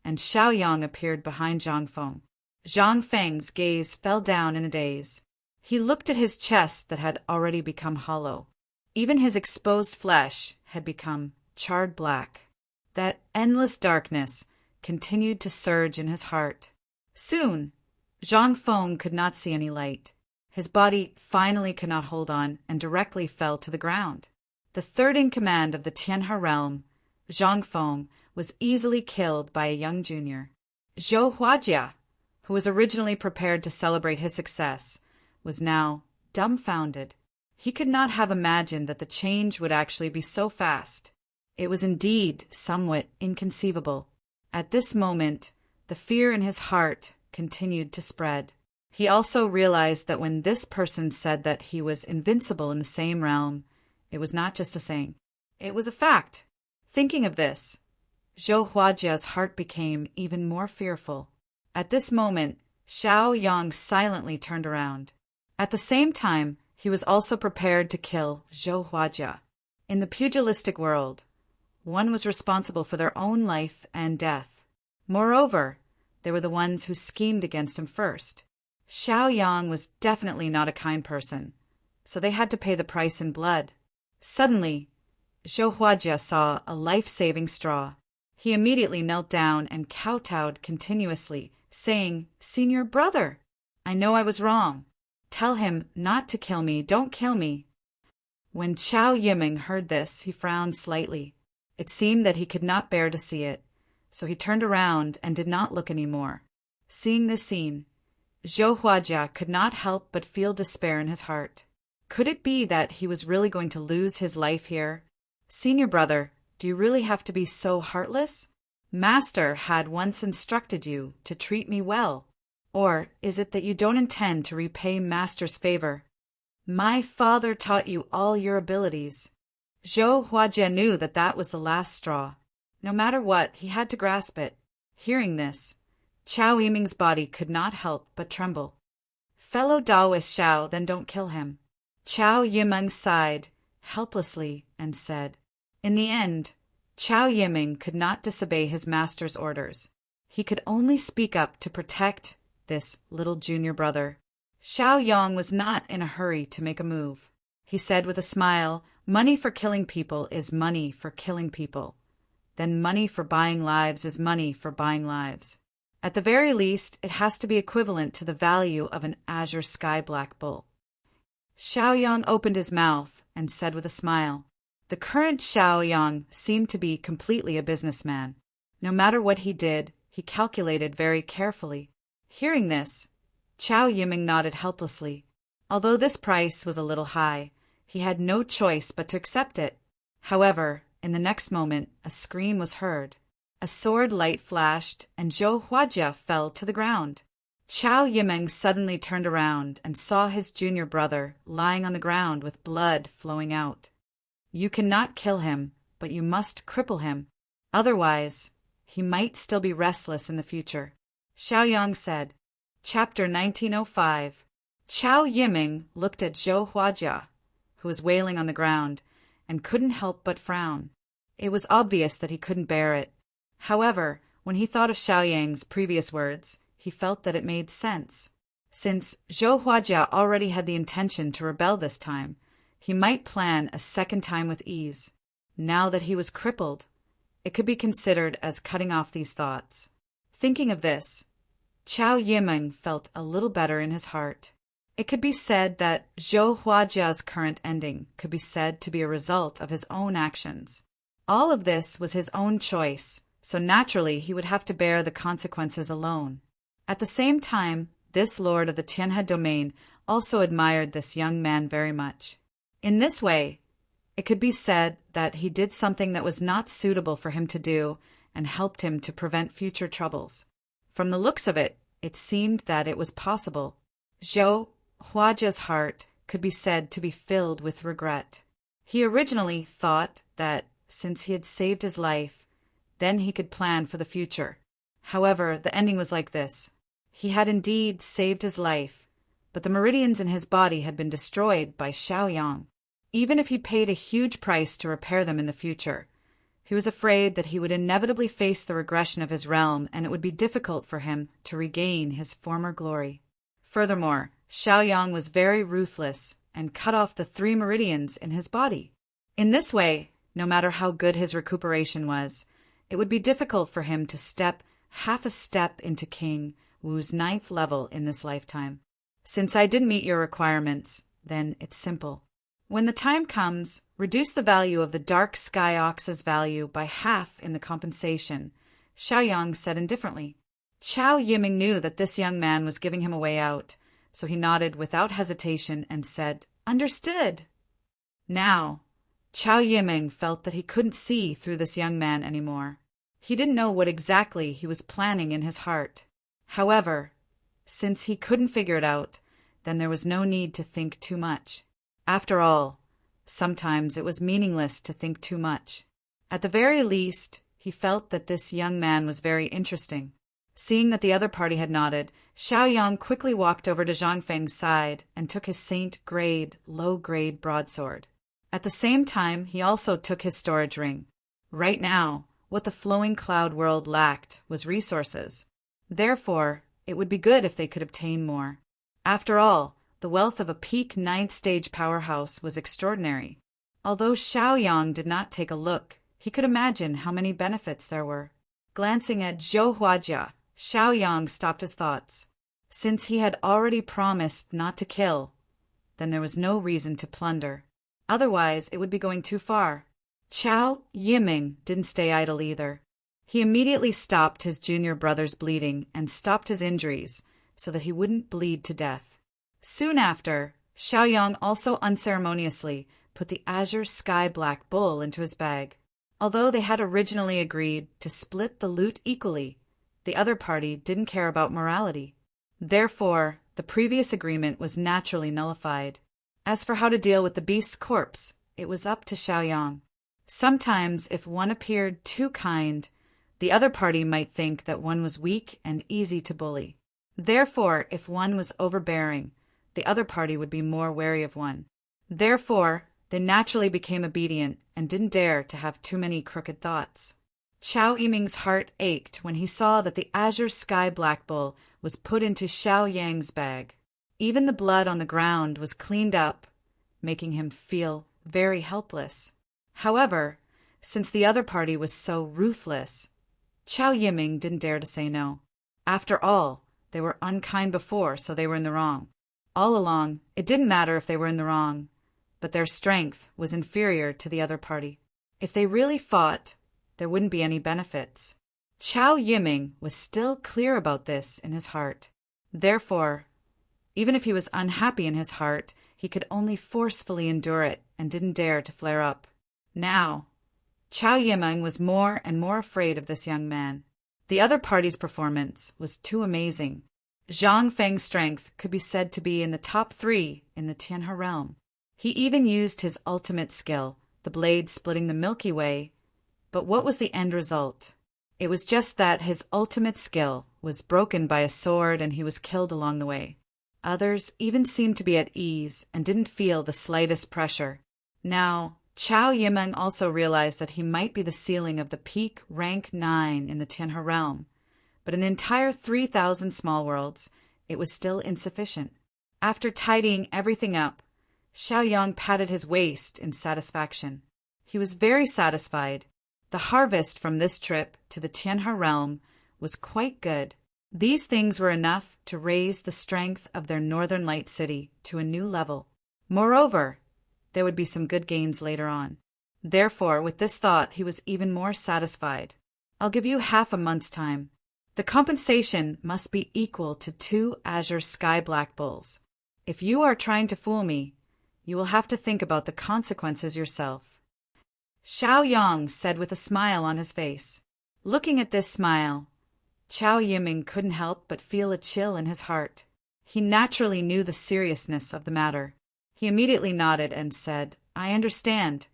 and Xiaoyang appeared behind Zhang Feng. Zhang Feng's gaze fell down in a daze. He looked at his chest that had already become hollow. Even his exposed flesh had become charred black. That endless darkness continued to surge in his heart. Soon, Zhang Feng could not see any light. His body finally could not hold on and directly fell to the ground. The third in command of the Tianhe realm, Zhang Feng, was easily killed by a young junior. Zhou Huajia, who was originally prepared to celebrate his success, was now dumbfounded. He could not have imagined that the change would actually be so fast. It was indeed somewhat inconceivable. At this moment, the fear in his heart continued to spread. He also realized that when this person said that he was invincible in the same realm, it was not just a saying. It was a fact. Thinking of this, Zhou Huajia's heart became even more fearful. At this moment, Xiaoyang silently turned around. At the same time, he was also prepared to kill Zhou Huajia. In the pugilistic world, one was responsible for their own life and death. Moreover, they were the ones who schemed against him first. Xiaoyang was definitely not a kind person, so they had to pay the price in blood. Suddenly, Zhou Huajia saw a life-saving straw. He immediately knelt down and kowtowed continuously, saying, "Senior brother, I know I was wrong. Tell him not to kill me, don't kill me." When Chao Yiming heard this, he frowned slightly. It seemed that he could not bear to see it, so he turned around and did not look any more. Seeing this scene, Zhou Huajia could not help but feel despair in his heart. Could it be that he was really going to lose his life here? "Senior brother, do you really have to be so heartless? Master had once instructed you to treat me well. Or is it that you don't intend to repay Master's favor? My father taught you all your abilities." Zhou Huajia knew that that was the last straw. No matter what, he had to grasp it. Hearing this, Chao Yiming's body could not help but tremble. "Fellow Taoist Xiao, then don't kill him." Chao Yiming sighed helplessly and said. In the end, Chao Yiming could not disobey his master's orders. He could only speak up to protect this little junior brother. Xiaoyang was not in a hurry to make a move. He said with a smile, "Money for killing people is money for killing people. Then money for buying lives is money for buying lives. At the very least, it has to be equivalent to the value of an azure sky black bull." Xiaoyang opened his mouth and said with a smile. The current Xiaoyang seemed to be completely a businessman. No matter what he did, he calculated very carefully. Hearing this, Chao Yiming nodded helplessly. Although this price was a little high, he had no choice but to accept it. However, in the next moment, a scream was heard. A sword light flashed, and Zhou Huajia fell to the ground. Chao Yiming suddenly turned around and saw his junior brother lying on the ground with blood flowing out. "You cannot kill him, but you must cripple him. Otherwise, he might still be restless in the future. Xiaoyang said. Chapter 1905. Chao Yiming looked at Zhou Huajia, who was wailing on the ground, and couldn't help but frown. It was obvious that he couldn't bear it. However, when he thought of Xiaoyang's previous words, he felt that it made sense. Since Zhou Huajia already had the intention to rebel this time, he might plan a second time with ease. Now that he was crippled, it could be considered as cutting off these thoughts. Thinking of this, Chao Yiming felt a little better in his heart. It could be said that Zhou Huajia's current ending could be said to be a result of his own actions. All of this was his own choice, so naturally he would have to bear the consequences alone. At the same time, this lord of the Tianhe domain also admired this young man very much. In this way, it could be said that he did something that was not suitable for him to do and helped him to prevent future troubles. From the looks of it, it seemed that it was possible. Zhou Huajia's heart could be said to be filled with regret. He originally thought that since he had saved his life, then he could plan for the future. However, the ending was like this. He had indeed saved his life, but the meridians in his body had been destroyed by Xiaoyang. Even if he paid a huge price to repair them in the future, he was afraid that he would inevitably face the regression of his realm and it would be difficult for him to regain his former glory. Furthermore, Xiaoyang was very ruthless and cut off the 3 meridians in his body. In this way, no matter how good his recuperation was, it would be difficult for him to step half a step into King Wu's 9th level in this lifetime. Since I didn't meet your requirements, then it's simple. When the time comes, reduce the value of the dark sky ox's value by half in the compensation, Xiaoyang said indifferently. Chao Yiming knew that this young man was giving him a way out, so he nodded without hesitation and said, Understood. Now, Chao Yiming felt that he couldn't see through this young man anymore. He didn't know what exactly he was planning in his heart. However, since he couldn't figure it out, then there was no need to think too much. After all, sometimes it was meaningless to think too much. At the very least, he felt that this young man was very interesting. Seeing that the other party had nodded, Xiaoyang quickly walked over to Zhang Feng's side and took his saint-grade, low-grade broadsword. At the same time, he also took his storage ring. Right now, what the flowing cloud world lacked was resources. Therefore, it would be good if they could obtain more. After all, the wealth of a peak 9th-stage powerhouse was extraordinary. Although Xiaoyang did not take a look, he could imagine how many benefits there were. Glancing at Zhou Huajia, Xiaoyang stopped his thoughts. Since he had already promised not to kill, then there was no reason to plunder. Otherwise, it would be going too far. Chao Yiming didn't stay idle either. He immediately stopped his junior brother's bleeding and stopped his injuries so that he wouldn't bleed to death. Soon after, Xiaoyang also unceremoniously put the azure sky-black bull into his bag. Although they had originally agreed to split the loot equally, the other party didn't care about morality. Therefore, the previous agreement was naturally nullified. As for how to deal with the beast's corpse, it was up to Xiaoyang. Sometimes, if one appeared too kind, the other party might think that one was weak and easy to bully. Therefore, if one was overbearing, the other party would be more wary of one. Therefore, they naturally became obedient and didn't dare to have too many crooked thoughts. Chao Yiming's heart ached when he saw that the azure sky black bull was put into Xiaoyang's bag. Even the blood on the ground was cleaned up, making him feel very helpless. However, since the other party was so ruthless, Chao Yiming didn't dare to say no. After all, they were unkind before, so they were in the wrong. All along, it didn't matter if they were in the wrong, but their strength was inferior to the other party. If they really fought, there wouldn't be any benefits. Chao Yiming was still clear about this in his heart. Therefore, even if he was unhappy in his heart, he could only forcefully endure it and didn't dare to flare up. Now, Chao Yiming was more and more afraid of this young man. The other party's performance was too amazing. Zhang Feng's strength could be said to be in the top 3 in the Tianhe realm. He even used his ultimate skill, the blade splitting the Milky Way. But what was the end result? It was just that his ultimate skill was broken by a sword and he was killed along the way. Others even seemed to be at ease and didn't feel the slightest pressure. Now, Chao Yimeng also realized that he might be the ceiling of the peak rank 9 in the Tianhe realm, but in the entire 3,000 small worlds, it was still insufficient. After tidying everything up, Xiaoyang patted his waist in satisfaction. He was very satisfied. The harvest from this trip to the Tianhe realm was quite good. These things were enough to raise the strength of their Northern Light city to a new level. Moreover, there would be some good gains later on. Therefore, with this thought, he was even more satisfied. I'll give you half a month's time. The compensation must be equal to 2 azure sky black bulls. If you are trying to fool me, you will have to think about the consequences yourself. Xiaoyang said with a smile on his face. Looking at this smile, Chao Yimeng couldn't help but feel a chill in his heart. He naturally knew the seriousness of the matter. He immediately nodded and said, I understand.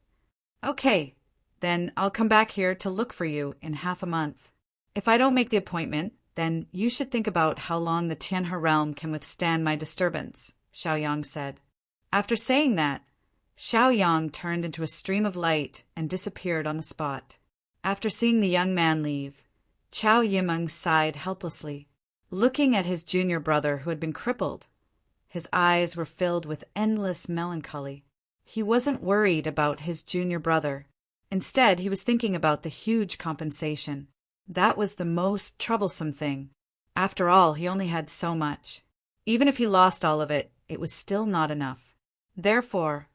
Okay, then I'll come back here to look for you in half a month. If I don't make the appointment, then you should think about how long the Tianhe realm can withstand my disturbance, Xiaoyang said. After saying that, Xiaoyang turned into a stream of light and disappeared on the spot. After seeing the young man leave, Chao Yimeng sighed helplessly. Looking at his junior brother who had been crippled, his eyes were filled with endless melancholy. He wasn't worried about his junior brother. Instead, he was thinking about the huge compensation. That was the most troublesome thing. After all, he only had so much. Even if he lost all of it, it was still not enough. Therefore,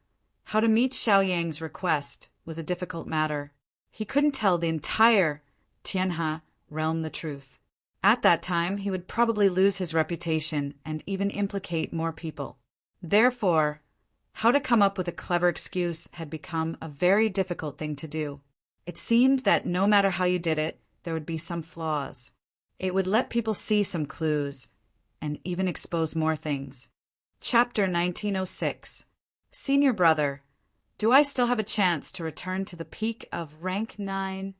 how to meet Xiaoyang's request was a difficult matter. He couldn't tell the entire Tianhe realm the truth. At that time, he would probably lose his reputation and even implicate more people. Therefore, how to come up with a clever excuse had become a very difficult thing to do. It seemed that no matter how you did it, there would be some flaws. It would let people see some clues and even expose more things. Chapter 1906. Senior brother, do I still have a chance to return to the peak of rank 9?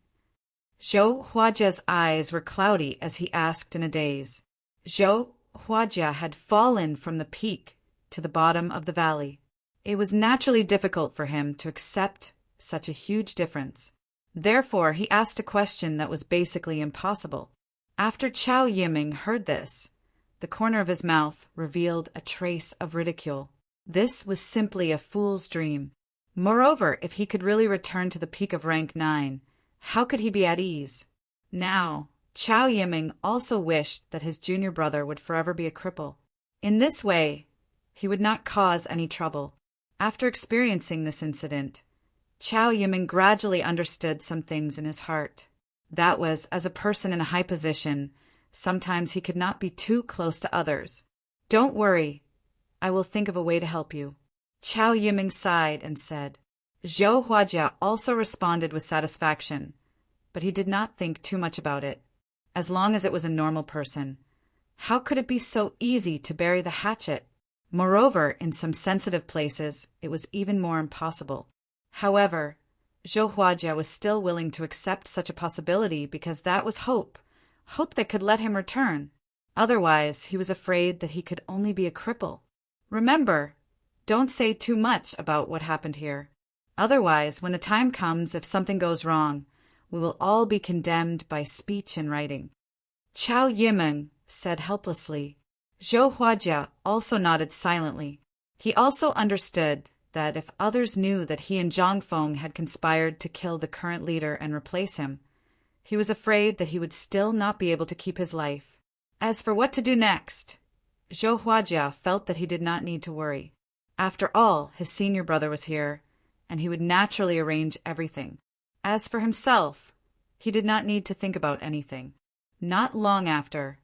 Zhou Huajia's eyes were cloudy as he asked in a daze. Zhou Huajia had fallen from the peak to the bottom of the valley. It was naturally difficult for him to accept such a huge difference. Therefore, he asked a question that was basically impossible. After Chao Yimeng heard this, the corner of his mouth revealed a trace of ridicule. This was simply a fool's dream. Moreover, if he could really return to the peak of rank 9, how could he be at ease? Now, Chao Yimeng also wished that his junior brother would forever be a cripple. In this way, he would not cause any trouble. After experiencing this incident, Chao Yimeng gradually understood some things in his heart. That was, as a person in a high position, sometimes he could not be too close to others. Don't worry, I will think of a way to help you. Chao Yimeng sighed and said. Zhou Huajia also responded with satisfaction, but he did not think too much about it. As long as it was a normal person, how could it be so easy to bury the hatchet? Moreover, in some sensitive places, it was even more impossible. However, Zhou Huajia was still willing to accept such a possibility because that was hope that could let him return. Otherwise, he was afraid that he could only be a cripple. Remember, don't say too much about what happened here. Otherwise, when the time comes, if something goes wrong, we will all be condemned by speech and writing. Chao Yimeng said helplessly. Zhou Huajia also nodded silently. He also understood that if others knew that he and Zhang Feng had conspired to kill the current leader and replace him, he was afraid that he would still not be able to keep his life. As for what to do next, Zhou Huajia felt that he did not need to worry. After all, his senior brother was here, and he would naturally arrange everything. As for himself, he did not need to think about anything. Not long after,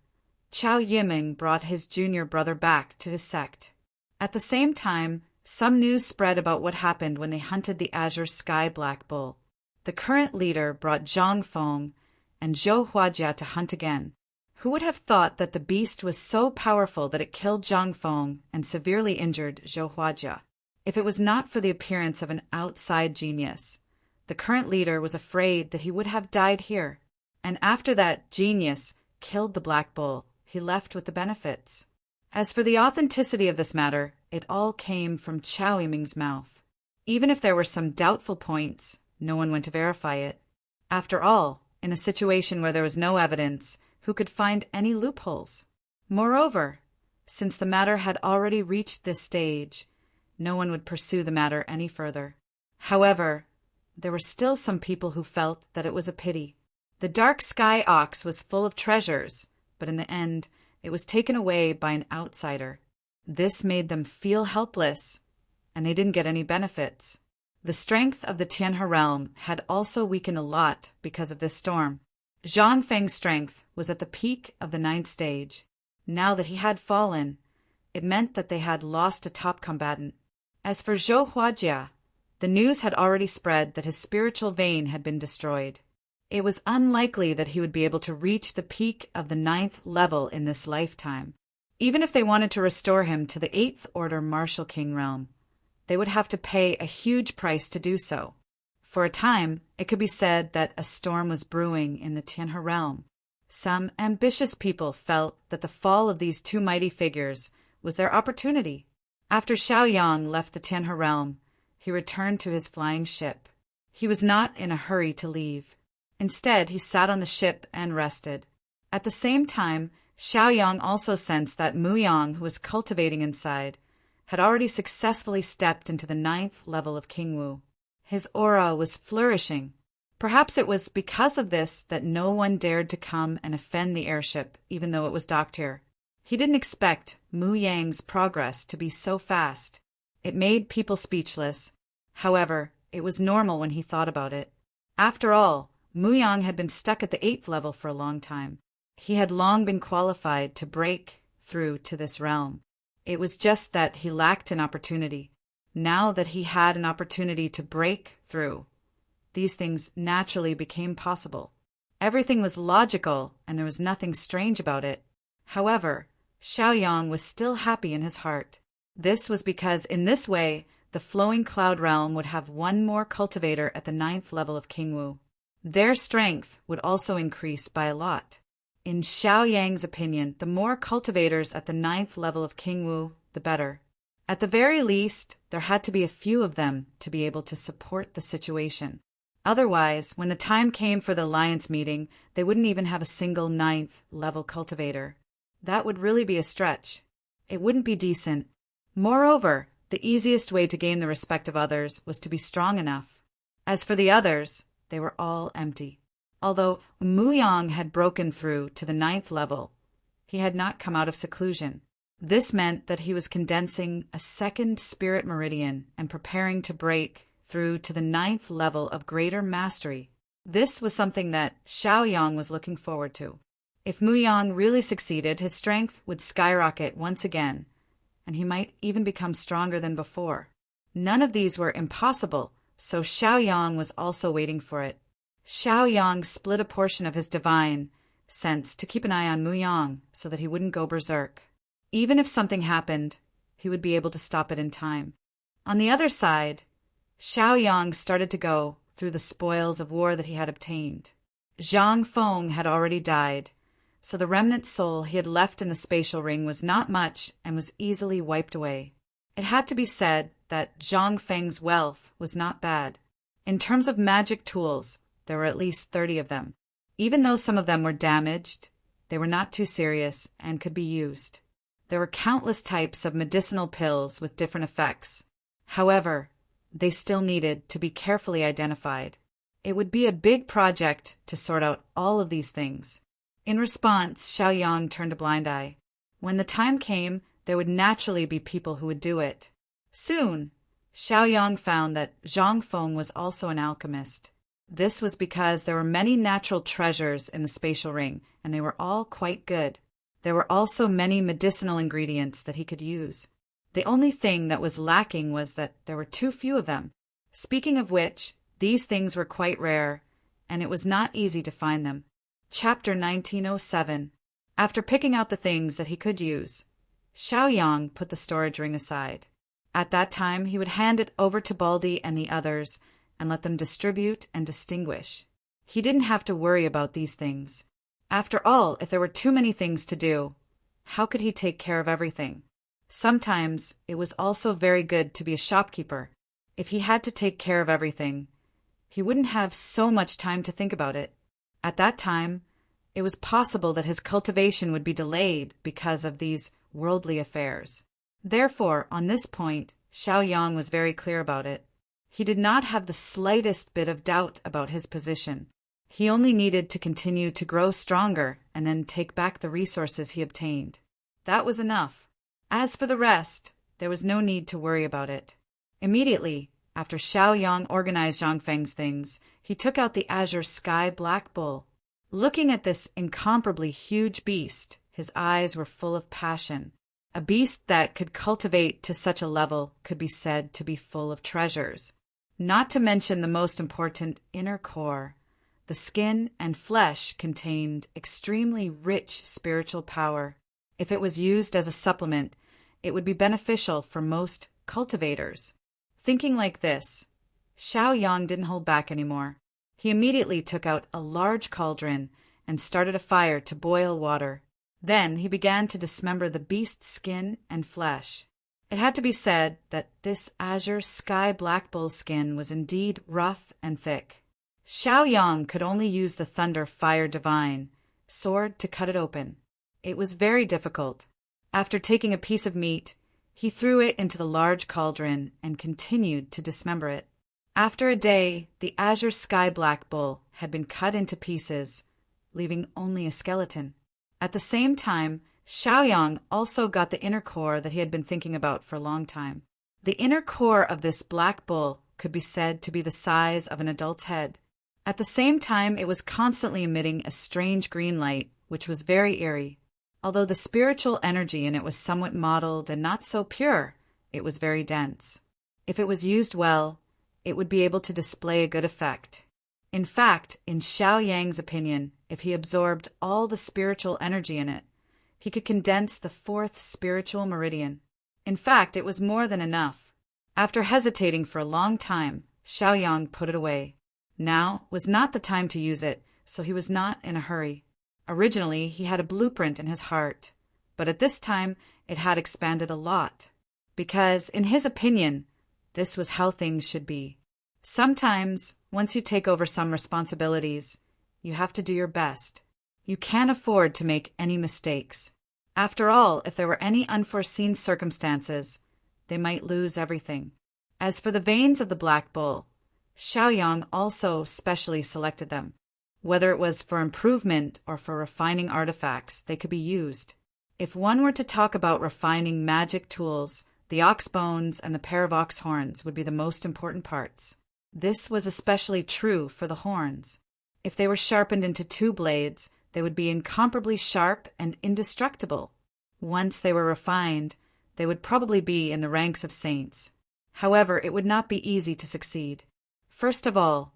Chao Yimeng brought his junior brother back to his sect. At the same time, some news spread about what happened when they hunted the azure sky black bull. The current leader brought Zhang Feng and Zhou Huajia to hunt again. Who would have thought that the beast was so powerful that it killed Zhang Feng and severely injured Zhou Huajia? If it was not for the appearance of an outside genius, the current leader was afraid that he would have died here. And after that genius killed the Black Bull, he left with the benefits. As for the authenticity of this matter, it all came from Chao Yiming's mouth. Even if there were some doubtful points, no one went to verify it. After all, in a situation where there was no evidence, who could find any loopholes? Moreover, since the matter had already reached this stage, no one would pursue the matter any further. However, there were still some people who felt that it was a pity. The dark sky ox was full of treasures, but in the end, it was taken away by an outsider. This made them feel helpless, and they didn't get any benefits. The strength of the Tianhe realm had also weakened a lot because of this storm. Zhang Feng's strength was at the peak of the 9th stage. Now that he had fallen, it meant that they had lost a top combatant. As for Zhou Huajia, the news had already spread that his spiritual vein had been destroyed. It was unlikely that he would be able to reach the peak of the 9th level in this lifetime. Even if they wanted to restore him to the 8th order Martial King realm, they would have to pay a huge price to do so. For a time, it could be said that a storm was brewing in the Tianhe realm. Some ambitious people felt that the fall of these two mighty figures was their opportunity. After Xiaoyang left the Tianhe realm, he returned to his flying ship. He was not in a hurry to leave. Instead, he sat on the ship and rested. At the same time, Xiaoyang also sensed that Muyang, who was cultivating inside, had already successfully stepped into the 9th level of Kingwu. His aura was flourishing. Perhaps it was because of this that no one dared to come and offend the airship, even though it was docked here. He didn't expect Muyang's progress to be so fast. It made people speechless. However, it was normal when he thought about it. After all, Muyang had been stuck at the 8th level for a long time. He had long been qualified to break through to this realm. It was just that he lacked an opportunity. Now that he had an opportunity to break through, these things naturally became possible. Everything was logical, and there was nothing strange about it. However, Xiaoyang was still happy in his heart. This was because in this way, the Flowing Cloud realm would have one more cultivator at the 9th level of Kingwu. Their strength would also increase by a lot. In Xiaoyang's opinion, the more cultivators at the 9th level of Kingwu, the better. At the very least, there had to be a few of them to be able to support the situation. Otherwise, when the time came for the alliance meeting, they wouldn't even have a single 9th level cultivator. That would really be a stretch. It wouldn't be decent. Moreover, the easiest way to gain the respect of others was to be strong enough. As for the others, they were all empty. Although Muyang had broken through to the 9th level, he had not come out of seclusion. This meant that he was condensing a second spirit meridian and preparing to break through to the 9th level of greater mastery. This was something that Xiaoyang was looking forward to. If Muyang really succeeded, his strength would skyrocket once again, and he might even become stronger than before. None of these were impossible, so Xiaoyang was also waiting for it. Xiaoyang split a portion of his divine sense to keep an eye on Muyang so that he wouldn't go berserk. Even if something happened, he would be able to stop it in time. On the other side, Xiaoyang started to go through the spoils of war that he had obtained. Zhang Feng had already died, so the remnant soul he had left in the spatial ring was not much and was easily wiped away. It had to be said that Zhang Feng's wealth was not bad. In terms of magic tools, there were at least 30 of them. Even though some of them were damaged, they were not too serious and could be used. There were countless types of medicinal pills with different effects. However, they still needed to be carefully identified. It would be a big project to sort out all of these things. In response, Xiaoyang turned a blind eye. When the time came, there would naturally be people who would do it. Soon, Xiaoyang found that Zhang Feng was also an alchemist. This was because there were many natural treasures in the spatial ring, and they were all quite good. There were also many medicinal ingredients that he could use. The only thing that was lacking was that there were too few of them. Speaking of which, these things were quite rare, and it was not easy to find them. Chapter 1907. After picking out the things that he could use, Xiaoyang put the storage ring aside. At that time, he would hand it over to Baldy and the others and let them distribute and distinguish. He didn't have to worry about these things. After all, if there were too many things to do, how could he take care of everything? Sometimes it was also very good to be a shopkeeper. If he had to take care of everything, he wouldn't have so much time to think about it. At that time, it was possible that his cultivation would be delayed because of these worldly affairs. Therefore, on this point, Xiaoyang was very clear about it. He did not have the slightest bit of doubt about his position. He only needed to continue to grow stronger and then take back the resources he obtained. That was enough. As for the rest, there was no need to worry about it. Immediately, after Xiaoyang organized Zhang Feng's things, he took out the azure sky black bull. Looking at this incomparably huge beast, his eyes were full of passion. A beast that could cultivate to such a level could be said to be full of treasures. Not to mention the most important inner core. The skin and flesh contained extremely rich spiritual power. If it was used as a supplement, it would be beneficial for most cultivators. Thinking like this, Xiaoyang didn't hold back anymore. He immediately took out a large cauldron and started a fire to boil water. Then he began to dismember the beast's skin and flesh. It had to be said that this azure sky black bull skin was indeed rough and thick. Xiaoyang could only use the thunder fire divine sword to cut it open. It was very difficult. After taking a piece of meat, he threw it into the large cauldron and continued to dismember it. After a day, the azure sky black bull had been cut into pieces, leaving only a skeleton. At the same time, Xiaoyang also got the inner core that he had been thinking about for a long time. The inner core of this black bull could be said to be the size of an adult's head. At the same time, it was constantly emitting a strange green light, which was very eerie. Although the spiritual energy in it was somewhat mottled and not so pure, it was very dense. If it was used well, it would be able to display a good effect. In fact, in Xiaoyang's opinion, if he absorbed all the spiritual energy in it, he could condense the fourth spiritual meridian. In fact, it was more than enough. After hesitating for a long time, Xiaoyang put it away. Now was not the time to use it, so he was not in a hurry. Originally, he had a blueprint in his heart, but at this time it had expanded a lot, because, in his opinion, this was how things should be. Sometimes, once you take over some responsibilities, you have to do your best. You can't afford to make any mistakes. After all, if there were any unforeseen circumstances, they might lose everything. As for the veins of the black bull, Xiaoyang also specially selected them. Whether it was for improvement or for refining artifacts, they could be used. If one were to talk about refining magic tools, the ox bones and the pair of ox horns would be the most important parts. This was especially true for the horns. If they were sharpened into 2 blades, they would be incomparably sharp and indestructible. Once they were refined, they would probably be in the ranks of saints. However, it would not be easy to succeed. First of all,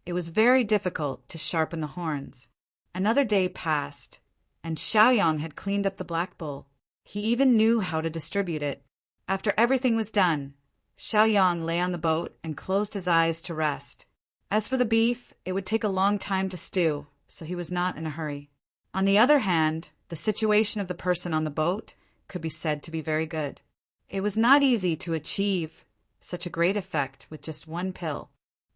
it was very difficult to sharpen the horns. Another day passed, and Xiaoyang had cleaned up the black bull. He even knew how to distribute it. After everything was done, Xiaoyang lay on the boat and closed his eyes to rest. As for the beef, it would take a long time to stew, so he was not in a hurry. On the other hand, the situation of the person on the boat could be said to be very good. It was not easy to achieve such a great effect with just 1 pill.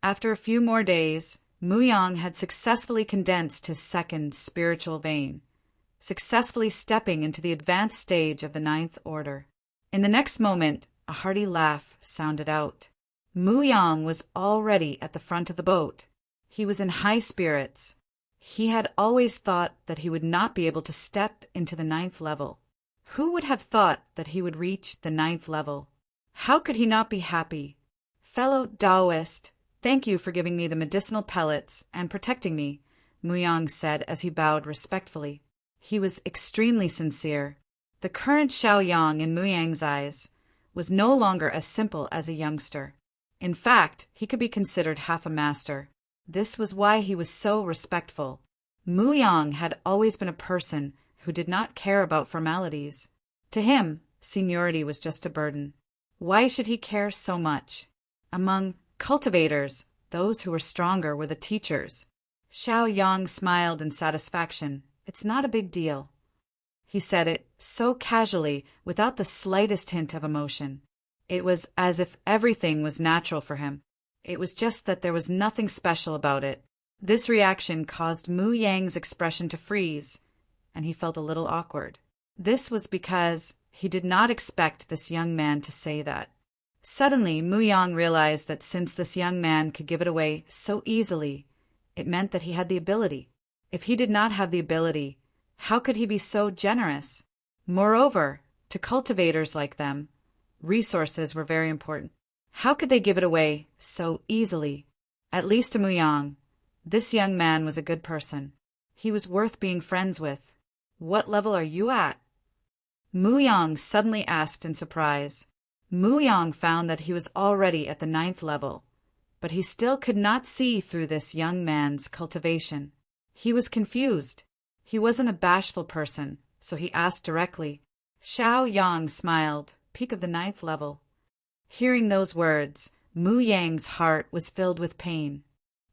After a few more days, Muyang had successfully condensed his second spiritual vein, successfully stepping into the advanced stage of the 9th order. In the next moment, a hearty laugh sounded out. Muyang was already at the front of the boat. He was in high spirits. He had always thought that he would not be able to step into the 9th level. Who would have thought that he would reach the 9th level? How could he not be happy? Fellow Taoist, thank you for giving me the medicinal pellets and protecting me, Muyang said as he bowed respectfully. He was extremely sincere. The current Xiaoyang in Muyang's eyes was no longer as simple as a youngster. In fact, he could be considered half a master. This was why he was so respectful. Muyang had always been a person who did not care about formalities. To him, seniority was just a burden. Why should he care so much? Among cultivators, those who were stronger were the teachers. Xiao Yang smiled in satisfaction. It's not a big deal. He said it so casually, without the slightest hint of emotion. It was as if everything was natural for him. It was just that there was nothing special about it. This reaction caused Mu Yang's expression to freeze, and he felt a little awkward. This was because he did not expect this young man to say that. Suddenly, Mu Yang realized that since this young man could give it away so easily, it meant that he had the ability. If he did not have the ability, how could he be so generous? Moreover, to cultivators like them, resources were very important. How could they give it away so easily? At least to Mu Yang, this young man was a good person. He was worth being friends with. What level are you at? Mu Yang suddenly asked in surprise. Mu Yang found that he was already at the 9th level, but he still could not see through this young man's cultivation. He was confused. He wasn't a bashful person, so he asked directly. Xiao Yang smiled. Peak of the 9th level. Hearing those words, Mu Yang's heart was filled with pain.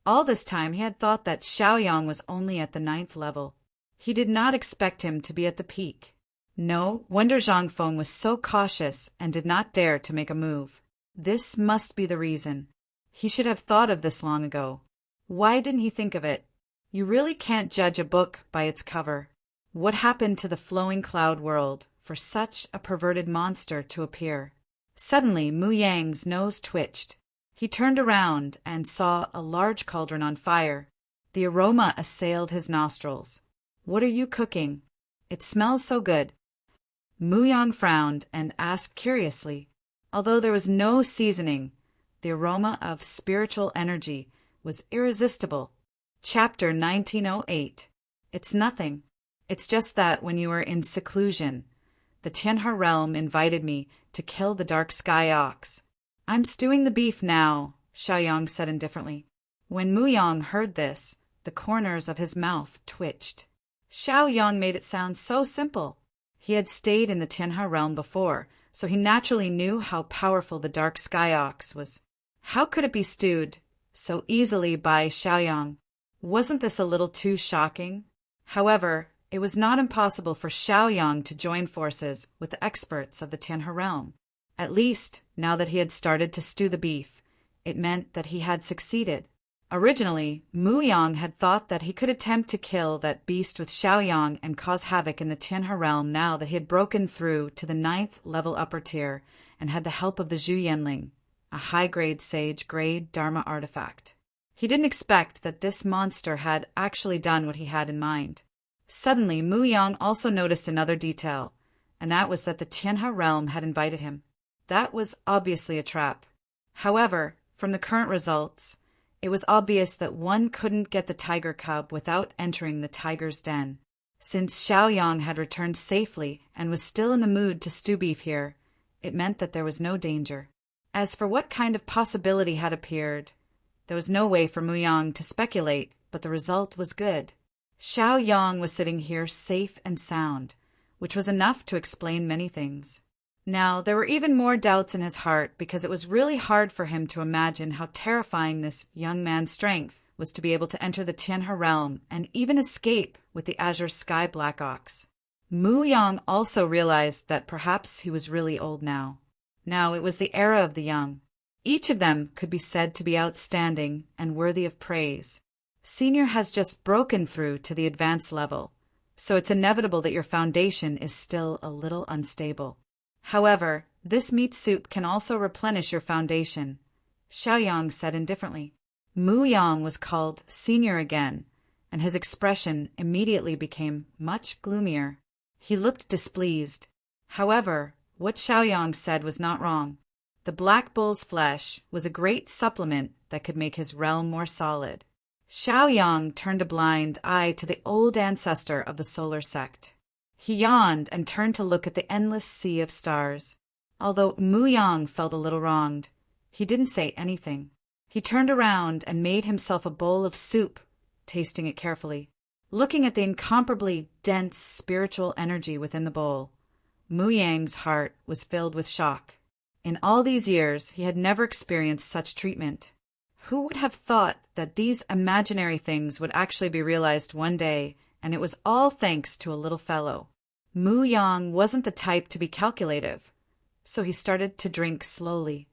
All this time he had thought that Xiao Yang was only at the 9th level. He did not expect him to be at the peak. No wonder Zhang Feng was so cautious and did not dare to make a move. This must be the reason. He should have thought of this long ago. Why didn't he think of it? You really can't judge a book by its cover. What happened to the flowing cloud world for such a perverted monster to appear? Suddenly, Mu Yang's nose twitched. He turned around and saw a large cauldron on fire. The aroma assailed his nostrils. What are you cooking? It smells so good. Mu Yang frowned and asked curiously. Although there was no seasoning, the aroma of spiritual energy was irresistible. Chapter 1908. It's nothing. It's just that when you were in seclusion, the Tianhe realm invited me to kill the dark sky ox. I'm stewing the beef now, Xiao Yang said indifferently. When Mu Yang heard this, the corners of his mouth twitched. Xiao Yang made it sound so simple. He had stayed in the Tianhe realm before, so he naturally knew how powerful the dark sky ox was. How could it be stewed so easily by Xiao Yang? Wasn't this a little too shocking? However, it was not impossible for Xiao Yang to join forces with the experts of the Tianhe realm. At least, now that he had started to stew the beef, it meant that he had succeeded. Originally, Mu Yang had thought that he could attempt to kill that beast with Xiao Yang and cause havoc in the Tianhe realm now that he had broken through to the 9th level upper tier and had the help of the Zhu Yanling, a high-grade sage-grade Dharma artifact. He didn't expect that this monster had actually done what he had in mind. Suddenly, Mu Yang also noticed another detail, and that was that the Tianhe realm had invited him. That was obviously a trap. However, from the current results, it was obvious that one couldn't get the tiger cub without entering the tiger's den. Since Xiao Yang had returned safely and was still in the mood to stew beef here, it meant that there was no danger. As for what kind of possibility had appeared, there was no way for Mu Yang to speculate, but the result was good. Xiao Yang was sitting here safe and sound, which was enough to explain many things. Now, there were even more doubts in his heart because it was really hard for him to imagine how terrifying this young man's strength was to be able to enter the Tianhe realm and even escape with the Azure Sky Black Ox. Mu Yang also realized that perhaps he was really old now. Now it was the era of the young. Each of them could be said to be outstanding and worthy of praise. Senior has just broken through to the advanced level, so it's inevitable that your foundation is still a little unstable. However, this meat soup can also replenish your foundation, Xiao Yang said indifferently. Mu Yang was called senior again, and his expression immediately became much gloomier. He looked displeased. However, what Xiao Yang said was not wrong. The black bull's flesh was a great supplement that could make his realm more solid. Xiao Yang turned a blind eye to the old ancestor of the solar sect. He yawned and turned to look at the endless sea of stars. Although Mu Yang felt a little wronged, he didn't say anything. He turned around and made himself a bowl of soup, tasting it carefully. Looking at the incomparably dense spiritual energy within the bowl, Mu Yang's heart was filled with shock. In all these years, he had never experienced such treatment. Who would have thought that these imaginary things would actually be realized one day, and it was all thanks to a little fellow. Mu Yang wasn't the type to be calculative, so he started to drink slowly.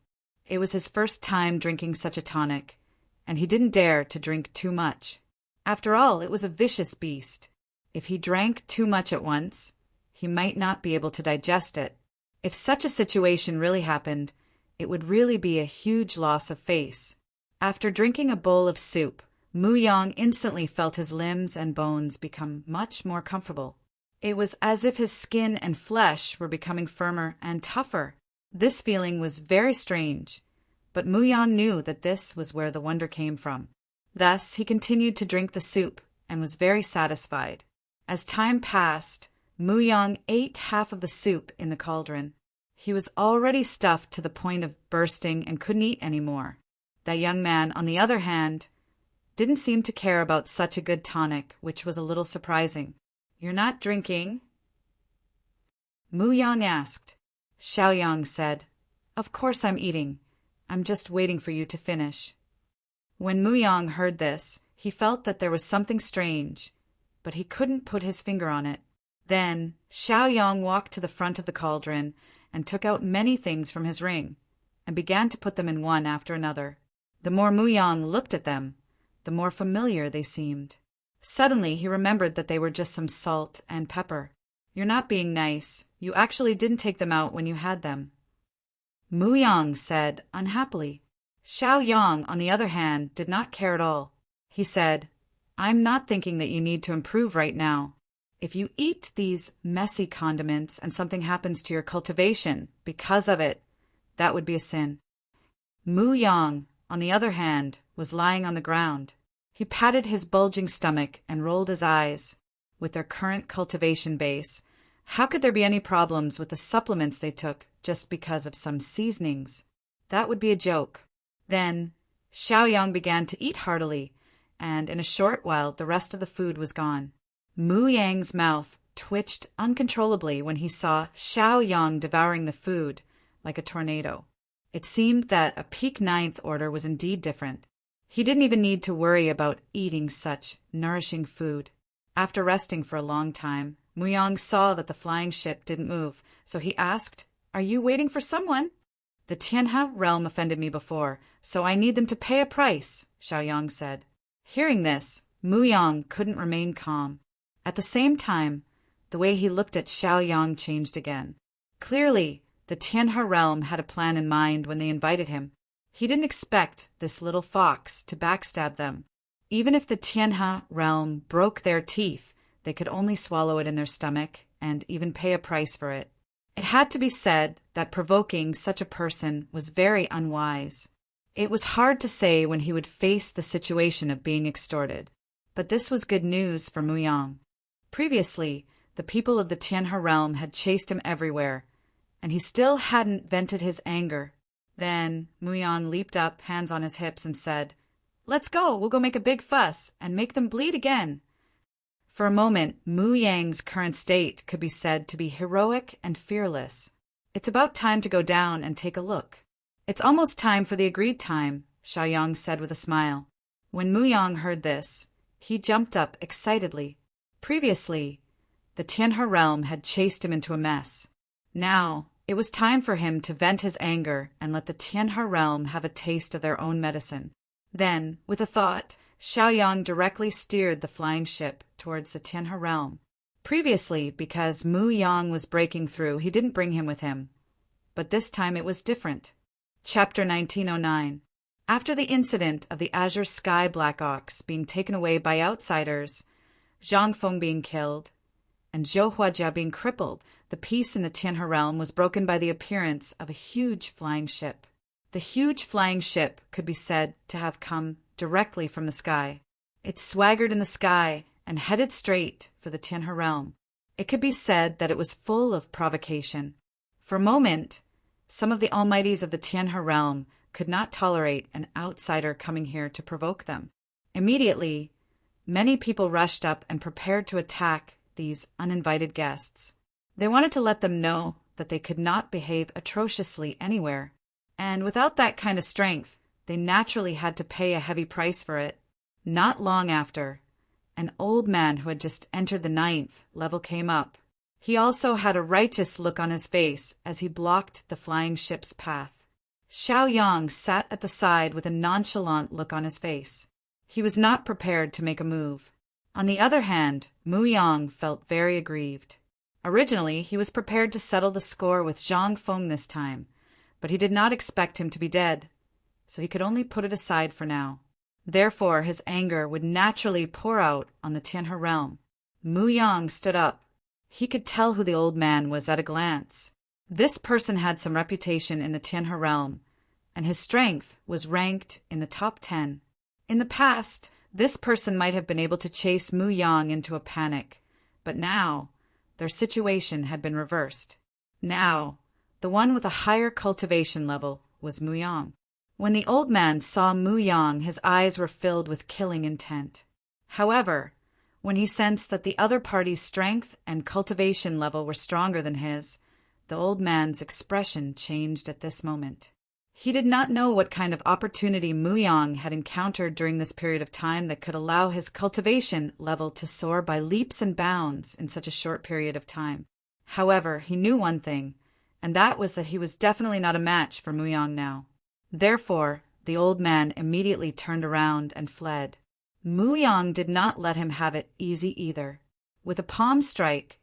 It was his first time drinking such a tonic, and he didn't dare to drink too much. After all, it was a vicious beast. If he drank too much at once, he might not be able to digest it. If such a situation really happened, it would really be a huge loss of face. After drinking a bowl of soup, Mu Yang instantly felt his limbs and bones become much more comfortable. It was as if his skin and flesh were becoming firmer and tougher. This feeling was very strange, but Mu Yang knew that this was where the wonder came from. Thus, he continued to drink the soup and was very satisfied. As time passed, Mu Yang ate half of the soup in the cauldron. He was already stuffed to the point of bursting and couldn't eat any more. That young man, on the other hand, didn't seem to care about such a good tonic, which was a little surprising. "You're not drinking?" Mu Yang asked. Xiao Yang said, "Of course I'm eating. I'm just waiting for you to finish." When Mu Yang heard this, he felt that there was something strange, but he couldn't put his finger on it. Then Xiao Yang walked to the front of the cauldron and took out many things from his ring, and began to put them in one after another. The more Mu Yang looked at them, the more familiar they seemed. Suddenly he remembered that they were just some salt and pepper. "You're not being nice. You actually didn't take them out when you had them," Mu Yang said unhappily. Xiao Yang, on the other hand, did not care at all. He said, "I'm not thinking that you need to improve right now. If you eat these messy condiments and something happens to your cultivation because of it, that would be a sin." Mu Yang, on the other hand, was lying on the ground. He patted his bulging stomach and rolled his eyes. With their current cultivation base, how could there be any problems with the supplements they took just because of some seasonings? That would be a joke. Then Xiao Yang began to eat heartily, and in a short while the rest of the food was gone. Mu Yang's mouth twitched uncontrollably when he saw Xiao Yang devouring the food like a tornado. It seemed that a peak ninth order was indeed different. He didn't even need to worry about eating such nourishing food. After resting for a long time, Mu Yang saw that the flying ship didn't move, so he asked, "Are you waiting for someone?" "The Tianhe realm offended me before, so I need them to pay a price," Xiao Yang said. Hearing this, Mu Yang couldn't remain calm. At the same time, the way he looked at Xiao Yang changed again. Clearly, the Tianhe realm had a plan in mind when they invited him. He didn't expect this little fox to backstab them. Even if the Tianhe realm broke their teeth, they could only swallow it in their stomach and even pay a price for it. It had to be said that provoking such a person was very unwise. It was hard to say when he would face the situation of being extorted. But this was good news for Mu Yang. Previously, the people of the Tianhe realm had chased him everywhere, and he still hadn't vented his anger. Then Mu Yang leaped up, hands on his hips, and said, "Let's go, we'll go make a big fuss and make them bleed again." For a moment, Mu Yang's current state could be said to be heroic and fearless. "It's about time to go down and take a look." "It's almost time for the agreed time," Xiao Yang said with a smile. When Mu Yang heard this, he jumped up excitedly. Previously, the Tianhe realm had chased him into a mess. Now, it was time for him to vent his anger and let the Tianhe realm have a taste of their own medicine. Then, with a thought, Xiao Yang directly steered the flying ship towards the Tianhe realm. Previously, because Mu Yang was breaking through, he didn't bring him with him. But this time it was different. Chapter 1909. After the incident of the Azure Sky Black Ox being taken away by outsiders, Zhang Feng being killed, and Zhou Huajia being crippled, the peace in the Tianhe realm was broken by the appearance of a huge flying ship. The huge flying ship could be said to have come directly from the sky. It swaggered in the sky and headed straight for the Tianhe realm. It could be said that it was full of provocation. For a moment, some of the almighties of the Tianhe realm could not tolerate an outsider coming here to provoke them. Immediately, many people rushed up and prepared to attack these uninvited guests. They wanted to let them know that they could not behave atrociously anywhere. And without that kind of strength, they naturally had to pay a heavy price for it. Not long after, an old man who had just entered the 9th level came up. He also had a righteous look on his face as he blocked the flying ship's path. Xiao Yang sat at the side with a nonchalant look on his face. He was not prepared to make a move. On the other hand, Mu Yang felt very aggrieved. Originally, he was prepared to settle the score with Zhang Feng this time, but he did not expect him to be dead, so he could only put it aside for now. Therefore, his anger would naturally pour out on the Tianhe realm. Mu Yang stood up. He could tell who the old man was at a glance. This person had some reputation in the Tianhe realm, and his strength was ranked in the top 10. In the past, this person might have been able to chase Mu Yang into a panic, but now their situation had been reversed. Now, the one with a higher cultivation level was Mu Yang. When the old man saw Mu Yang, his eyes were filled with killing intent. However, when he sensed that the other party's strength and cultivation level were stronger than his, the old man's expression changed at this moment. He did not know what kind of opportunity Mu Yang had encountered during this period of time that could allow his cultivation level to soar by leaps and bounds in such a short period of time. However, he knew one thing, and that was that he was definitely not a match for Mu Yang now. Therefore, the old man immediately turned around and fled. Mu Yang did not let him have it easy either. With a palm strike,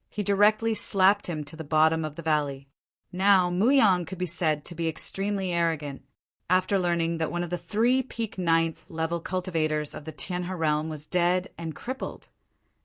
he directly slapped him to the bottom of the valley. Now, Mu Yang could be said to be extremely arrogant. After learning that one of the 3 peak 9th level cultivators of the Tianhe realm was dead and crippled,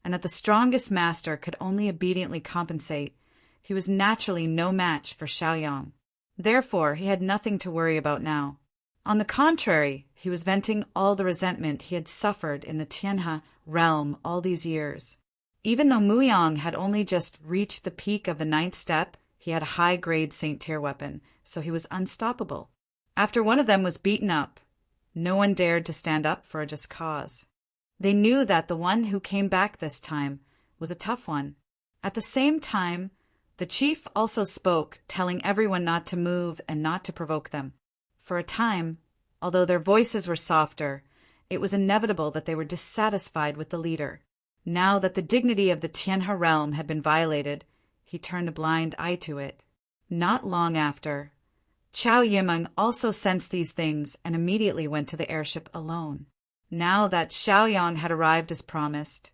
and that the strongest master could only obediently compensate, he was naturally no match for Xiao Yang. Therefore, he had nothing to worry about now. On the contrary, he was venting all the resentment he had suffered in the Tianhe realm all these years. Even though Mu Yang had only just reached the peak of the 9th step, he had a high-grade Saint Tier weapon, so he was unstoppable. After one of them was beaten up, no one dared to stand up for a just cause. They knew that the one who came back this time was a tough one. At the same time, the chief also spoke, telling everyone not to move and not to provoke them. For a time, although their voices were softer, it was inevitable that they were dissatisfied with the leader. Now that the dignity of the Tianhe realm had been violated, he turned a blind eye to it. Not long after, Chao Yimeng also sensed these things and immediately went to the airship alone. Now that Xiao Yang had arrived as promised,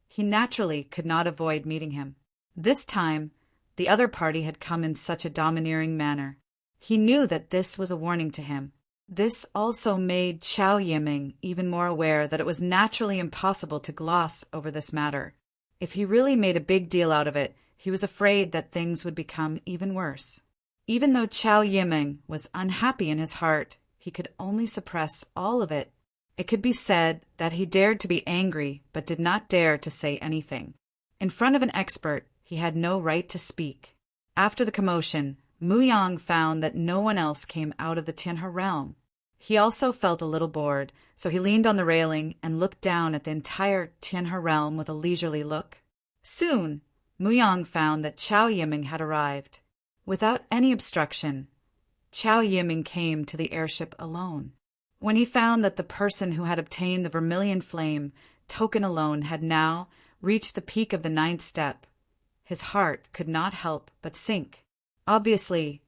he naturally could not avoid meeting him. This time, the other party had come in such a domineering manner. He knew that this was a warning to him. This also made Chao Yimeng even more aware that it was naturally impossible to gloss over this matter. If he really made a big deal out of it, he was afraid that things would become even worse. Even though Chao Yimeng was unhappy in his heart, he could only suppress all of it. It could be said that he dared to be angry but did not dare to say anything. In front of an expert, he had no right to speak. After the commotion, Mu Yang found that no one else came out of the Tianhe realm. He also felt a little bored, so he leaned on the railing and looked down at the entire Tianhe realm with a leisurely look. Soon, Mu Yang found that Chao Yimeng had arrived. Without any obstruction, Chao Yimeng came to the airship alone. When he found that the person who had obtained the vermilion flame token alone had now reached the peak of the 9th step, his heart could not help but sink. Obviously,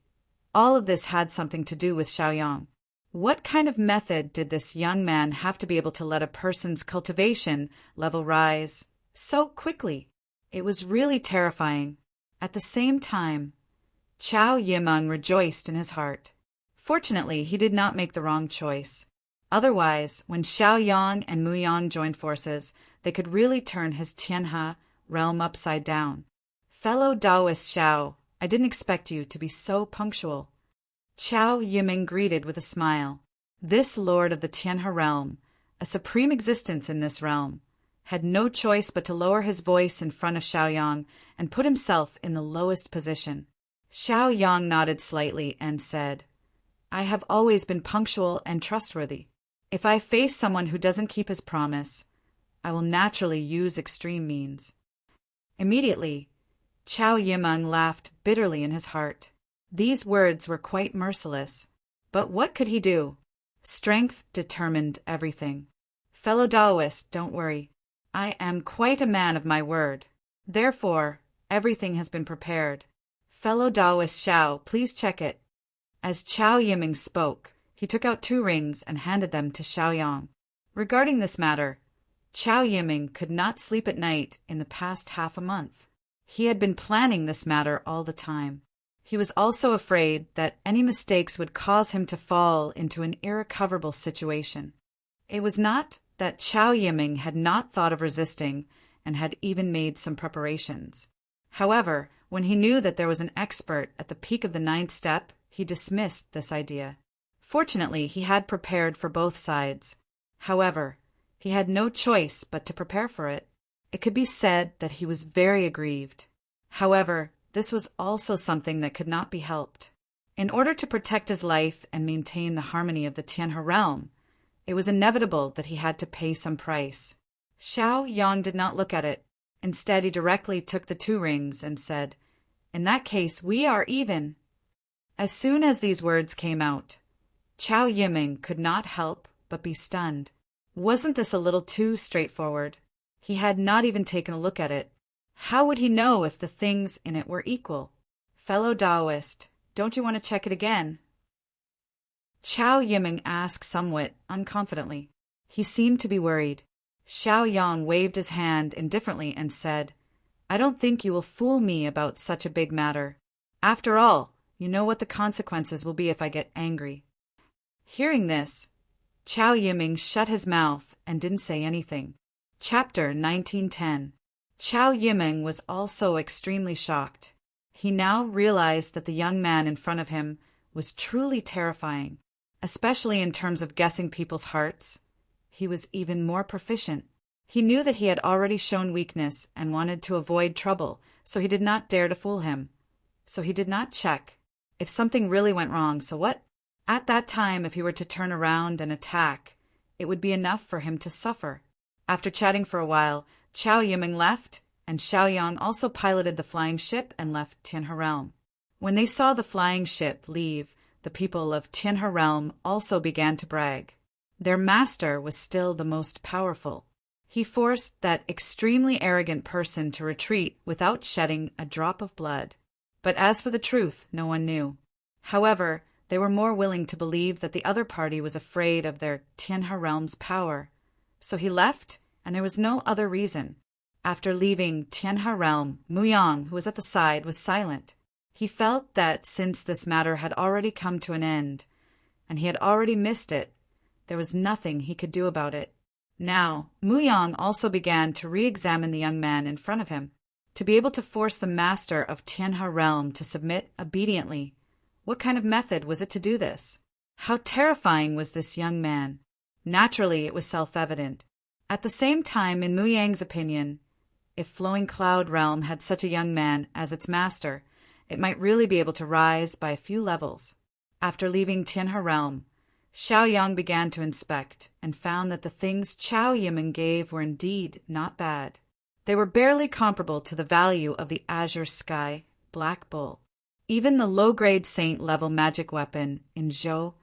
all of this had something to do with Xiao Yang. What kind of method did this young man have to be able to let a person's cultivation level rise so quickly? It was really terrifying. At the same time, Chao Yimeng rejoiced in his heart. Fortunately, he did not make the wrong choice. Otherwise, when Xiao Yang and Mu Yang joined forces, they could really turn his Tianhe realm upside down. Fellow Taoist Xiao, I didn't expect you to be so punctual. Chao Yimeng greeted with a smile. This lord of the Tianhe realm, a supreme existence in this realm, had no choice but to lower his voice in front of Xiao Yang and put himself in the lowest position. Xiao Yang nodded slightly and said, I have always been punctual and trustworthy. If I face someone who doesn't keep his promise, I will naturally use extreme means. Immediately, Chao Yimeng laughed bitterly in his heart. These words were quite merciless. But what could he do? Strength determined everything. Fellow Taoist, don't worry. I am quite a man of my word. Therefore, everything has been prepared. Fellow Taoist Xiao, please check it. As Chao Yiming spoke, he took out 2 rings and handed them to Xiaoyang. Regarding this matter, Chao Yiming could not sleep at night in the past half a month. He had been planning this matter all the time. He was also afraid that any mistakes would cause him to fall into an irrecoverable situation. It was not that Chao Yiming had not thought of resisting and had even made some preparations. However, when he knew that there was an expert at the peak of the 9th step, he dismissed this idea. Fortunately, he had prepared for both sides. However, he had no choice but to prepare for it. It could be said that he was very aggrieved. However, this was also something that could not be helped. In order to protect his life and maintain the harmony of the Tianhe realm, it was inevitable that he had to pay some price. Xiaoyang did not look at it. Instead, he directly took the 2 rings and said, "In that case, we are even." As soon as these words came out, Chao Yiming could not help but be stunned. Wasn't this a little too straightforward? He had not even taken a look at it. How would he know if the things in it were equal? Fellow Taoist, don't you want to check it again? Chao Yiming asked somewhat unconfidently. He seemed to be worried. Xiaoyang waved his hand indifferently and said, "I don't think you will fool me about such a big matter. After all, you know what the consequences will be if I get angry." Hearing this, Chao Yiming shut his mouth and didn't say anything. Chapter 1910. Chao Yiming was also extremely shocked. He now realized that the young man in front of him was truly terrifying, especially in terms of guessing people's hearts. He was even more proficient. He knew that he had already shown weakness and wanted to avoid trouble, so he did not dare to fool him. So he did not check. If something really went wrong, so what? At that time, if he were to turn around and attack, it would be enough for him to suffer. After chatting for a while, Chao Yiming left, and Xiaoyang also piloted the flying ship and left Tianhe realm. When they saw the flying ship leave, the people of Tianhe realm also began to brag. Their master was still the most powerful. He forced that extremely arrogant person to retreat without shedding a drop of blood. But as for the truth, no one knew. However, they were more willing to believe that the other party was afraid of their Tianhe realm's power. So he left, and there was no other reason. After leaving Tianhe realm, Muyang, who was at the side, was silent. He felt that since this matter had already come to an end, and he had already missed it, there was nothing he could do about it. Now, Muyang also began to re-examine the young man in front of him. To be able to force the master of Tianhe realm to submit obediently, what kind of method was it to do this? How terrifying was this young man? Naturally, it was self-evident. At the same time, in Muyang's opinion, if Flowing Cloud Realm had such a young man as its master, it might really be able to rise by a few levels. After leaving Tianhe realm, Xiaoyang began to inspect and found that the things Chao Yiming gave were indeed not bad. They were barely comparable to the value of the Azure Sky Black Bull. Even the low-grade saint-level magic weapon in Zhou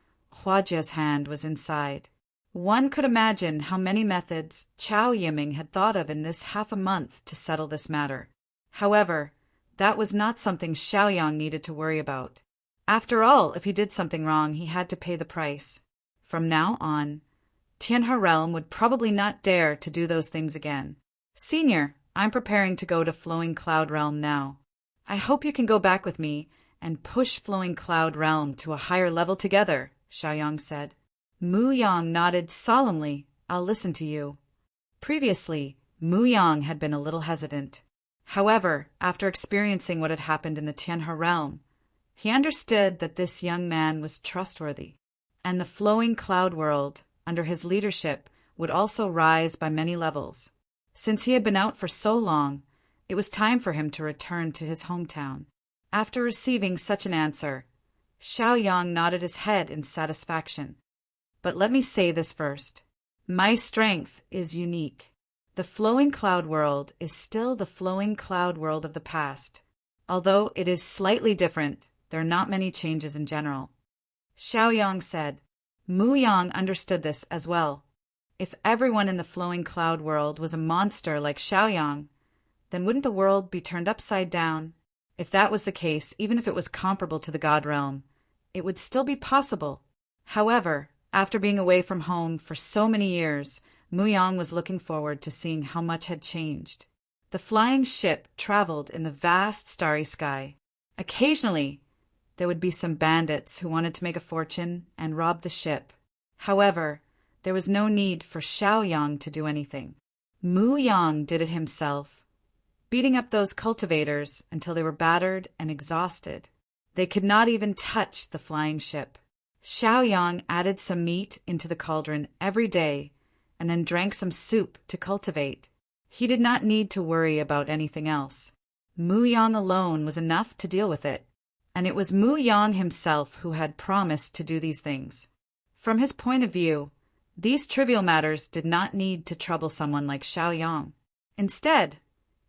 Huajia's hand was inside. One could imagine how many methods Chao Yiming had thought of in this half a month to settle this matter. However, that was not something Xiaoyang needed to worry about. After all, if he did something wrong, he had to pay the price. From now on, Tianhe realm would probably not dare to do those things again. Senior, I'm preparing to go to Flowing Cloud Realm now. I hope you can go back with me and push Flowing Cloud Realm to a higher level together, Xiaoyang said. Muyang nodded solemnly. I'll listen to you. Previously, Muyang had been a little hesitant. However, after experiencing what had happened in the Tianhe realm, he understood that this young man was trustworthy, and the Flowing Cloud World, under his leadership, would also rise by many levels. Since he had been out for so long, it was time for him to return to his hometown. After receiving such an answer, Xiaoyang nodded his head in satisfaction. But let me say this first. My strength is unique. The Flowing Cloud World is still the Flowing Cloud World of the past. Although it is slightly different, there are not many changes in general. Xiaoyang said, Mu Yang understood this as well. If everyone in the flowing cloud world was a monster like Xiaoyang, then wouldn't the world be turned upside down? If that was the case, even if it was comparable to the God realm, it would still be possible. However, after being away from home for so many years, Mu Yang was looking forward to seeing how much had changed. The flying ship traveled in the vast starry sky. Occasionally, there would be some bandits who wanted to make a fortune and rob the ship. However, there was no need for Xiaoyang to do anything. Mu Yang did it himself, beating up those cultivators until they were battered and exhausted. They could not even touch the flying ship. Xiaoyang added some meat into the cauldron every day and then drank some soup to cultivate. He did not need to worry about anything else. Mu Yang alone was enough to deal with it, and it was Mu Yang himself who had promised to do these things. From his point of view, these trivial matters did not need to trouble someone like Xiaoyang. Instead,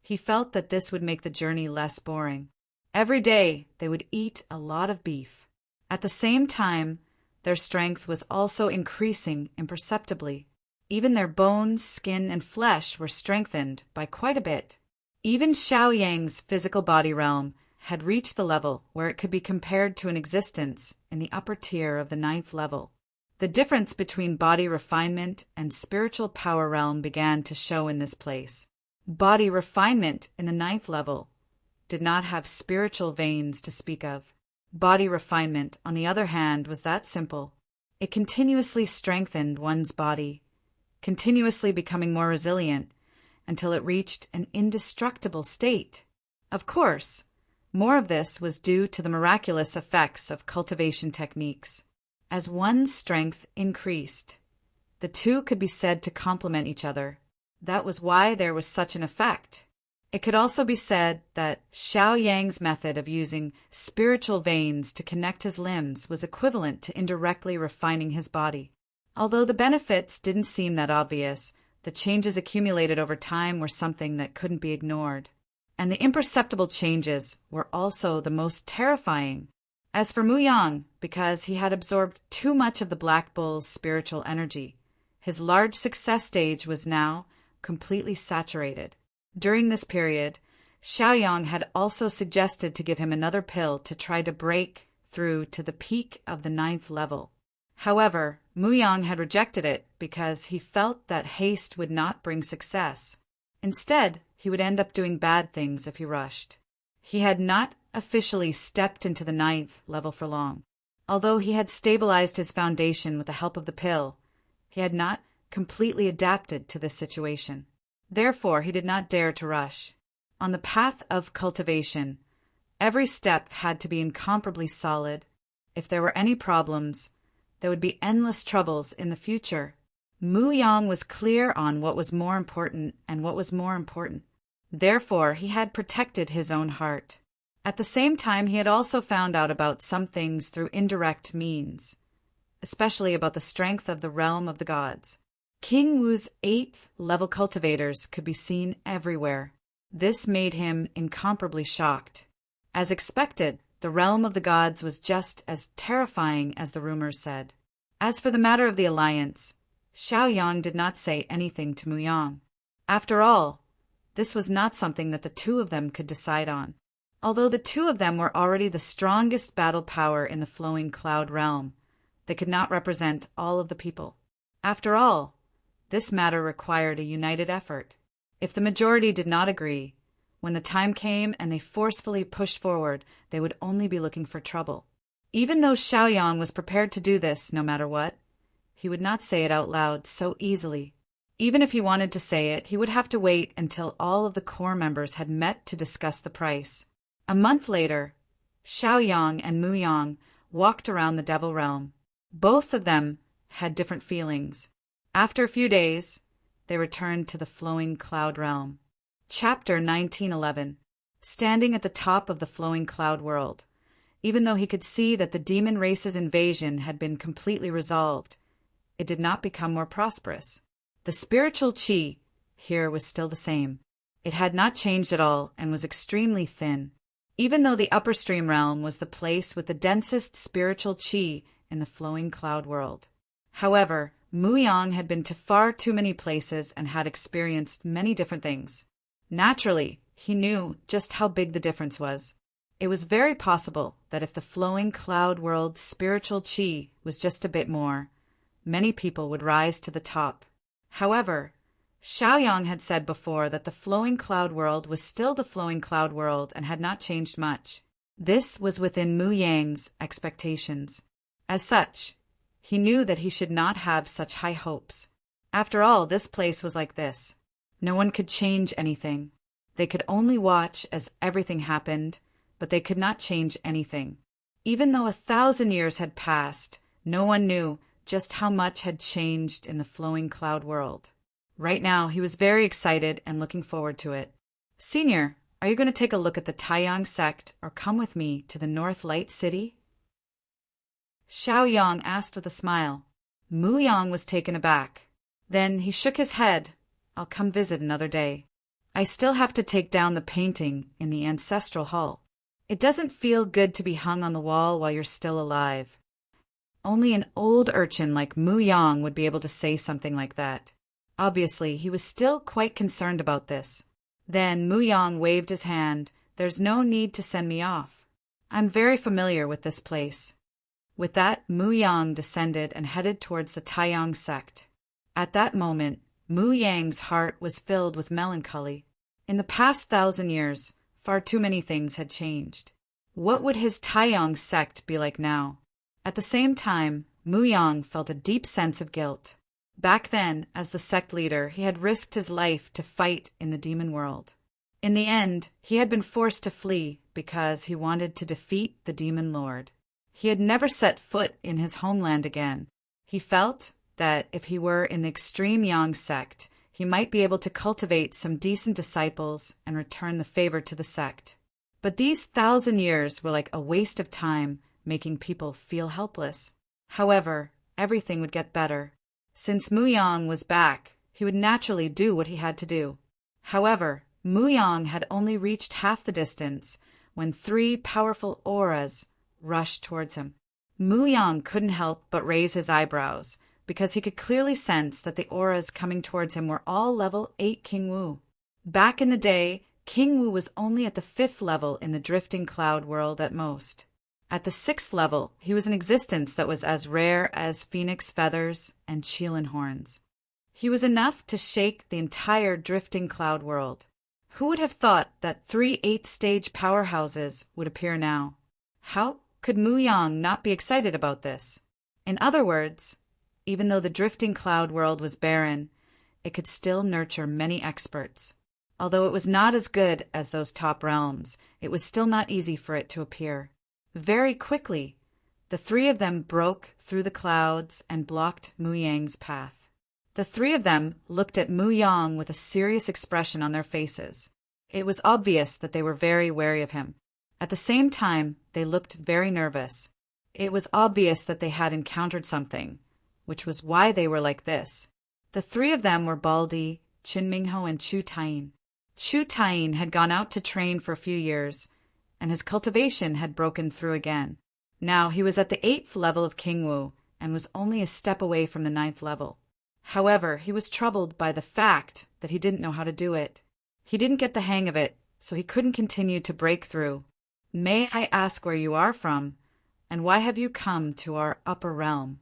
he felt that this would make the journey less boring. Every day, they would eat a lot of beef. At the same time, their strength was also increasing imperceptibly. Even their bones, skin, and flesh were strengthened by quite a bit. Even Xiaoyang's physical body realm had reached the level where it could be compared to an existence in the upper tier of the 9th level. The difference between body refinement and spiritual power realm began to show in this place. Body refinement in the 9th level did not have spiritual veins to speak of. Body refinement, on the other hand, was that simple. It continuously strengthened one's body, continuously becoming more resilient until it reached an indestructible state. Of course, more of this was due to the miraculous effects of cultivation techniques. As one's strength increased, the two could be said to complement each other. That was why there was such an effect. It could also be said that Xiaoyang's method of using spiritual veins to connect his limbs was equivalent to indirectly refining his body. Although the benefits didn't seem that obvious, the changes accumulated over time were something that couldn't be ignored. And the imperceptible changes were also the most terrifying. As for Mu Yang, because he had absorbed too much of the Black Bull's spiritual energy, his large success stage was now completely saturated. During this period, Xiaoyang had also suggested to give him another pill to try to break through to the peak of the 9th level. However, Mu Yang had rejected it because he felt that haste would not bring success. Instead, he would end up doing bad things if he rushed. He had not officially stepped into the 9th level for long. Although he had stabilized his foundation with the help of the pill, he had not completely adapted to this situation. Therefore, he did not dare to rush. On the path of cultivation, every step had to be incomparably solid. If there were any problems, there would be endless troubles in the future. Mu Yang was clear on what was more important and what was more important. Therefore, he had protected his own heart. At the same time, he had also found out about some things through indirect means, especially about the strength of the realm of the gods. King Wu's 8th level cultivators could be seen everywhere. This made him incomparably shocked. As expected, the realm of the gods was just as terrifying as the rumors said. As for the matter of the alliance, Xiaoyang did not say anything to Mu Yang. After all, this was not something that the two of them could decide on. Although the two of them were already the strongest battle power in the flowing cloud realm, they could not represent all of the people. After all, this matter required a united effort. If the majority did not agree, when the time came and they forcefully pushed forward, they would only be looking for trouble. Even though Xiaoyang was prepared to do this no matter what, he would not say it out loud so easily. Even if he wanted to say it, he would have to wait until all of the core members had met to discuss the price. A month later, Xiaoyang and Mu Yang walked around the Devil Realm. Both of them had different feelings. After a few days, they returned to the flowing cloud realm. Chapter 1911. Standing at the top of the flowing cloud world, even though he could see that the demon race's invasion had been completely resolved, it did not become more prosperous. The spiritual qi here was still the same. It had not changed at all and was extremely thin. Even though the upper stream realm was the place with the densest spiritual qi in the flowing cloud world. However, Mu Yang had been to far too many places and had experienced many different things. Naturally, he knew just how big the difference was. It was very possible that if the flowing cloud world's spiritual chi was just a bit more, many people would rise to the top. However, Xiaoyang had said before that the flowing cloud world was still the flowing cloud world and had not changed much. This was within Mu Yang's expectations. As such, he knew that he should not have such high hopes. After all, this place was like this. No one could change anything. They could only watch as everything happened, but they could not change anything. Even though 1,000 years had passed, no one knew just how much had changed in the flowing cloud world. Right now, he was very excited and looking forward to it. Senior, are you going to take a look at the Taiyang sect or come with me to the North Light City? Xiaoyang asked with a smile. Mu Yang was taken aback. Then he shook his head. I'll come visit another day. I still have to take down the painting in the ancestral hall. It doesn't feel good to be hung on the wall while you're still alive. Only an old urchin like Mu Yang would be able to say something like that. Obviously, he was still quite concerned about this. Then Mu Yang waved his hand. There's no need to send me off. I'm very familiar with this place. With that, Mu Yang descended and headed towards the Taiyang sect. At that moment, Mu Yang's heart was filled with melancholy. In the past 1,000 years, far too many things had changed. What would his Taiyang sect be like now? At the same time, Mu Yang felt a deep sense of guilt. Back then, as the sect leader, he had risked his life to fight in the demon world. In the end, he had been forced to flee because he wanted to defeat the demon lord. He had never set foot in his homeland again. He felt that if he were in the extreme Yang sect, he might be able to cultivate some decent disciples and return the favor to the sect. But these 1,000 years were like a waste of time, making people feel helpless. However, everything would get better. Since Mu Yang was back, he would naturally do what he had to do. However, Mu Yang had only reached half the distance when 3 powerful auras rushed towards him. Mu Yang couldn't help but raise his eyebrows, because he could clearly sense that the auras coming towards him were all level 8 King Wu. Back in the day, King Wu was only at the 5th level in the drifting cloud world at most. At the 6th level, he was an existence that was as rare as phoenix feathers and Qilin horns. He was enough to shake the entire drifting cloud world. Who would have thought that 3 8th-stage powerhouses would appear now? How could Mu Yang not be excited about this? In other words, even though the drifting cloud world was barren, it could still nurture many experts. Although it was not as good as those top realms, it was still not easy for it to appear. Very quickly, the 3 of them broke through the clouds and blocked Mu Yang's path. The 3 of them looked at Mu Yang with a serious expression on their faces. It was obvious that they were very wary of him. At the same time, they looked very nervous. It was obvious that they had encountered something, which was why they were like this. The 3 of them were Baldi, Qin Mingho, and Chu Taiyin. Chu Taiyin had gone out to train for a few years, and his cultivation had broken through again. Now he was at the 8th level of King Wu, and was only a step away from the 9th level. However, he was troubled by the fact that he didn't know how to do it. He didn't get the hang of it, so he couldn't continue to break through. May I ask where you are from, and why have you come to our upper realm?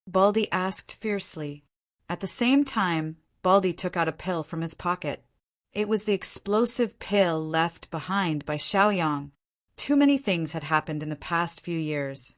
Baldi asked fiercely. At the same time, Baldi took out a pill from his pocket. It was the explosive pill left behind by Xiaoyang. Too many things had happened in the past few years,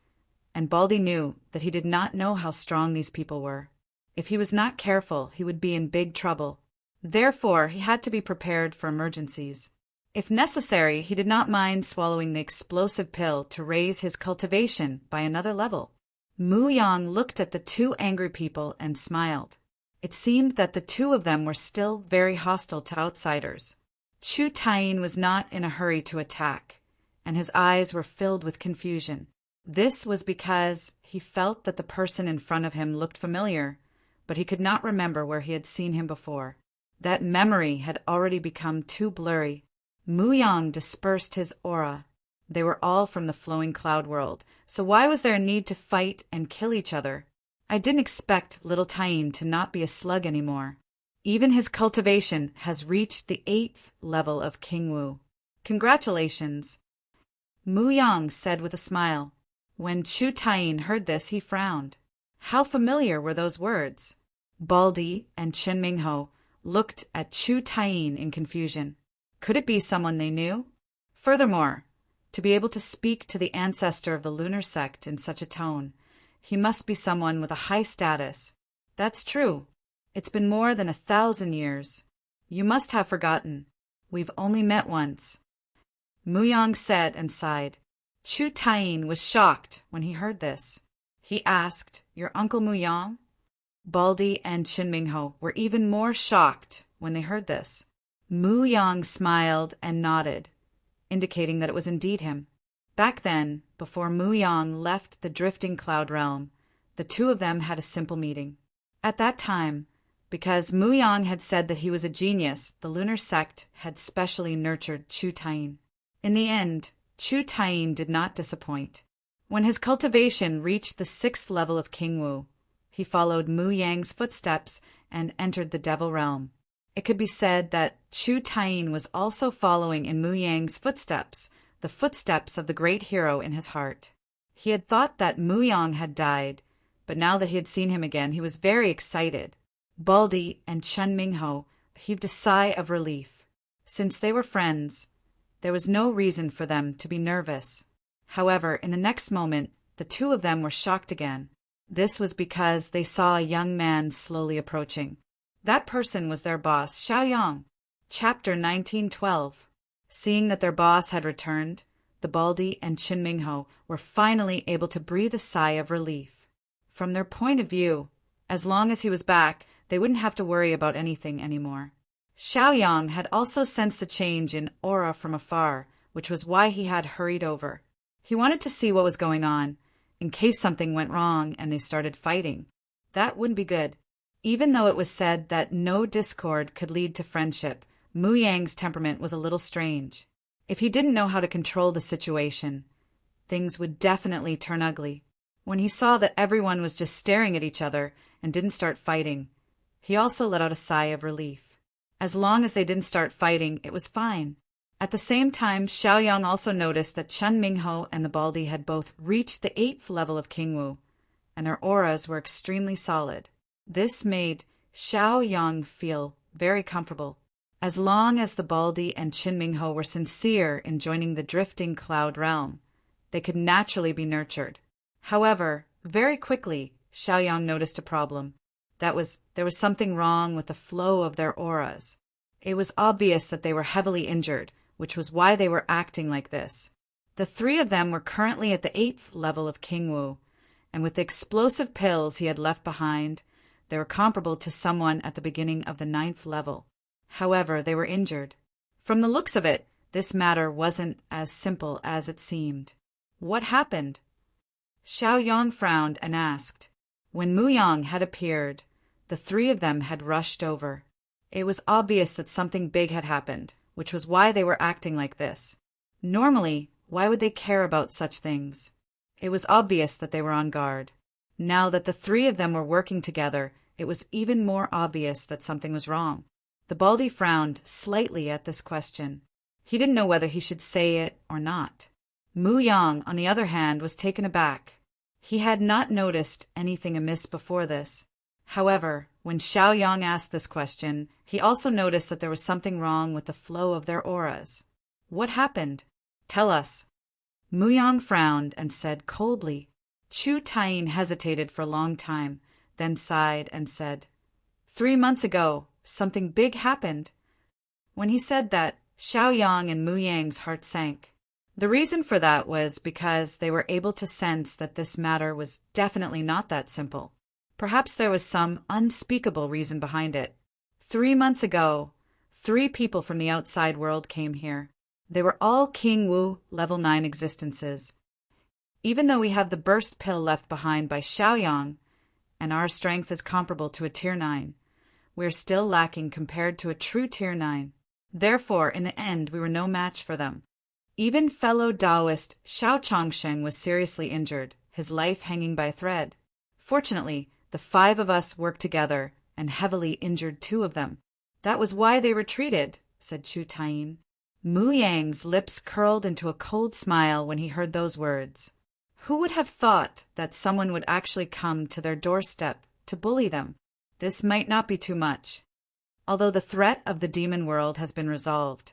and Baldi knew that he did not know how strong these people were. If he was not careful, he would be in big trouble. Therefore, he had to be prepared for emergencies. If necessary, he did not mind swallowing the explosive pill to raise his cultivation by another level. Mu Yang looked at the 2 angry people and smiled. It seemed that the 2 of them were still very hostile to outsiders. Chu Taiyin was not in a hurry to attack, and his eyes were filled with confusion. This was because he felt that the person in front of him looked familiar, but he could not remember where he had seen him before. That memory had already become too blurry. Mu Yang dispersed his aura. They were all from the flowing cloud world, so why was there a need to fight and kill each other? I didn't expect little Tyene to not be a slug anymore. Even his cultivation has reached the 8th level of King Wu. Congratulations. Mu Yang said with a smile. When Chu Tyene heard this, he frowned. How familiar were those words? Baldy and Chen Mingho looked at Chu Tyene in confusion. Could it be someone they knew? Furthermore, to be able to speak to the ancestor of the lunar sect in such a tone, he must be someone with a high status. That's true. It's been more than 1,000 years. You must have forgotten. We've only met once. Mu Yang said and sighed. Chu Tyene was shocked when he heard this. He asked, Your Uncle Mu Yang? Baldy and Chen Mingho were even more shocked when they heard this. Mu Yang smiled and nodded, indicating that it was indeed him. Back then, before Mu Yang left the drifting cloud realm, the two of them had a simple meeting. At that time, because Mu Yang had said that he was a genius, the lunar sect had specially nurtured Chu Tyene. In the end, Chu Tyene did not disappoint. When his cultivation reached the 6th level of King Wu, he followed Mu Yang's footsteps and entered the Devil Realm. It could be said that Chu Tyene was also following in Mu Yang's footsteps, the footsteps of the great hero in his heart. He had thought that Mu Yang had died, but now that he had seen him again, he was very excited. Baldy and Chen Mingho heaved a sigh of relief. Since they were friends, there was no reason for them to be nervous. However, in the next moment, the two of them were shocked again. This was because they saw a young man slowly approaching. That person was their boss, Xiaoyang. Chapter 1912. Seeing that their boss had returned, the Baldy and Chen Mingho were finally able to breathe a sigh of relief. From their point of view, as long as he was back, they wouldn't have to worry about anything anymore. Xiaoyang had also sensed the change in aura from afar, which was why he had hurried over. He wanted to see what was going on, in case something went wrong and they started fighting. That wouldn't be good. Even though it was said that no discord could lead to friendship, Mu Yang's temperament was a little strange. If he didn't know how to control the situation, things would definitely turn ugly. When he saw that everyone was just staring at each other and didn't start fighting, he also let out a sigh of relief. As long as they didn't start fighting, it was fine. At the same time, Xiaoyang also noticed that Chen Mingho and the Baldy had both reached the 8th level of King Wu, and their auras were extremely solid. This made Xiaoyang feel very comfortable. As long as the Baldy and Chen Mingho were sincere in joining the drifting cloud realm, they could naturally be nurtured. However, very quickly, Xiaoyang noticed a problem. There was something wrong with the flow of their auras. It was obvious that they were heavily injured, which was why they were acting like this. The three of them were currently at the 8th level of King Wu, and with the explosive pills he had left behind, they were comparable to someone at the beginning of the 9th level. However, they were injured. From the looks of it, this matter wasn't as simple as it seemed. What happened? Xiaoyang frowned and asked. When Mu Yang had appeared, the three of them had rushed over. It was obvious that something big had happened, which was why they were acting like this. Normally, why would they care about such things? It was obvious that they were on guard. Now that the three of them were working together, it was even more obvious that something was wrong. The Baldy frowned slightly at this question. He didn't know whether he should say it or not. Mu Yang, on the other hand, was taken aback. He had not noticed anything amiss before this. However, when Xiaoyang asked this question, he also noticed that there was something wrong with the flow of their auras. What happened? Tell us. Mu Yang frowned and said coldly. Chu Tyene hesitated for a long time, then sighed and said, 3 months ago, something big happened. When he said that, Xiaoyang and Mu Yang's heart sank. The reason for that was because they were able to sense that this matter was definitely not that simple. Perhaps there was some unspeakable reason behind it. 3 months ago, 3 people from the outside world came here. They were all King Wu level 9 existences. Even though we have the burst pill left behind by Xiaoyang, and our strength is comparable to a tier 9, we are still lacking compared to a true tier 9. Therefore, in the end, we were no match for them. Even fellow Taoist Xiao Chongsheng was seriously injured, his life hanging by a thread. Fortunately, The 5 of us worked together and heavily injured 2 of them. That was why they retreated, said Chu Tayin. Mu Yang's lips curled into a cold smile when he heard those words. Who would have thought that someone would actually come to their doorstep to bully them? This might not be too much. Although the threat of the demon world has been resolved,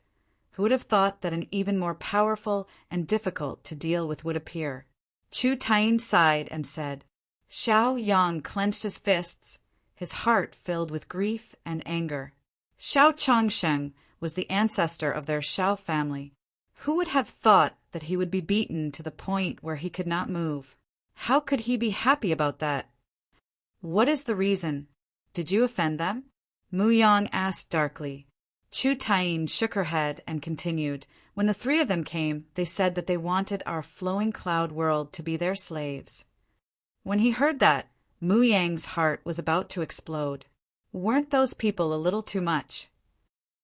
who would have thought that an even more powerful and difficult to deal with would appear? Chu Tayin sighed and said. Xiao Yang clenched his fists, his heart filled with grief and anger. Xiao Changsheng was the ancestor of their Xiao family. Who would have thought that he would be beaten to the point where he could not move? How could he be happy about that? What is the reason? Did you offend them? Mu Yang asked darkly. Chu Tayin shook her head and continued. When the 3 of them came, they said that they wanted our flowing cloud world to be their slaves. When he heard that, Mu Yang's heart was about to explode. Weren't those people a little too much?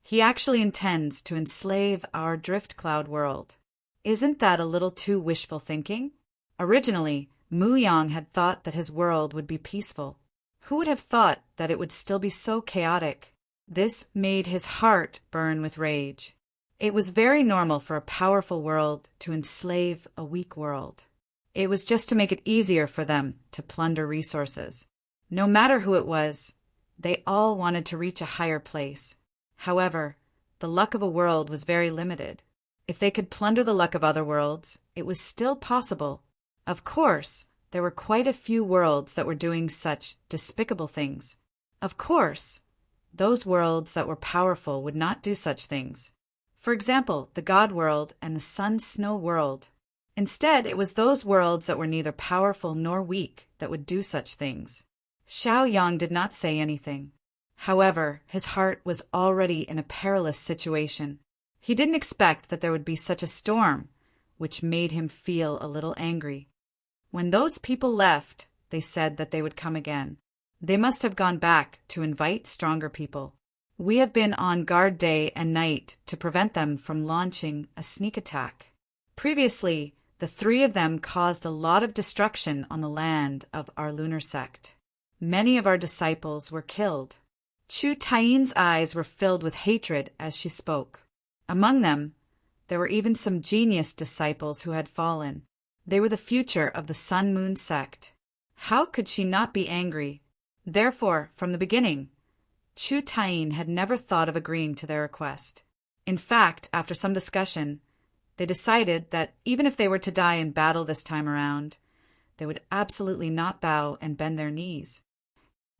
He actually intends to enslave our drift cloud world. Isn't that a little too wishful thinking? Originally, Mu Yang had thought that his world would be peaceful. Who would have thought that it would still be so chaotic? This made his heart burn with rage. It was very normal for a powerful world to enslave a weak world. It was just to make it easier for them to plunder resources. No matter who it was, they all wanted to reach a higher place. However, the luck of a world was very limited. If they could plunder the luck of other worlds, it was still possible. Of course, there were quite a few worlds that were doing such despicable things. Of course, those worlds that were powerful would not do such things. For example, the God world and the Sun Snow world. Instead, it was those worlds that were neither powerful nor weak that would do such things. Xiao Yang did not say anything. However, his heart was already in a perilous situation. He didn't expect that there would be such a storm, which made him feel a little angry. When those people left, they said that they would come again. They must have gone back to invite stronger people. We have been on guard day and night to prevent them from launching a sneak attack. Previously, the 3 of them caused a lot of destruction on the land of our lunar sect. Many of our disciples were killed. Chu Tayin's eyes were filled with hatred as she spoke. Among them, there were even some genius disciples who had fallen. They were the future of the Sun Moon sect. How could she not be angry? Therefore, from the beginning, Chu Tayin had never thought of agreeing to their request. In fact, after some discussion, they decided that even if they were to die in battle this time around, they would absolutely not bow and bend their knees.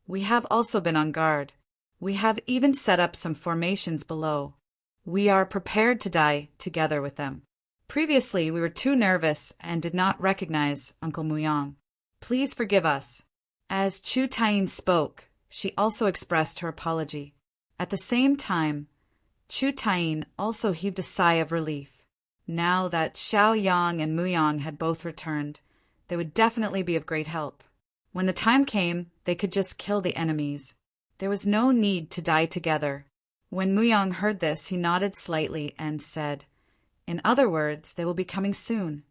We have also been on guard. We have even set up some formations below. We are prepared to die together with them. Previously, we were too nervous and did not recognize Uncle Muyang. Please forgive us. As Chu Tayin spoke, she also expressed her apology. At the same time, Chu Tayin also heaved a sigh of relief. Now that Xiao Yang and Muyang had both returned, they would definitely be of great help. When the time came, they could just kill the enemies. There was no need to die together. When Muyang heard this, he nodded slightly and said, "In other words, they will be coming soon."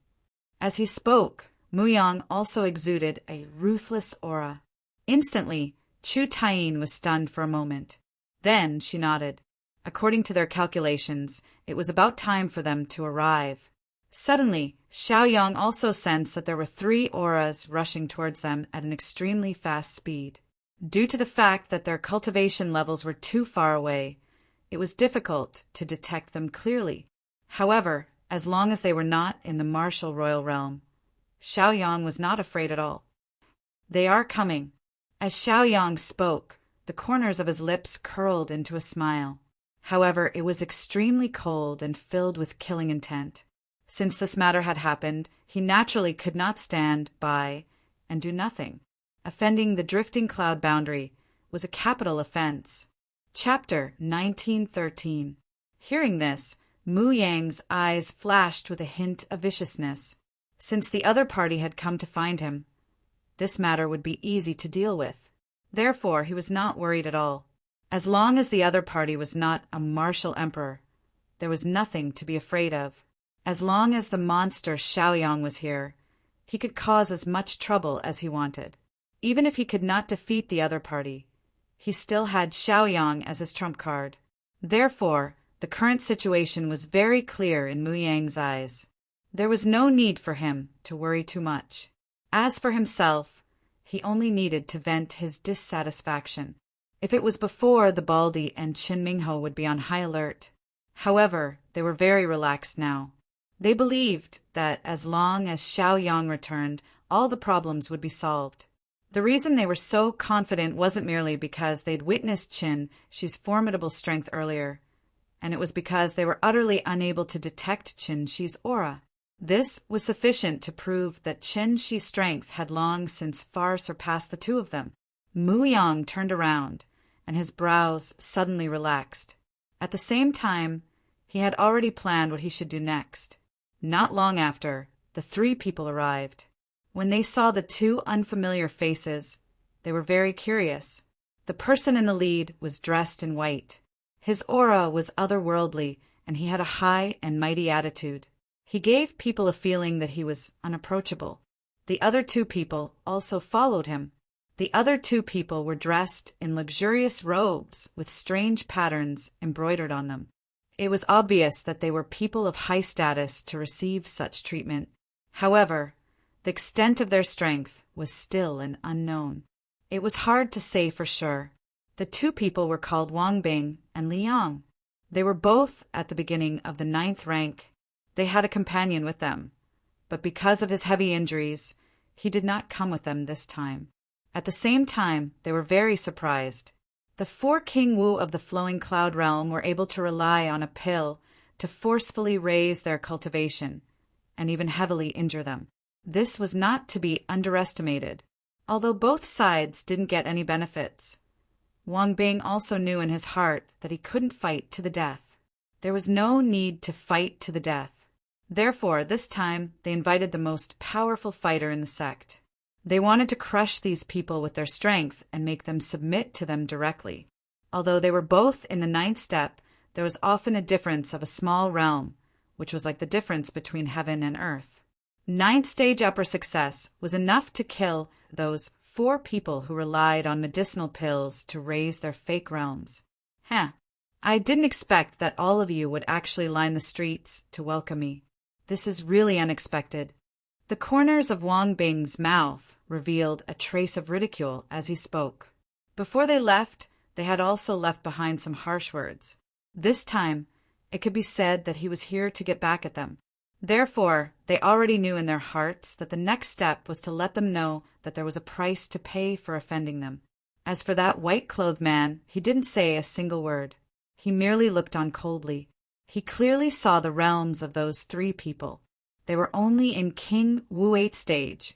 As he spoke, Muyang also exuded a ruthless aura. Instantly, Chu Tayin was stunned for a moment. Then she nodded. According to their calculations, it was about time for them to arrive. Suddenly, Xiao Yang also sensed that there were 3 auras rushing towards them at an extremely fast speed. Due to the fact that their cultivation levels were too far away, it was difficult to detect them clearly. However, as long as they were not in the martial royal realm, Xiao Yang was not afraid at all. They are coming. As Xiao Yang spoke, the corners of his lips curled into a smile. However, it was extremely cold and filled with killing intent. Since this matter had happened, he naturally could not stand by and do nothing. Offending the drifting cloud boundary was a capital offense. Chapter 1913. Hearing this, Mu Yang's eyes flashed with a hint of viciousness. Since the other party had come to find him, this matter would be easy to deal with. Therefore, he was not worried at all. As long as the other party was not a martial emperor, there was nothing to be afraid of. As long as the monster Xiao Yang was here, he could cause as much trouble as he wanted. even if he could not defeat the other party, he still had Xiaoyang as his trump card. Therefore, the current situation was very clear in Mu Yang's eyes. There was no need for him to worry too much. As for himself, he only needed to vent his dissatisfaction. If it was before, the Baldi and Qin Mingho would be on high alert. However, they were very relaxed now. They believed that as long as Xiaoyang returned, all the problems would be solved. The reason they were so confident wasn't merely because they'd witnessed Qin Shi's formidable strength earlier, and it was because they were utterly unable to detect Qin Shi's aura. This was sufficient to prove that Qin Shi's strength had long since far surpassed the two of them. Mu Yang turned around, and his brows suddenly relaxed. At the same time, he had already planned what he should do next. Not long after, the three people arrived. When they saw the two unfamiliar faces, they were very curious. The person in the lead was dressed in white. His aura was otherworldly, and he had a high and mighty attitude. He gave people a feeling that he was unapproachable. The other two people also followed him. The other two people were dressed in luxurious robes with strange patterns embroidered on them. It was obvious that they were people of high status to receive such treatment. However, the extent of their strength was still an unknown. It was hard to say for sure. The two people were called Wang Bing and Liang. They were both at the beginning of the 9th rank. They had a companion with them, but because of his heavy injuries, he did not come with them this time. At the same time, they were very surprised. The 4 King Wu of the Flowing Cloud Realm were able to rely on a pill to forcefully raise their cultivation and even heavily injure them. This was not to be underestimated. Although both sides didn't get any benefits, Wang Bing also knew in his heart that he couldn't fight to the death. There was no need to fight to the death. Therefore, this time, they invited the most powerful fighter in the sect. They wanted to crush these people with their strength and make them submit to them directly. Although they were both in the 9th step, there was often a difference of a small realm, which was like the difference between heaven and earth. 9th stage upper success was enough to kill those 4 people who relied on medicinal pills to raise their fake realms. I didn't expect that all of you would actually line the streets to welcome me. This is really unexpected. The corners of Wang Bing's mouth revealed a trace of ridicule as he spoke. Before they left, they had also left behind some harsh words. This time, it could be said that he was here to get back at them. Therefore, they already knew in their hearts that the next step was to let them know that there was a price to pay for offending them. As for that white-clothed man, he didn't say a single word. He merely looked on coldly. He clearly saw the realms of those 3 people. They were only in King Wu 8 stage,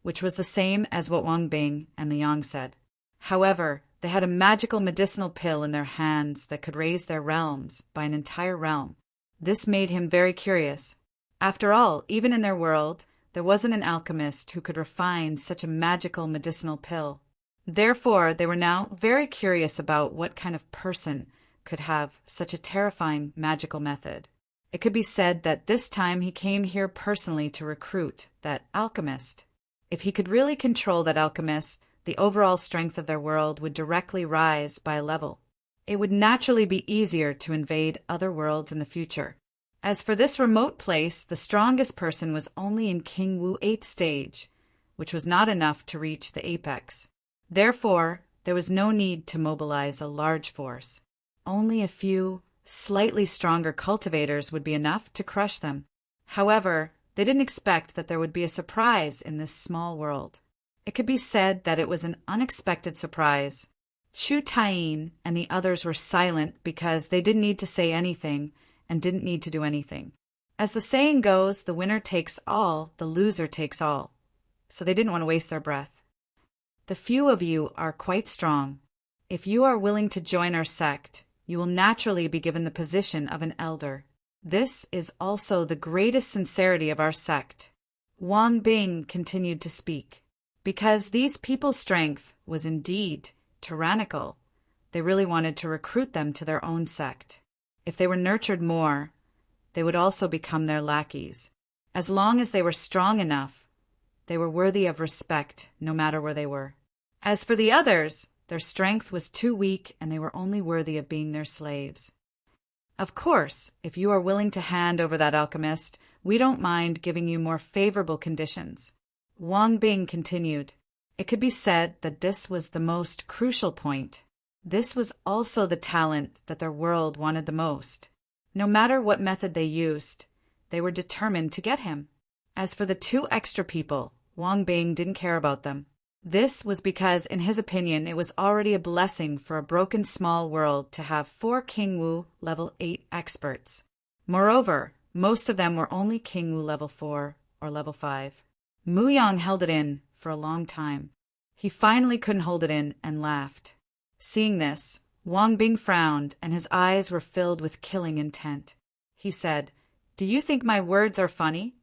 which was the same as what Wang Bing and Liang said. However, they had a magical medicinal pill in their hands that could raise their realms by an entire realm. This made him very curious. After all, even in their world, there wasn't an alchemist who could refine such a magical medicinal pill. Therefore, they were now very curious about what kind of person could have such a terrifying magical method. It could be said that this time he came here personally to recruit that alchemist. If he could really control that alchemist, the overall strength of their world would directly rise by a level. It would naturally be easier to invade other worlds in the future. As for this remote place, the strongest person was only in King Wu 8th stage, which was not enough to reach the apex. Therefore, there was no need to mobilize a large force. Only a few slightly stronger cultivators would be enough to crush them. However, they didn't expect that there would be a surprise in this small world. It could be said that it was an unexpected surprise. Chu Taiyin and the others were silent because they didn't need to say anything and didn't need to do anything. As the saying goes, the winner takes all, the loser takes all. So they didn't want to waste their breath. The few of you are quite strong. If you are willing to join our sect, you will naturally be given the position of an elder. This is also the greatest sincerity of our sect. Wang Bing continued to speak. Because these people's strength was indeed tyrannical, they really wanted to recruit them to their own sect. If they were nurtured more, they would also become their lackeys. As long as they were strong enough, they were worthy of respect no matter where they were. As for the others, their strength was too weak and they were only worthy of being their slaves. Of course, if you are willing to hand over that alchemist, we don't mind giving you more favorable conditions. Wang Bing continued. It could be said that this was the most crucial point. This was also the talent that their world wanted the most. No matter what method they used, they were determined to get him. As for the 2 extra people, Wang Bing didn't care about them. This was because, in his opinion, it was already a blessing for a broken small world to have 4 King Wu level 8 experts. Moreover, most of them were only King Wu level 4 or level 5. Mu Yang held it in for a long time. He finally couldn't hold it in and laughed. Seeing this, Wang Bing frowned and his eyes were filled with killing intent. He said, "Do you think my words are funny?"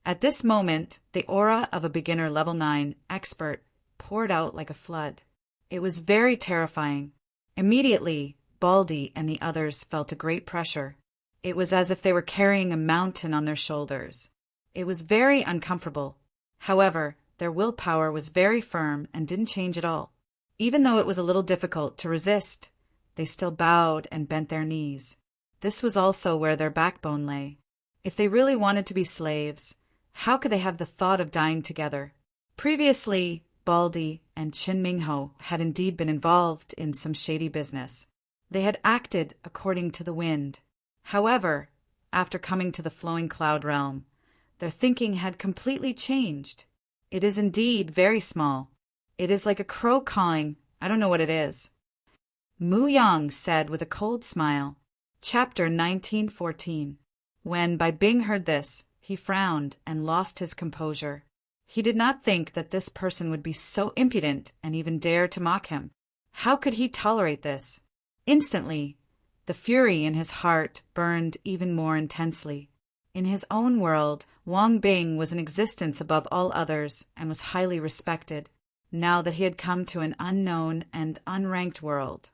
At this moment, the aura of a beginner level 9 expert poured out like a flood. It was very terrifying. Immediately, Baldy and the others felt a great pressure. It was as if they were carrying a mountain on their shoulders. It was very uncomfortable. However, their willpower was very firm and didn't change at all. Even though it was a little difficult to resist, they still bowed and bent their knees. This was also where their backbone lay. If they really wanted to be slaves, how could they have the thought of dying together? Previously, Baldy and Qin Mingho had indeed been involved in some shady business. They had acted according to the wind. However, after coming to the flowing cloud realm, their thinking had completely changed. It is indeed very small. It is like a crow cawing. I don't know what it is. Mu Yang said with a cold smile. Chapter 1914. When Bai Bing heard this, he frowned and lost his composure. He did not think that this person would be so impudent and even dare to mock him. How could he tolerate this? Instantly, the fury in his heart burned even more intensely. In his own world, Wang Bing was in existence above all others and was highly respected. Now that he had come to an unknown and unranked world,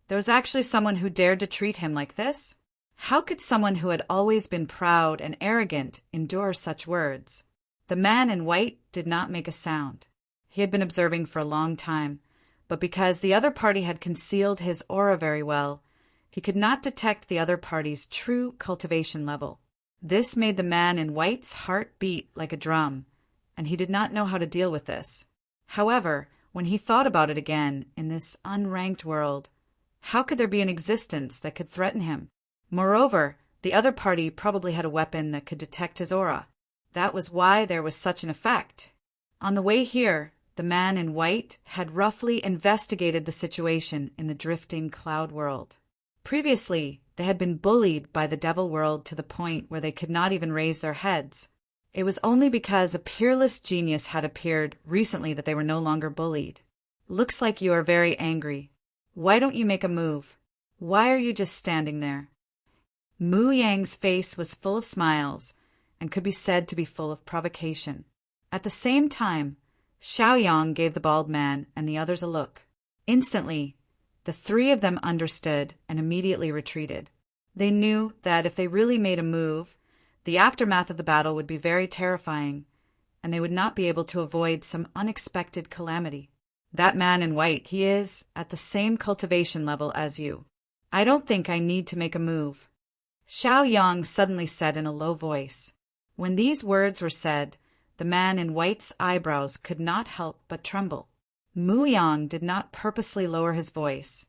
there was actually someone who dared to treat him like this? How could someone who had always been proud and arrogant endure such words? The man in white did not make a sound. He had been observing for a long time, but because the other party had concealed his aura very well, he could not detect the other party's true cultivation level. This made the man in white's heart beat like a drum, and he did not know how to deal with this. However, when he thought about it again in this unranked world, how could there be an existence that could threaten him? Moreover, the other party probably had a weapon that could detect his aura. That was why there was such an effect. On the way here, the man in white had roughly investigated the situation in the drifting cloud world. Previously, they had been bullied by the devil world to the point where they could not even raise their heads. It was only because a peerless genius had appeared recently that they were no longer bullied. Looks like you are very angry. Why don't you make a move? Why are you just standing there? Mu Yang's face was full of smiles and could be said to be full of provocation. At the same time, Xiaoyang gave the bald man and the others a look. Instantly, the 3 of them understood and immediately retreated. They knew that if they really made a move, the aftermath of the battle would be very terrifying, and they would not be able to avoid some unexpected calamity. That man in white, he is at the same cultivation level as you. I don't think I need to make a move. Xiaoyang suddenly said in a low voice. When these words were said, the man in white's eyebrows could not help but tremble. Mu Yang did not purposely lower his voice,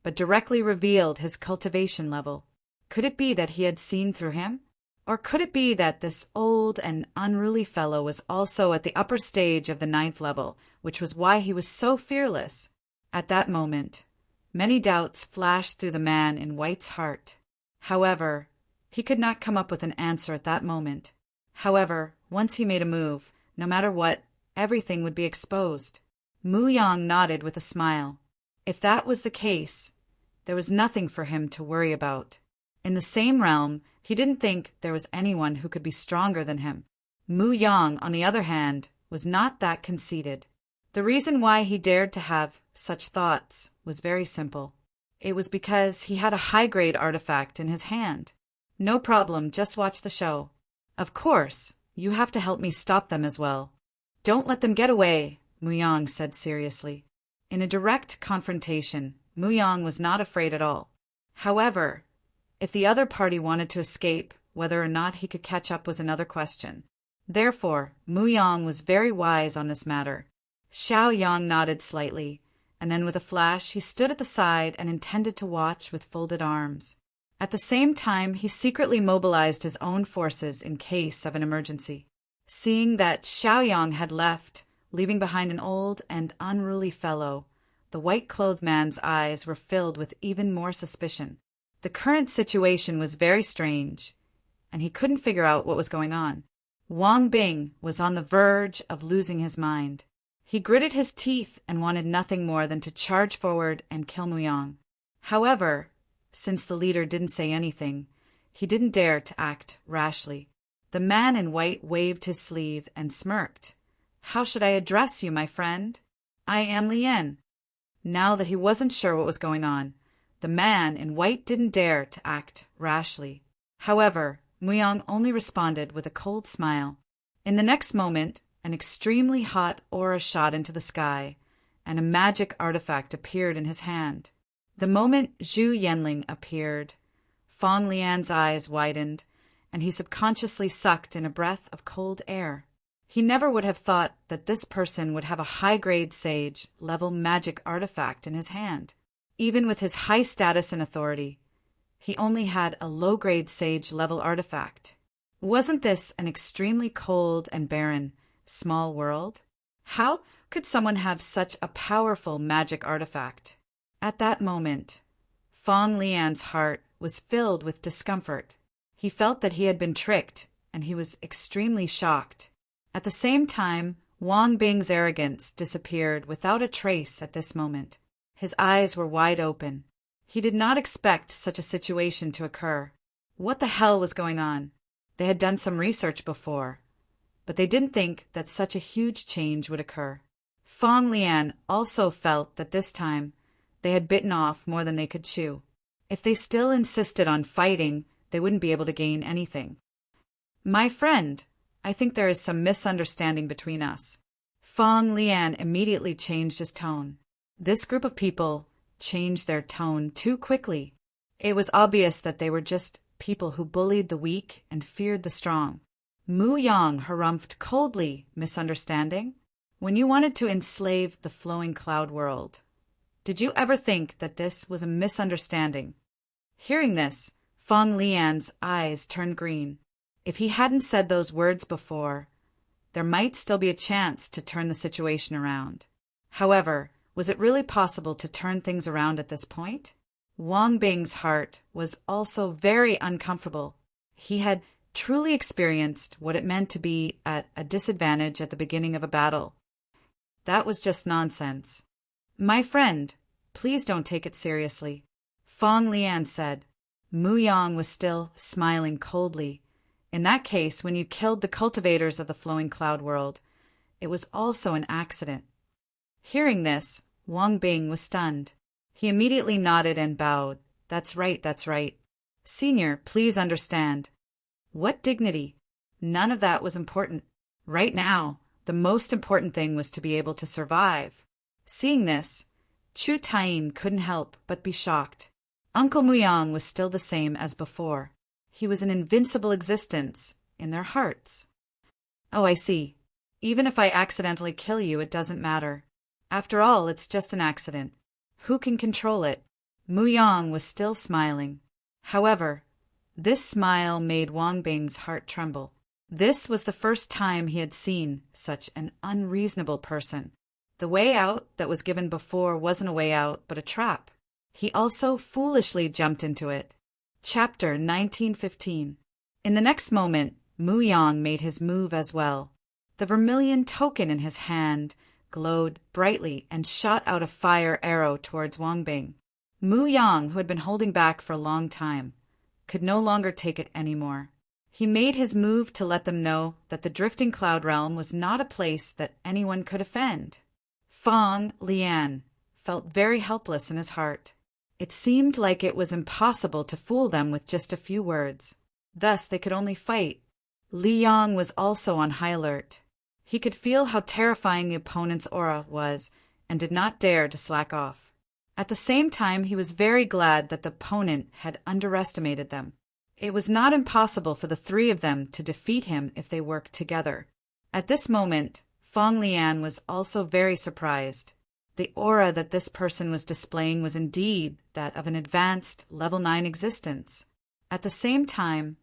but directly revealed his cultivation level. Could it be that he had seen through him? Or could it be that this old and unruly fellow was also at the upper stage of the 9th level, which was why he was so fearless? At that moment, many doubts flashed through the man in white's heart. However, he could not come up with an answer at that moment. However, once he made a move, no matter what, everything would be exposed. Mu Yang nodded with a smile. If that was the case, there was nothing for him to worry about. In the same realm, he didn't think there was anyone who could be stronger than him. Mu Yang, on the other hand, was not that conceited. The reason why he dared to have such thoughts was very simple. It was because he had a high-grade artifact in his hand. No problem, just watch the show. Of course, you have to help me stop them as well. Don't let them get away. Muyang said seriously. In a direct confrontation, Muyang was not afraid at all. However, if the other party wanted to escape, whether or not he could catch up was another question. Therefore, Muyang was very wise on this matter. Xiao Yang nodded slightly, and then with a flash he stood at the side and intended to watch with folded arms. At the same time, he secretly mobilized his own forces in case of an emergency. Seeing that Xiao Yang had left, leaving behind an old and unruly fellow, the white-clothed man's eyes were filled with even more suspicion. The current situation was very strange, and he couldn't figure out what was going on. Wang Bing was on the verge of losing his mind. He gritted his teeth and wanted nothing more than to charge forward and kill Muyang. However, since the leader didn't say anything, he didn't dare to act rashly. The man in white waved his sleeve and smirked. "How should I address you, my friend? I am Lien." Now that he wasn't sure what was going on, the man in white didn't dare to act rashly. However, Muyang only responded with a cold smile. In the next moment, an extremely hot aura shot into the sky, and a magic artifact appeared in his hand. The moment Zhu Yanling appeared, Fong Lian's eyes widened, and he subconsciously sucked in a breath of cold air. He never would have thought that this person would have a high-grade sage-level magic artifact in his hand. Even with his high status and authority, he only had a low-grade sage-level artifact. Wasn't this an extremely cold and barren, small world? How could someone have such a powerful magic artifact? At that moment, Fong Lian's heart was filled with discomfort. He felt that he had been tricked, and he was extremely shocked. At the same time, Wang Bing's arrogance disappeared without a trace at this moment. His eyes were wide open. He did not expect such a situation to occur. What the hell was going on? They had done some research before, but they didn't think that such a huge change would occur. Fong Lian also felt that this time they had bitten off more than they could chew. If they still insisted on fighting, they wouldn't be able to gain anything. "My friend, I think there is some misunderstanding between us." Fong Lian immediately changed his tone. This group of people changed their tone too quickly. It was obvious that they were just people who bullied the weak and feared the strong. Muyang harumphed coldly. "Misunderstanding? When you wanted to enslave the flowing cloud world, did you ever think that this was a misunderstanding?" Hearing this, Fong Lian's eyes turned green. If he hadn't said those words before, there might still be a chance to turn the situation around. However, was it really possible to turn things around at this point? Wang Bing's heart was also very uncomfortable. He had truly experienced what it meant to be at a disadvantage at the beginning of a battle. That was just nonsense. "My friend, please don't take it seriously," Fong Lian said. Muyang was still smiling coldly. "In that case, when you killed the cultivators of the flowing cloud world, it was also an accident." Hearing this, Wang Bing was stunned. He immediately nodded and bowed. That's right. Senior, please understand." What dignity? None of that was important. Right now, the most important thing was to be able to survive. Seeing this, Chu Taim couldn't help but be shocked. Uncle Muyang was still the same as before. He was an invincible existence in their hearts. "Oh, I see. Even if I accidentally kill you, it doesn't matter. After all, it's just an accident. Who can control it?" Muyang was still smiling. However, this smile made Wang Bing's heart tremble. This was the first time he had seen such an unreasonable person. The way out that was given before wasn't a way out, but a trap. He also foolishly jumped into it. Chapter 1915. In the next moment, Muyang made his move as well. The vermilion token in his hand glowed brightly and shot out a fire arrow towards Wang Bing. Muyang, who had been holding back for a long time, could no longer take it anymore. He made his move to let them know that the drifting cloud realm was not a place that anyone could offend. Fong Lian felt very helpless in his heart. It seemed like it was impossible to fool them with just a few words. Thus they could only fight. Li Yang was also on high alert. He could feel how terrifying the opponent's aura was and did not dare to slack off. At the same time, he was very glad that the opponent had underestimated them. It was not impossible for the three of them to defeat him if they worked together. At this moment, Fong Lian was also very surprised. The aura that this person was displaying was indeed that of an advanced level 9 existence. At the same time,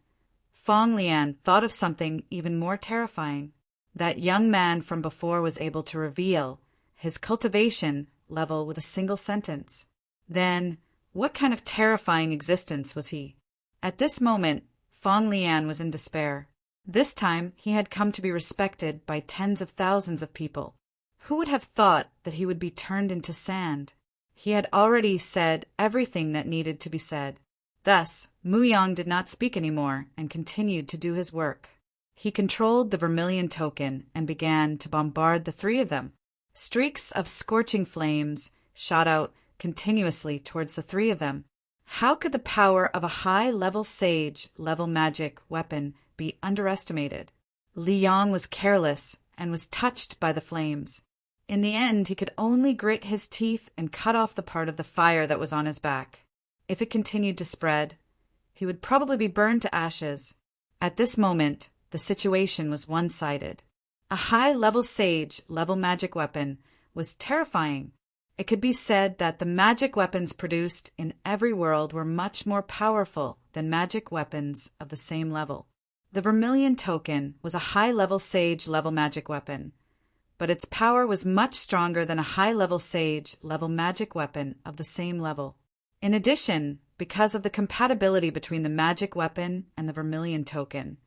Fong Lian thought of something even more terrifying. That young man from before was able to reveal his cultivation level with a single sentence. Then, what kind of terrifying existence was he? At this moment, Fong Lian was in despair. This time, he had come to be respected by tens of thousands of people. Who would have thought that he would be turned into sand? He had already said everything that needed to be said. Thus, Mu Yang did not speak anymore and continued to do his work. He controlled the vermilion token and began to bombard the three of them. Streaks of scorching flames shot out continuously towards the three of them. How could the power of a high-level sage-level magic weapon be underestimated? Li Yang was careless and was touched by the flames. In the end, he could only grit his teeth and cut off the part of the fire that was on his back. If it continued to spread, he would probably be burned to ashes. At this moment, the situation was one-sided. A high-level sage-level magic weapon was terrifying. It could be said that the magic weapons produced in every world were much more powerful than magic weapons of the same level. The vermilion token was a high-level sage-level magic weapon, but its power was much stronger than a high-level sage-level magic weapon of the same level. In addition, because of the compatibility between the magic weapon and the vermilion token,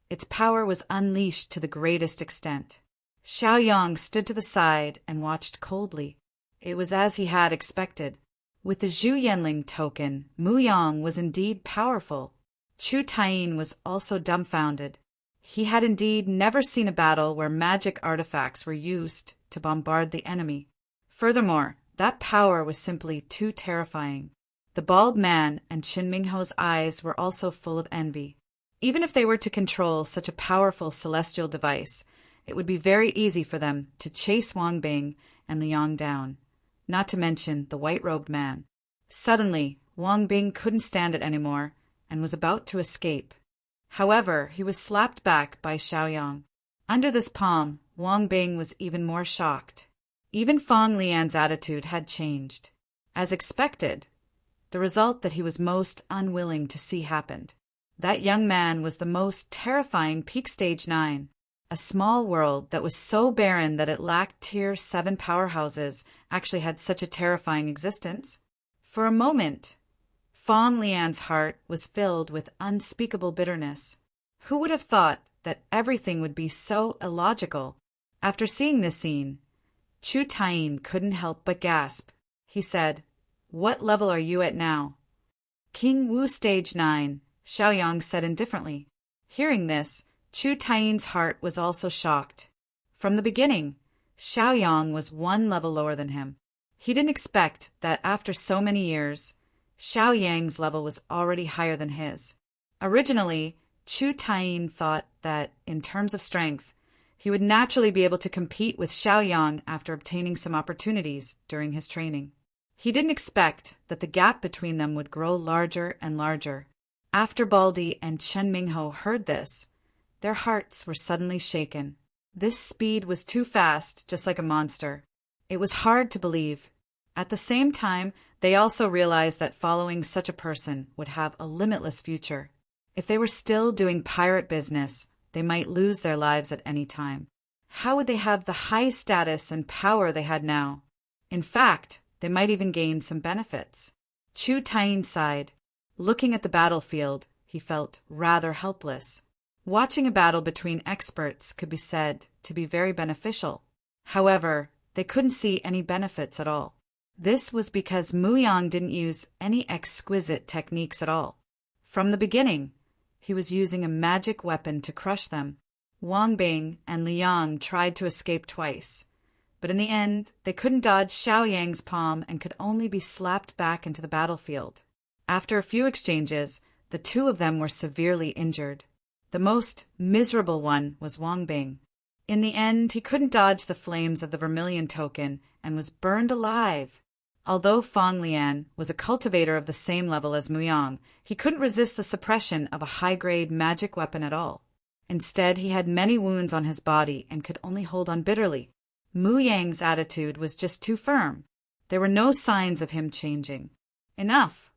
its power was unleashed to the greatest extent. Xiaoyang stood to the side and watched coldly. It was as he had expected. With the Zhu Yanling token, Mu Yang was indeed powerful. Chu Taiyin was also dumbfounded. He had indeed never seen a battle where magic artifacts were used to bombard the enemy. Furthermore, that power was simply too terrifying. The bald man and Qin Mingho's eyes were also full of envy. Even if they were to control such a powerful celestial device, it would be very easy for them to chase Wang Bing and Liang down, not to mention the white-robed man. Suddenly, Wang Bing couldn't stand it anymore and was about to escape. However, he was slapped back by Xiaoyang. Under this palm, Wang Bing was even more shocked. Even Fong Lian's attitude had changed. As expected, the result that he was most unwilling to see happened. That young man was the most terrifying Peak Stage 9. A small world that was so barren that it lacked Tier 7 powerhouses actually had such a terrifying existence. For a moment, Fong Lian's heart was filled with unspeakable bitterness. Who would have thought that everything would be so illogical? After seeing this scene, Chu Taiyin couldn't help but gasp. He said, "What level are you at now?" "King Wu Stage 9, Xiaoyang said indifferently. Hearing this, Chu Taiyin's heart was also shocked. From the beginning, Xiaoyang was one level lower than him. He didn't expect that after so many years, Xiaoyang's level was already higher than his. Originally, Chu Taiyin thought that, in terms of strength, he would naturally be able to compete with Xiaoyang after obtaining some opportunities during his training. He didn't expect that the gap between them would grow larger and larger. After Baldi and Chen Mingho heard this, their hearts were suddenly shaken. This speed was too fast, just like a monster. It was hard to believe. At the same time, they also realized that following such a person would have a limitless future. If they were still doing pirate business, they might lose their lives at any time. How would they have the high status and power they had now? In fact, they might even gain some benefits. Chu Taiyin sighed. Looking at the battlefield, he felt rather helpless. Watching a battle between experts could be said to be very beneficial. However, they couldn't see any benefits at all. This was because Mu Yang didn't use any exquisite techniques at all. From the beginning, he was using a magic weapon to crush them. Wang Bing and Liang tried to escape twice, but in the end, they couldn't dodge Xiaoyang's palm and could only be slapped back into the battlefield. After a few exchanges, the two of them were severely injured. The most miserable one was Wang Bing. In the end, he couldn't dodge the flames of the vermilion token and was burned alive. Although Fang Lian was a cultivator of the same level as Muyang, he couldn't resist the suppression of a high-grade magic weapon at all. Instead, he had many wounds on his body and could only hold on bitterly. Muyang's attitude was just too firm. There were no signs of him changing. Enough!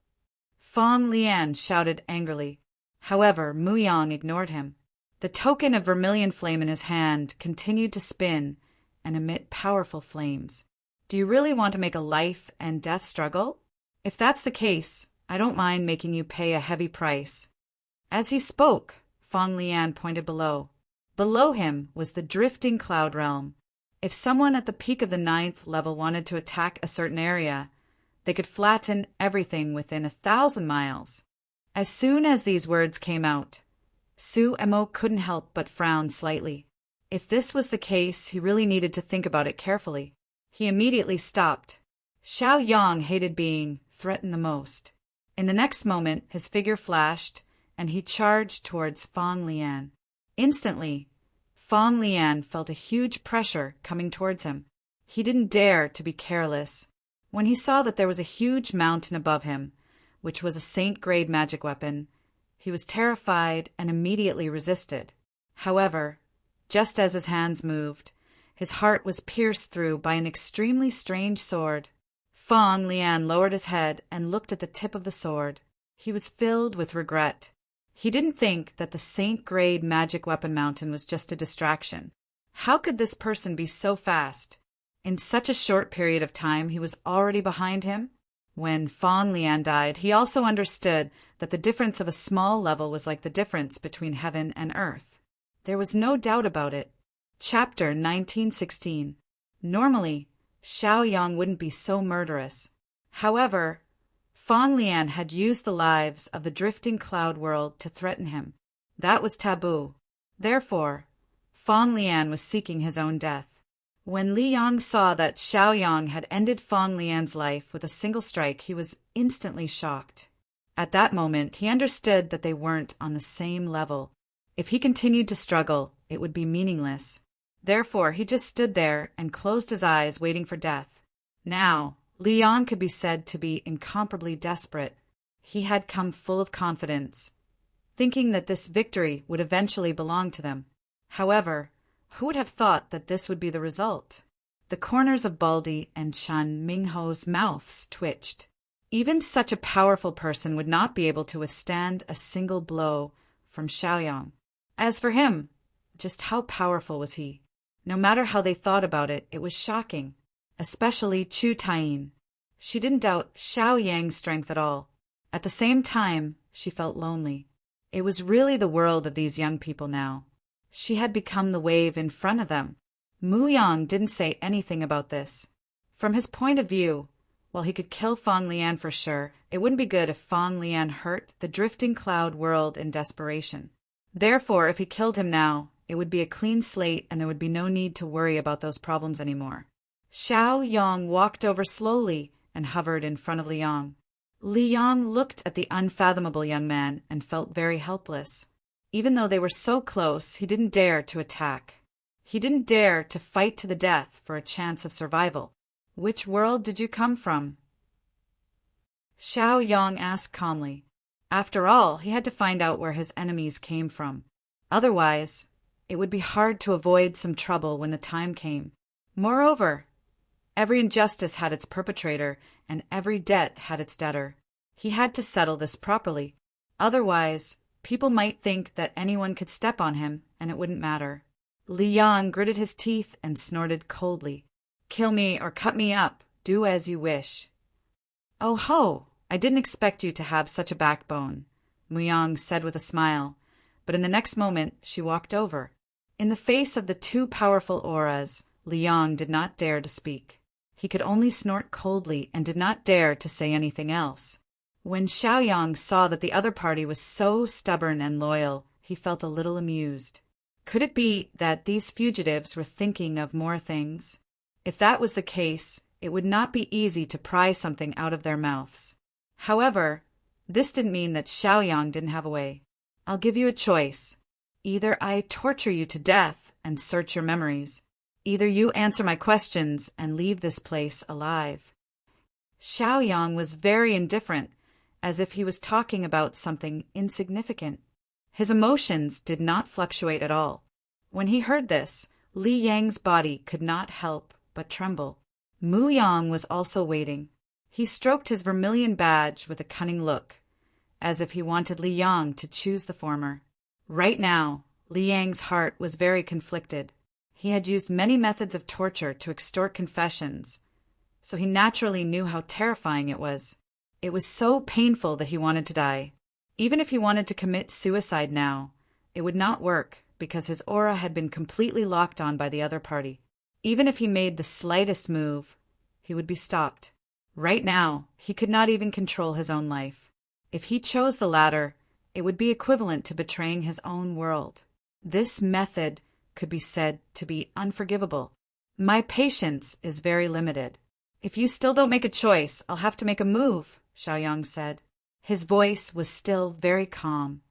Fang Lian shouted angrily. However, Muyang ignored him. The token of vermilion flame in his hand continued to spin and emit powerful flames. Do you really want to make a life and death struggle? If that's the case, I don't mind making you pay a heavy price. As he spoke, Fang Lian pointed below. Below him was the drifting cloud realm. If someone at the peak of the 9th level wanted to attack a certain area, they could flatten everything within 1,000 miles. As soon as these words came out, Su Emo couldn't help but frown slightly. If this was the case, he really needed to think about it carefully. He immediately stopped. Xiao Yang hated being threatened the most. In the next moment, his figure flashed, and he charged towards Fang Lian. Instantly, Fang Lian felt a huge pressure coming towards him. He didn't dare to be careless. When he saw that there was a huge mountain above him, which was a saint-grade magic weapon, he was terrified and immediately resisted. However, just as his hands moved, his heart was pierced through by an extremely strange sword. Fang Lian lowered his head and looked at the tip of the sword. He was filled with regret. He didn't think that the saint-grade magic weapon mountain was just a distraction. How could this person be so fast? In such a short period of time, he was already behind him. When Fang Lian died, he also understood that the difference of a small level was like the difference between heaven and earth. There was no doubt about it. Chapter 1916. Normally, Xiao Yang wouldn't be so murderous. However, Fang Lian had used the lives of the drifting cloud world to threaten him. That was taboo. Therefore, Fang Lian was seeking his own death. When Li Yang saw that Xiao Yang had ended Fang Lian's life with a single strike, he was instantly shocked. At that moment, he understood that they weren't on the same level. If he continued to struggle, it would be meaningless. Therefore, he just stood there and closed his eyes, waiting for death. Now, Li Yang could be said to be incomparably desperate. He had come full of confidence, thinking that this victory would eventually belong to them. However, who would have thought that this would be the result? The corners of Baldi and Shan Mingho's mouths twitched. Even such a powerful person would not be able to withstand a single blow from Xiaoyang. As for him, just how powerful was he? No matter how they thought about it, it was shocking. Especially Chu Taiyin. She didn't doubt Xiao Yang's strength at all. At the same time, she felt lonely. It was really the world of these young people now. She had become the wave in front of them. Muyang didn't say anything about this. From his point of view, while he could kill Fang Lian for sure, it wouldn't be good if Fang Lian hurt the drifting cloud world in desperation. Therefore, if he killed him now, it would be a clean slate and there would be no need to worry about those problems anymore. Xiao Yang walked over slowly and hovered in front of Liang. Liang looked at the unfathomable young man and felt very helpless. Even though they were so close, he didn't dare to attack. He didn't dare to fight to the death for a chance of survival. Which world did you come from? Xiao Yang asked calmly. After all, he had to find out where his enemies came from. Otherwise, it would be hard to avoid some trouble when the time came. Moreover, every injustice had its perpetrator, and every debt had its debtor. He had to settle this properly. Otherwise, people might think that anyone could step on him, and it wouldn't matter. Liang gritted his teeth and snorted coldly. Kill me or cut me up. Do as you wish. Oh ho! I didn't expect you to have such a backbone, Muyang said with a smile, but in the next moment she walked over. In the face of the two powerful auras, Liang did not dare to speak. He could only snort coldly and did not dare to say anything else. When Xiaoyang saw that the other party was so stubborn and loyal, he felt a little amused. Could it be that these fugitives were thinking of more things? If that was the case, it would not be easy to pry something out of their mouths. However, this didn't mean that Xiaoyang didn't have a way. I'll give you a choice. Either I torture you to death, and search your memories. Either you answer my questions and leave this place alive." Xiaoyang was very indifferent, as if he was talking about something insignificant. His emotions did not fluctuate at all. When he heard this, Li Yang's body could not help but tremble. Mu Yang was also waiting. He stroked his vermilion badge with a cunning look, as if he wanted Li Yang to choose the former. Right now, Li Yang's heart was very conflicted. He had used many methods of torture to extort confessions, so he naturally knew how terrifying it was. It was so painful that he wanted to die. Even if he wanted to commit suicide now, it would not work because his aura had been completely locked on by the other party. Even if he made the slightest move, he would be stopped. Right now, he could not even control his own life. If he chose the latter, it would be equivalent to betraying his own world. This method could be said to be unforgivable. "My patience is very limited. If you still don't make a choice, I'll have to make a move," Xiaoyang said. His voice was still very calm,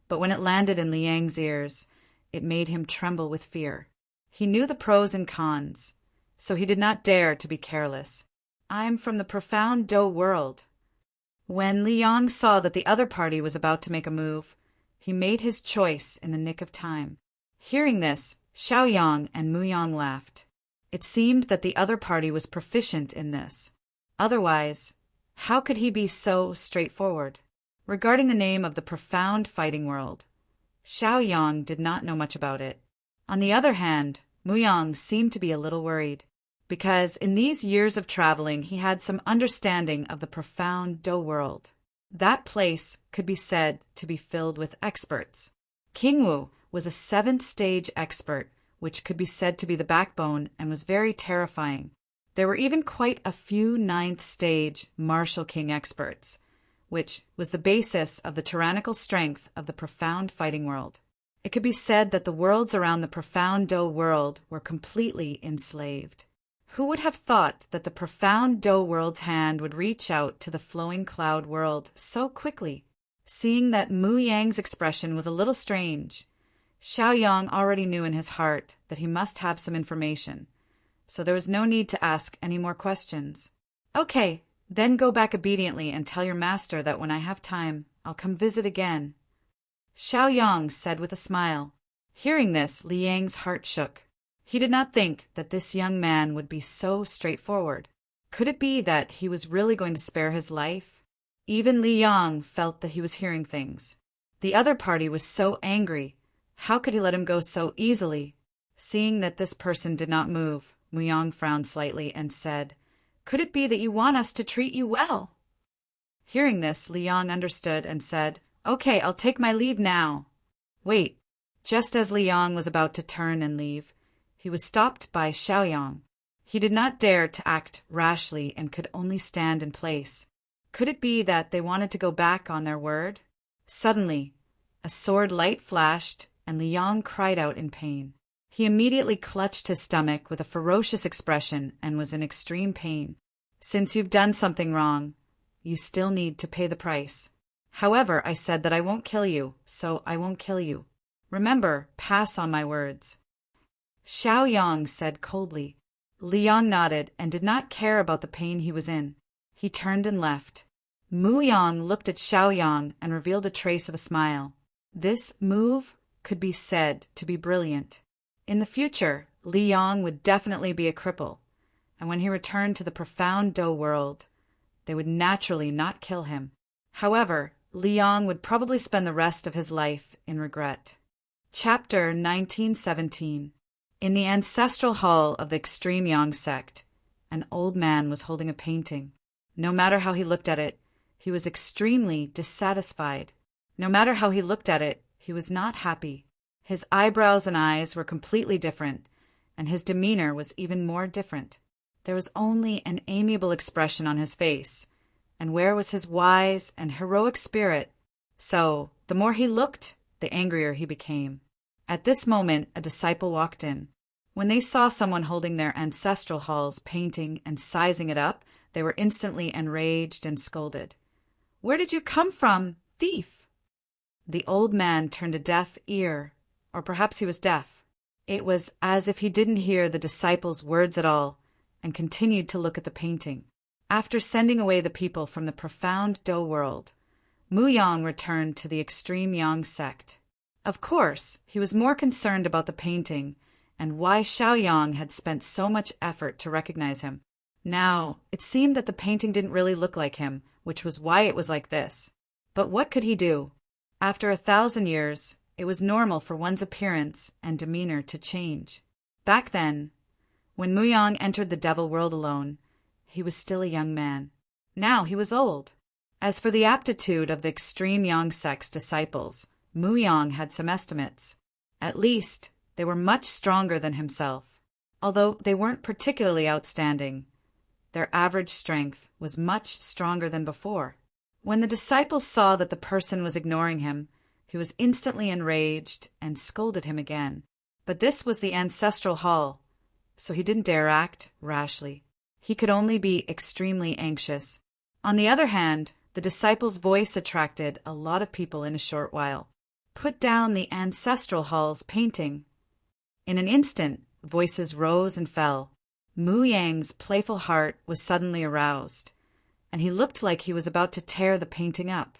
but when it landed in Li Yang's ears, it made him tremble with fear. He knew the pros and cons, so he did not dare to be careless. "I'm from the profound Do world." When Li Yang saw that the other party was about to make a move, he made his choice in the nick of time. Hearing this, Xiaoyang and Mu Yang laughed. It seemed that the other party was proficient in this. Otherwise, how could he be so straightforward? Regarding the name of the profound fighting world, Xiaoyang did not know much about it. On the other hand, Mu Yang seemed to be a little worried, because in these years of traveling he had some understanding of the profound Do world. That place could be said to be filled with experts. King Wu was a 7th stage expert, which could be said to be the backbone and was very terrifying. There were even quite a few 9th stage martial king experts, which was the basis of the tyrannical strength of the profound fighting world. It could be said that the worlds around the profound Do world were completely enslaved. Who would have thought that the profound Do world's hand would reach out to the flowing cloud world so quickly? Seeing that Mu Yang's expression was a little strange, Xiaoyang already knew in his heart that he must have some information, so there was no need to ask any more questions. "Okay, then go back obediently and tell your master that when I have time, I'll come visit again," Xiaoyang said with a smile. Hearing this, Li Yang's heart shook. He did not think that this young man would be so straightforward. Could it be that he was really going to spare his life? Even Li Yang felt that he was hearing things. The other party was so angry. How could he let him go so easily? Seeing that this person did not move, Mu Yang frowned slightly and said, "Could it be that you want us to treat you well?" Hearing this, Li Yang understood and said, "Okay, I'll take my leave now." Wait, just as Li Yang was about to turn and leave, he was stopped by Xiaoyang. He did not dare to act rashly and could only stand in place. Could it be that they wanted to go back on their word? Suddenly, a sword light flashed, and Li Yang cried out in pain. He immediately clutched his stomach with a ferocious expression and was in extreme pain. "Since you've done something wrong, you still need to pay the price. However, I said that I won't kill you, so I won't kill you. Remember, pass on my words." Xiaoyang said coldly. Li Yang nodded and did not care about the pain he was in. He turned and left. Mu Yang looked at Xiaoyang and revealed a trace of a smile. This move could be said to be brilliant. In the future, Li Yang would definitely be a cripple, and when he returned to the profound Do world, they would naturally not kill him. However, Li Yang would probably spend the rest of his life in regret. Chapter 1917. In the ancestral hall of the extreme Yang sect, an old man was holding a painting. No matter how he looked at it, he was extremely dissatisfied. No matter how he looked at it, he was not happy. His eyebrows and eyes were completely different, and his demeanor was even more different. There was only an amiable expression on his face, and where was his wise and heroic spirit? So, the more he looked, the angrier he became. At this moment, a disciple walked in. When they saw someone holding their ancestral hall's painting and sizing it up, they were instantly enraged and scolded. "Where did you come from, thief?" The old man turned a deaf ear, or perhaps he was deaf. It was as if he didn't hear the disciples' words at all and continued to look at the painting. After sending away the people from the profound Do world, Mu Yang returned to the extreme Yang sect. Of course, he was more concerned about the painting and why Xiaoyang had spent so much effort to recognize him. Now, it seemed that the painting didn't really look like him, which was why it was like this. But what could he do? After 1,000 years, it was normal for one's appearance and demeanor to change. Back then, when Mu Yang entered the devil world alone, he was still a young man. Now he was old. As for the aptitude of the extreme Yang sect's disciples, Mu Yang had some estimates. At least, they were much stronger than himself. Although they weren't particularly outstanding, their average strength was much stronger than before. When the disciples saw that the person was ignoring him, he was instantly enraged and scolded him again. But this was the ancestral hall, so he didn't dare act rashly. He could only be extremely anxious. On the other hand, the disciples' voice attracted a lot of people in a short while. Put down the ancestral hall's painting. In an instant, voices rose and fell. Mu Yang's playful heart was suddenly aroused, and he looked like he was about to tear the painting up.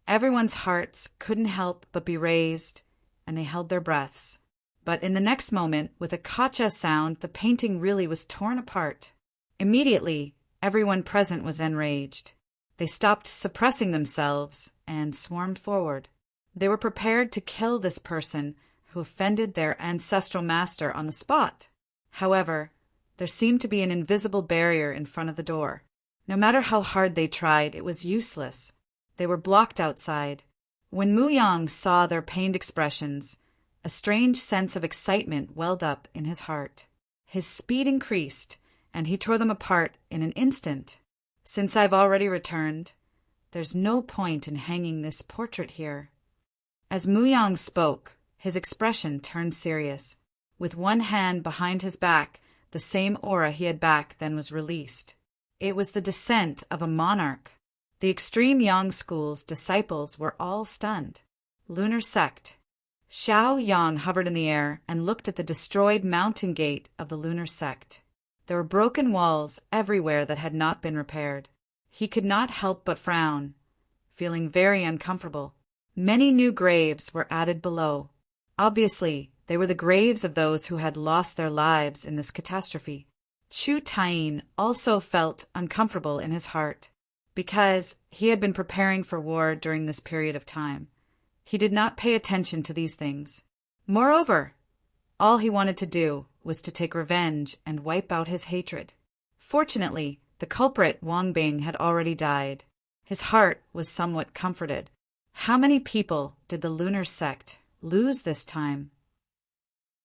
Everyone's hearts couldn't help but be raised, and they held their breaths. But in the next moment, with a kacha sound, the painting really was torn apart. Immediately, everyone present was enraged. They stopped suppressing themselves and swarmed forward. They were prepared to kill this person who offended their ancestral master on the spot. However, there seemed to be an invisible barrier in front of the door. No matter how hard they tried, it was useless. They were blocked outside. When Mu Yang saw their pained expressions, a strange sense of excitement welled up in his heart. His speed increased, and he tore them apart in an instant. Since I've already returned, there's no point in hanging this portrait here. As Mu Yang spoke, his expression turned serious. With one hand behind his back, the same aura he had back then was released. It was the descent of a monarch. The extreme Yang school's disciples were all stunned. Lunar sect. Xiaoyang hovered in the air and looked at the destroyed mountain gate of the lunar sect. There were broken walls everywhere that had not been repaired. He could not help but frown, feeling very uncomfortable. Many new graves were added below. Obviously, they were the graves of those who had lost their lives in this catastrophe. Chu Tain also felt uncomfortable in his heart, because he had been preparing for war during this period of time. He did not pay attention to these things. Moreover, all he wanted to do was to take revenge and wipe out his hatred. Fortunately, the culprit Wang Bing had already died. His heart was somewhat comforted. How many people did the lunar sect lose this time?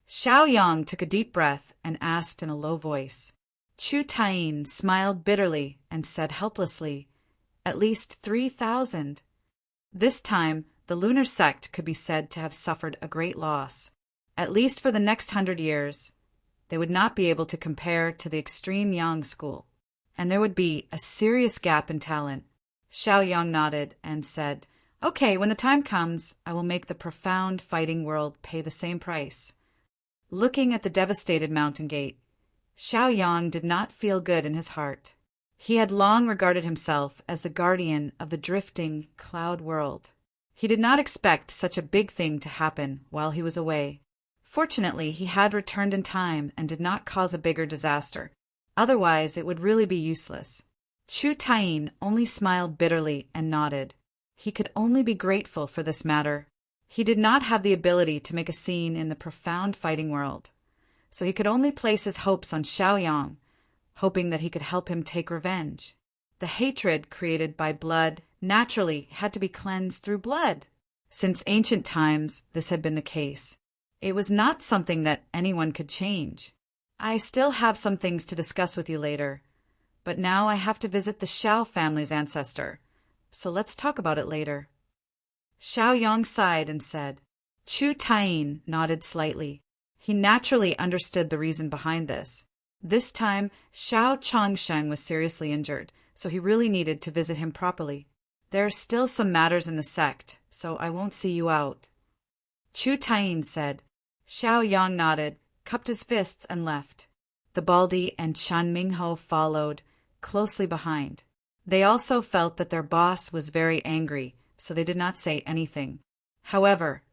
Xiaoyang took a deep breath and asked in a low voice. Chu Tain smiled bitterly and said helplessly, "At least 3,000. This time, the lunar sect could be said to have suffered a great loss. At least for the next 100 years, they would not be able to compare to the extreme Yang school, and there would be a serious gap in talent." Xiaoyang nodded and said, "Okay, when the time comes, I will make the profound fighting world pay the same price." Looking at the devastated mountain gate, Xiaoyang did not feel good in his heart. He had long regarded himself as the guardian of the drifting cloud world. He did not expect such a big thing to happen while he was away. Fortunately, he had returned in time and did not cause a bigger disaster. Otherwise, it would really be useless. Chu Tain only smiled bitterly and nodded. He could only be grateful for this matter. He did not have the ability to make a scene in the profound fighting world, so he could only place his hopes on Xiaoyang, hoping that he could help him take revenge. The hatred created by blood naturally had to be cleansed through blood. Since ancient times, this had been the case. It was not something that anyone could change. I still have some things to discuss with you later, but now I have to visit the Xiao family's ancestor, so let's talk about it later. Xiaoyang sighed and said. Chu Tain nodded slightly. He naturally understood the reason behind this. This time, Xiao Changsheng was seriously injured, so he really needed to visit him properly. There are still some matters in the sect, so I won't see you out. Chu Tain said. Xiaoyang nodded cupped his fists, and left. The Baldy and Chan Mingho followed, closely behind. They also felt that their boss was very angry, so they did not say anything. However,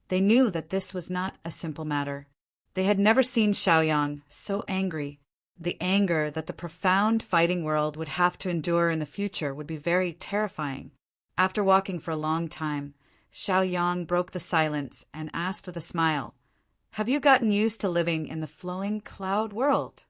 they knew that this was not a simple matter. They had never seen Xiaoyang so angry. The anger that the profound fighting world would have to endure in the future would be very terrifying. After walking for a long time, Xiaoyang broke the silence and asked with a smile, "Have you gotten used to living in the flowing cloud world?"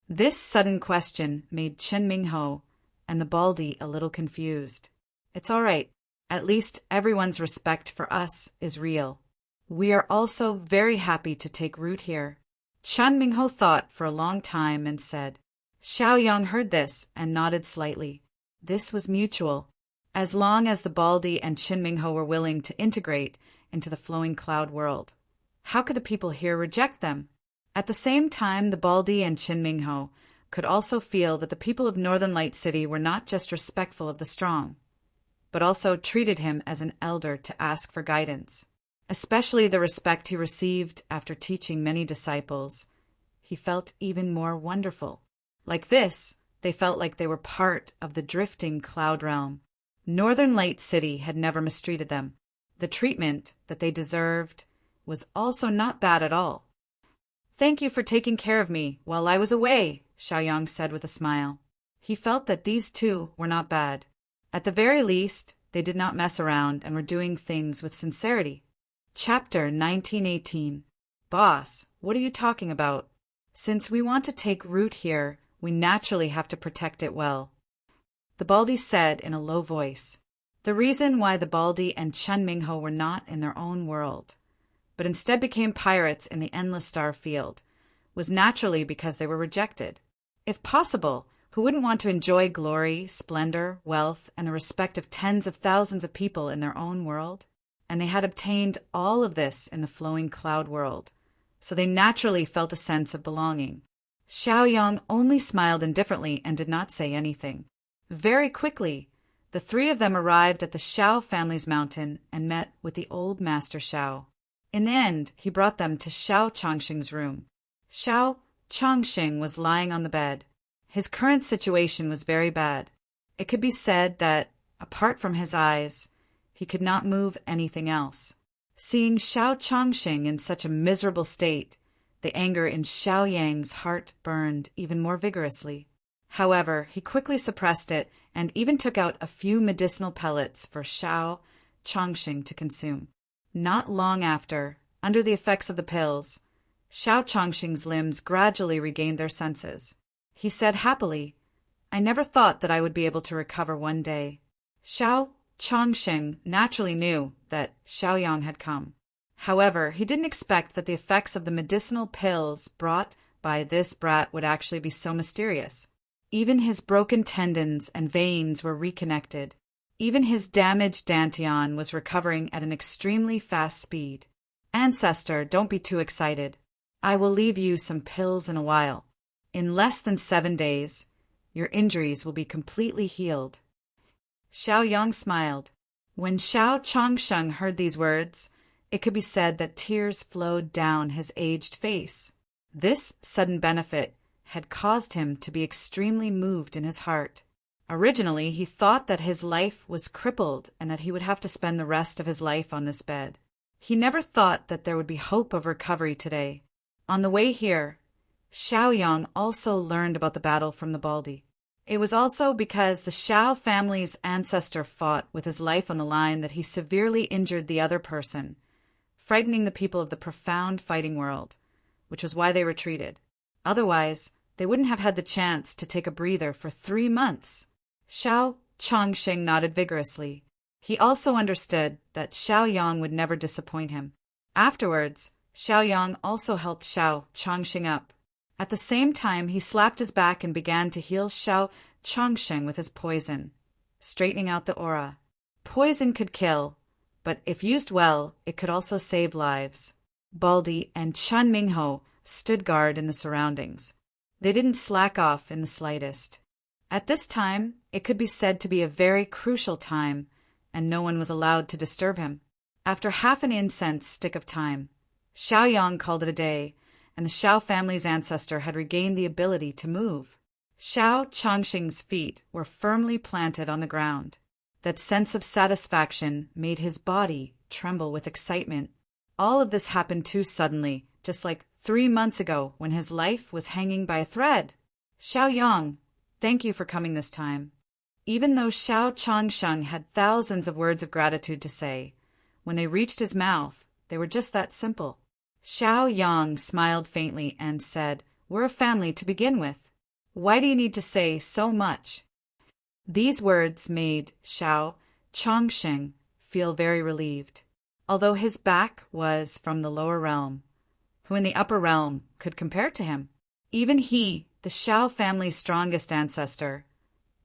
This sudden question made Chen Mingho and the Baldy a little confused. "It's all right. At least everyone's respect for us is real. We are also very happy to take root here." Chan Mingho thought for a long time and said. Xiaoyang heard this and nodded slightly. This was mutual. As long as the Baldy and Chin Mingho were willing to integrate into the flowing cloud world, how could the people here reject them? At the same time, the Baldy and Chin Mingho could also feel that the people of Northern Light City were not just respectful of the strong, but also treated him as an elder to ask for guidance. Especially the respect he received after teaching many disciples, he felt even more wonderful. Like this, they felt like they were part of the drifting cloud realm. Northern Light City had never mistreated them. The treatment that they deserved was also not bad at all. "Thank you for taking care of me while I was away," Xiaoyang said with a smile. He felt that these two were not bad. At the very least, they did not mess around and were doing things with sincerity. Chapter 1918. Boss, what are you talking about? Since we want to take root here, we naturally have to protect it well. The Baldy said in a low voice. The reason why the Baldy and Chen Mingho were not in their own world, but instead became pirates in the Endless Star Field, was naturally because they were rejected. If possible, who wouldn't want to enjoy glory, splendor, wealth, and the respect of tens of thousands of people in their own world? And they had obtained all of this in the flowing cloud world, so they naturally felt a sense of belonging. Xiaoyang only smiled indifferently and did not say anything. Very quickly, the three of them arrived at the Xiao family's mountain and met with the old Master Xiao. In the end, he brought them to Xiao Changxing's room. Xiao Changxing was lying on the bed. His current situation was very bad. It could be said that, apart from his eyes, he could not move anything else. Seeing Xiao Changxing in such a miserable state, the anger in Xiaoyang's heart burned even more vigorously. However, he quickly suppressed it and even took out a few medicinal pellets for Xiao Changxing to consume. Not long after, under the effects of the pills, Xiao Changxing's limbs gradually regained their senses. He said happily, "I never thought that I would be able to recover one day." Xiao Changxing naturally knew that Xiaoyang had come. However, he didn't expect that the effects of the medicinal pills brought by this brat would actually be so mysterious. Even his broken tendons and veins were reconnected. Even his damaged dantian was recovering at an extremely fast speed. "Ancestor, don't be too excited. I will leave you some pills in a while. In less than 7 days, your injuries will be completely healed." Xiaoyang smiled. When Xiao Changsheng heard these words, it could be said that tears flowed down his aged face. This sudden benefit had caused him to be extremely moved in his heart. Originally, he thought that his life was crippled and that he would have to spend the rest of his life on this bed. He never thought that there would be hope of recovery today. On the way here, Xiaoyang also learned about the battle from the Baldy. It was also because the Xiao family's ancestor fought with his life on the line that he severely injured the other person, frightening the people of the profound fighting world, which was why they retreated. Otherwise, they wouldn't have had the chance to take a breather for 3 months. Xiao Changxing nodded vigorously. He also understood that Xiaoyang would never disappoint him. Afterwards, Xiaoyang also helped Xiao Changxing up. At the same time, he slapped his back and began to heal Xiao Changxing with his poison, straightening out the aura. Poison could kill, but if used well, it could also save lives. Baldy and Chan Mingho stood guard in the surroundings. They didn't slack off in the slightest. At this time, it could be said to be a very crucial time, and no one was allowed to disturb him. After half an incense stick of time, Xiaoyang called it a day and the Shao family's ancestor had regained the ability to move. Shao Chongqing's feet were firmly planted on the ground. That sense of satisfaction made his body tremble with excitement. All of this happened too suddenly, just like 3 months ago when his life was hanging by a thread. Xiaoyang, thank you for coming this time. Even though Shao Chongsheng had thousands of words of gratitude to say, when they reached his mouth, they were just that simple. Xiaoyang smiled faintly and said, "We're a family to begin with. Why do you need to say so much?" These words made Shao Chongsheng feel very relieved, although his back was from the lower realm. Who in the upper realm could compare to him? Even he, the Shao family's strongest ancestor,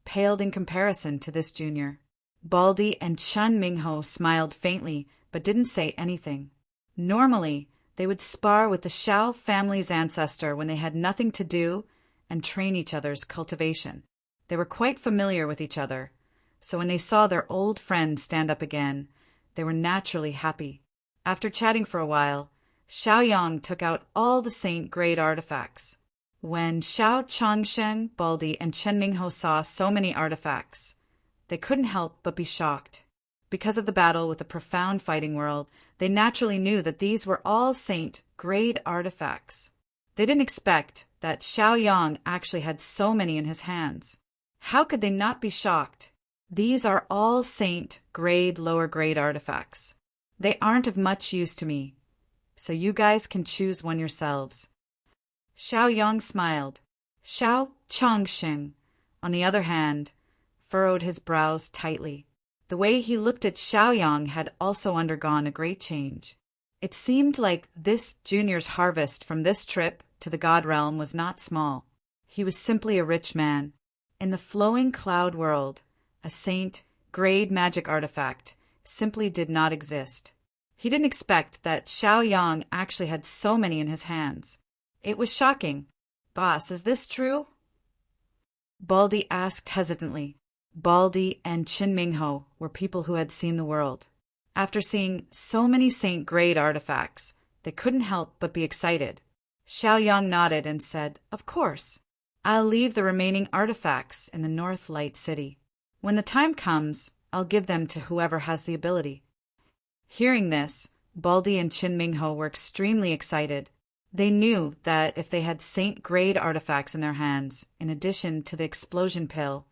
paled in comparison to this junior. Baldy and Chun Mingho smiled faintly but didn't say anything. Normally, they would spar with the Shao family's ancestor when they had nothing to do and train each other's cultivation. They were quite familiar with each other, so when they saw their old friend stand up again, they were naturally happy. After chatting for a while, Xiaoyang took out all the saint-grade artifacts. When Shao Chongsheng, Baldy, and Chen Mingho saw so many artifacts, they couldn't help but be shocked. Because of the battle with the profound fighting world, they naturally knew that these were all saint-grade artifacts. They didn't expect that Xiaoyang actually had so many in his hands. How could they not be shocked? These are all saint-grade, lower-grade artifacts. They aren't of much use to me, so you guys can choose one yourselves. Xiaoyang smiled. Shao Chongsheng, on the other hand, furrowed his brows tightly. The way he looked at Xiaoyang had also undergone a great change. It seemed like this junior's harvest from this trip to the God Realm was not small. He was simply a rich man. In the flowing cloud world, a saint-grade magic artifact simply did not exist. He didn't expect that Xiaoyang actually had so many in his hands. It was shocking. "Boss, is this true?" Baldy asked hesitantly. Baldy and Qin Mingho were people who had seen the world. After seeing so many saint-grade artifacts, they couldn't help but be excited. Xiaoyang nodded and said, "Of course. I'll leave the remaining artifacts in the North Light City. When the time comes, I'll give them to whoever has the ability." Hearing this, Baldy and Qin Mingho were extremely excited. They knew that if they had saint-grade artifacts in their hands, in addition to the explosion pill,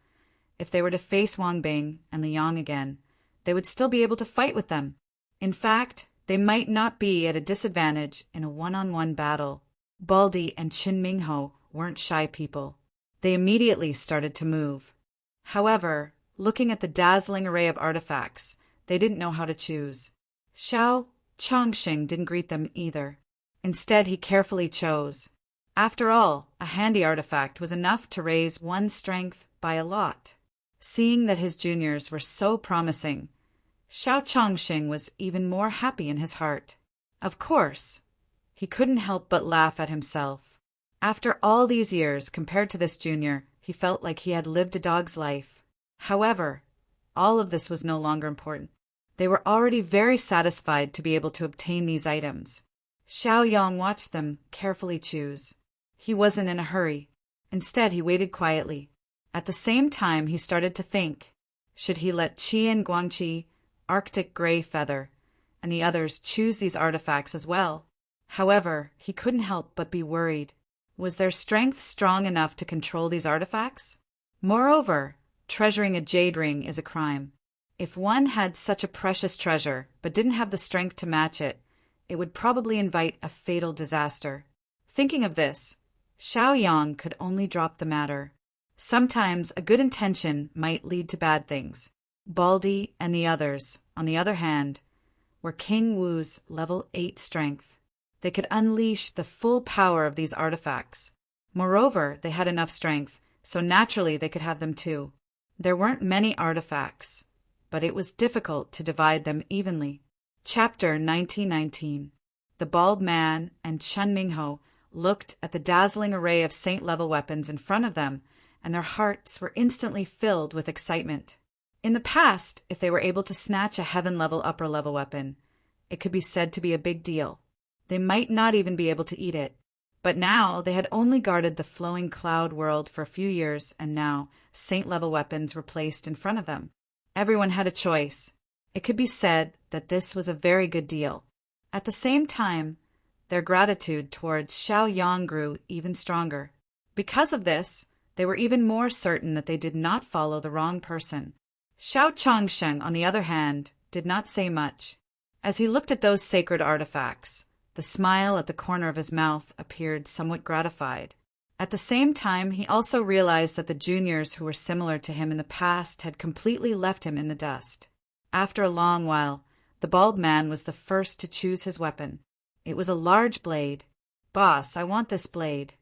if they were to face Wang Bing and Liang again, they would still be able to fight with them. In fact, they might not be at a disadvantage in a one-on-one battle. Baldy and Qin Mingho weren't shy people. They immediately started to move. However, looking at the dazzling array of artifacts, they didn't know how to choose. Shao Chongqing didn't greet them either. Instead, he carefully chose. After all, a handy artifact was enough to raise one's strength by a lot. Seeing that his juniors were so promising, Shao Chongqing was even more happy in his heart. Of course, he couldn't help but laugh at himself. After all these years, compared to this junior, he felt like he had lived a dog's life. However, all of this was no longer important. They were already very satisfied to be able to obtain these items. Xiaoyang watched them carefully choose. He wasn't in a hurry. Instead, he waited quietly. At the same time, he started to think, should he let Qian Guangqi, Arctic Gray Feather, and the others choose these artifacts as well? However, he couldn't help but be worried. Was their strength strong enough to control these artifacts? Moreover, treasuring a jade ring is a crime. If one had such a precious treasure but didn't have the strength to match it, it would probably invite a fatal disaster. Thinking of this, Xiaoyang could only drop the matter. Sometimes a good intention might lead to bad things. Baldy and the others, on the other hand, were King Wu's level 8 strength. They could unleash the full power of these artifacts. Moreover, they had enough strength, so naturally they could have them too. There weren't many artifacts, but it was difficult to divide them evenly. Chapter 1919. The bald man and Chun Mingho looked at the dazzling array of saint-level weapons in front of them, and their hearts were instantly filled with excitement. In the past, if they were able to snatch a heaven-level upper-level weapon, it could be said to be a big deal. They might not even be able to eat it. But now they had only guarded the flowing cloud world for a few years, and now saint-level weapons were placed in front of them. Everyone had a choice. It could be said that this was a very good deal. At the same time, their gratitude towards Xiao Yang grew even stronger. Because of this, they were even more certain that they did not follow the wrong person. Xiao Changsheng, on the other hand, did not say much. As he looked at those sacred artifacts, the smile at the corner of his mouth appeared somewhat gratified. At the same time, he also realized that the juniors who were similar to him in the past had completely left him in the dust. After a long while, the bald man was the first to choose his weapon. It was a large blade. "Boss, I want this blade,"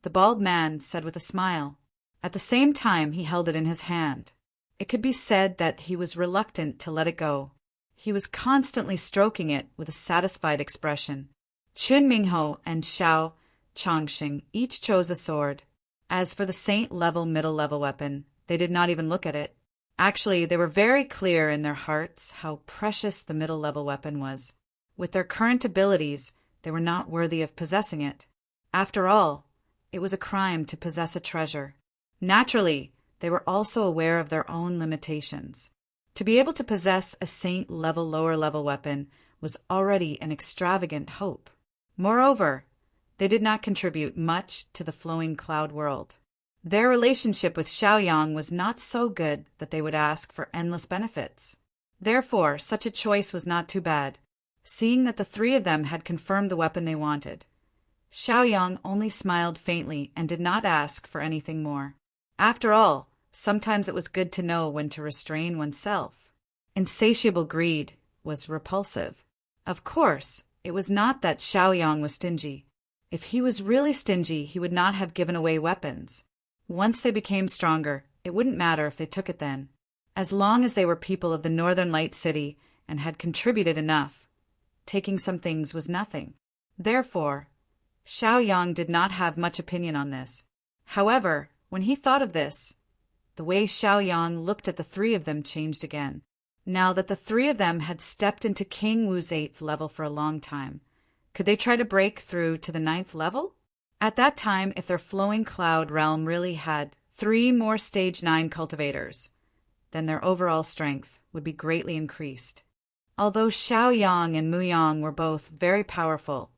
the bald man said with a smile. At the same time, he held it in his hand. It could be said that he was reluctant to let it go. He was constantly stroking it with a satisfied expression. Chun Mingho and Xiao Changxing each chose a sword. As for the saint-level middle-level weapon, they did not even look at it. Actually, they were very clear in their hearts how precious the middle-level weapon was. With their current abilities, they were not worthy of possessing it. After all, it was a crime to possess a treasure. Naturally, they were also aware of their own limitations. To be able to possess a saint-level lower-level weapon was already an extravagant hope. Moreover, they did not contribute much to the flowing cloud world. Their relationship with Xiaoyang was not so good that they would ask for endless benefits. Therefore, such a choice was not too bad, seeing that the three of them had confirmed the weapon they wanted. Xiaoyang only smiled faintly and did not ask for anything more. After all, sometimes it was good to know when to restrain oneself. Insatiable greed was repulsive. Of course, it was not that Xiaoyang was stingy. If he was really stingy, he would not have given away weapons. Once they became stronger, it wouldn't matter if they took it then. As long as they were people of the Northern Light City and had contributed enough, taking some things was nothing. Therefore, Xiaoyang did not have much opinion on this. However, when he thought of this, the way Xiaoyang looked at the three of them changed again. Now that the three of them had stepped into King Wu's 8th level for a long time, could they try to break through to the 9th level? At that time, if their flowing cloud realm really had 3 more stage 9 cultivators, then their overall strength would be greatly increased. Although Xiaoyang and Muyang were both very powerful,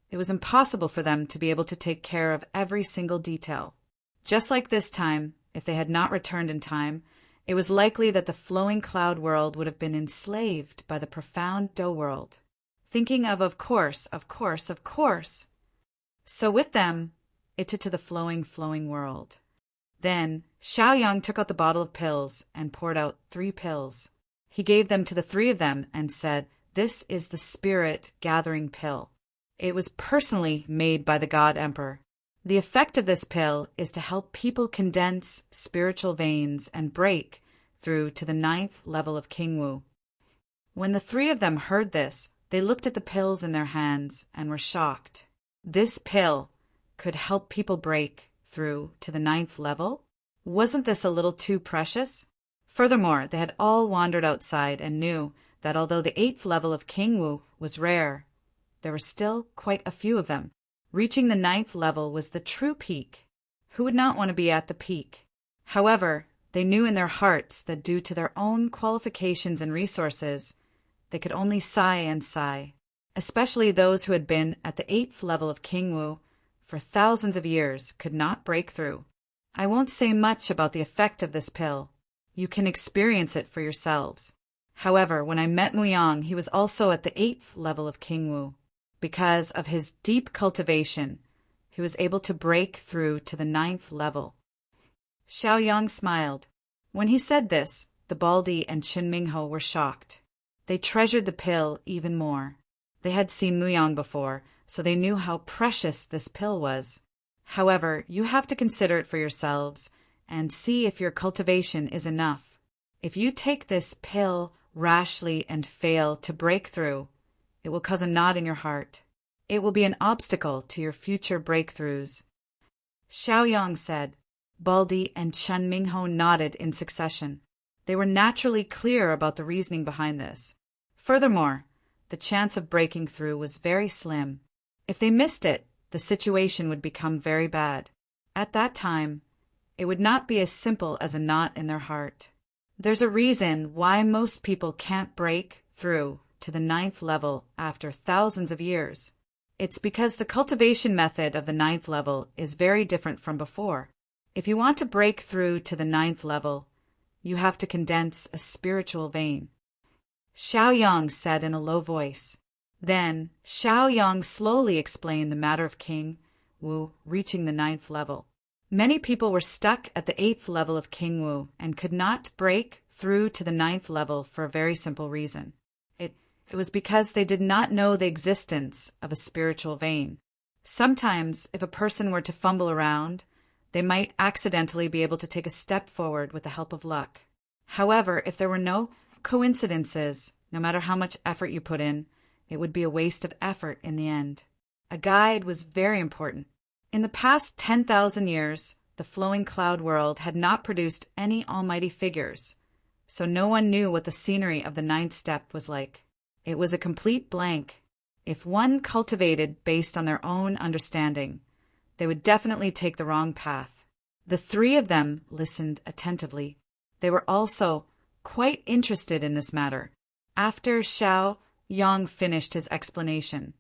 it was impossible for them to be able to take care of every single detail. Just like this time, if they had not returned in time, it was likely that the flowing cloud world would have been enslaved by the profound dough world. Thinking of course. So with them, it to the flowing world. Then Xiaoyang took out the bottle of pills and poured out 3 pills. He gave them to the 3 of them and said, "This is the spirit gathering pill. It was personally made by the God Emperor. The effect of this pill is to help people condense spiritual veins and break through to the 9th level of King Wu." When the 3 of them heard this, they looked at the pills in their hands and were shocked. This pill could help people break through to the 9th level? Wasn't this a little too precious? Furthermore, they had all wandered outside and knew that although the 8th level of King Wu was rare, there were still quite a few of them. Reaching the 9th level was the true peak. Who would not want to be at the peak? However, they knew in their hearts that due to their own qualifications and resources, they could only sigh and sigh, especially those who had been at the 8th level of King Wu for thousands of years could not break through. I won't say much about the effect of this pill. You can experience it for yourselves. However, when I met Muyang, he was also at the 8th level of King Wu. Because of his deep cultivation, he was able to break through to the 9th level. Xiaoyang smiled. When he said this, the Baldi and Qin Mingho were shocked. They treasured the pill even more. They had seen Muyang before, so they knew how precious this pill was. However, you have to consider it for yourselves and see if your cultivation is enough. If you take this pill rashly and fail to break through, it will cause a knot in your heart. It will be an obstacle to your future breakthroughs. Xiaoyang said. Baldi and Chen Mingho nodded in succession. They were naturally clear about the reasoning behind this. Furthermore, the chance of breaking through was very slim. If they missed it, the situation would become very bad. At that time, it would not be as simple as a knot in their heart. There's a reason why most people can't break through to the 9th level after thousands of years. It's because the cultivation method of the 9th level is very different from before. If you want to break through to the 9th level, you have to condense a spiritual vein. Xiaoyang said in a low voice. Then Xiaoyang slowly explained the matter of King Wu reaching the 9th level. Many people were stuck at the 8th level of King Wu and could not break through to the 9th level for a very simple reason. It was because they did not know the existence of a spiritual vein. Sometimes, if a person were to fumble around, they might accidentally be able to take a step forward with the help of luck. However, if there were no coincidences, no matter how much effort you put in, it would be a waste of effort in the end. A guide was very important. In the past 10,000 years, the flowing cloud world had not produced any almighty figures, so no one knew what the scenery of the 9th step was like. It was a complete blank. If one cultivated based on their own understanding, they would definitely take the wrong path. The three of them listened attentively. They were also quite interested in this matter. After Xiao Yang finished his explanation,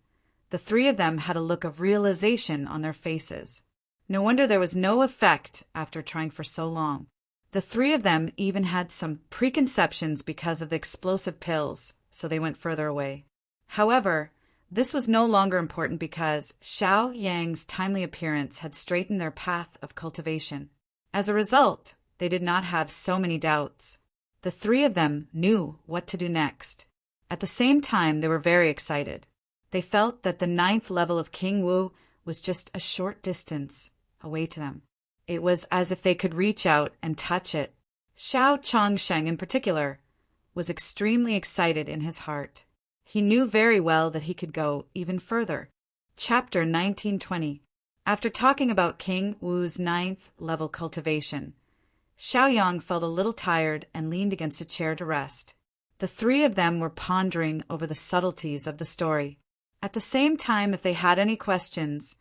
the three of them had a look of realization on their faces. No wonder there was no effect after trying for so long. The three of them even had some preconceptions because of the explosive pills, so they went further away. However, this was no longer important because Xiao Yang's timely appearance had straightened their path of cultivation. As a result, they did not have so many doubts. The three of them knew what to do next. At the same time, they were very excited. They felt that the 9th level of King Wu was just a short distance away to them. It was as if they could reach out and touch it. Xiao Chongsheng, in particular, was extremely excited in his heart. He knew very well that he could go even further. Chapter 1920. After talking about King Wu's 9th level cultivation, Xiaoyang felt a little tired and leaned against a chair to rest. The three of them were pondering over the subtleties of the story. At the same time, if they had any questions,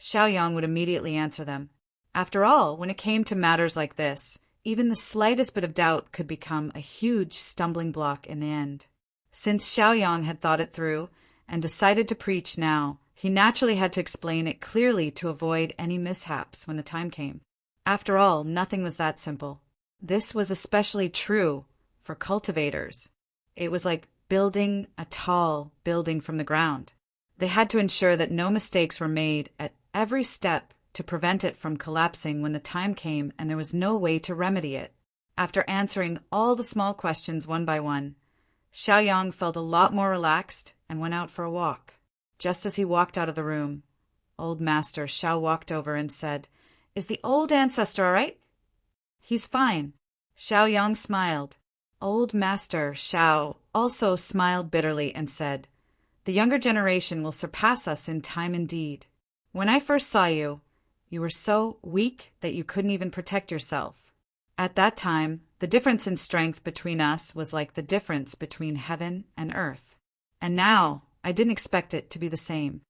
Xiaoyang would immediately answer them. After all, when it came to matters like this, even the slightest bit of doubt could become a huge stumbling block in the end. Since Xiaoyang had thought it through and decided to preach now, he naturally had to explain it clearly to avoid any mishaps when the time came. After all, nothing was that simple. This was especially true for cultivators. It was like building a tall building from the ground. They had to ensure that no mistakes were made at every step to prevent it from collapsing when the time came and there was no way to remedy it. After answering all the small questions one by one, Xiaoyang felt a lot more relaxed and went out for a walk. Just as he walked out of the room, Old Master Xiao walked over and said, "Is the old ancestor all right?" "He's fine." Xiaoyang smiled. Old Master Xiao also smiled bitterly and said, "The younger generation will surpass us in time indeed. When I first saw you, you were so weak that you couldn't even protect yourself. At that time, the difference in strength between us was like the difference between heaven and earth. And now, I didn't expect it to be the same."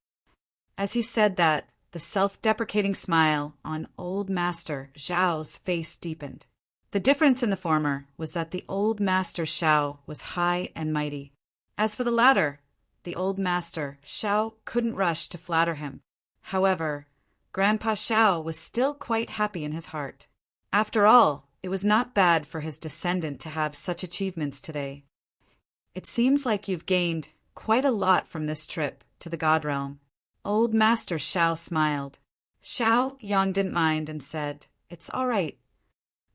As he said that, the self-deprecating smile on Old Master Xiao's face deepened. The difference in the former was that the Old Master Xiao was high and mighty. As for the latter, the Old Master Xiao couldn't rush to flatter him. However, Grandpa Xiao was still quite happy in his heart. After all, it was not bad for his descendant to have such achievements today. "It seems like you've gained quite a lot from this trip to the God Realm." Old Master Xiao smiled. Xiaoyang didn't mind and said, "It's all right."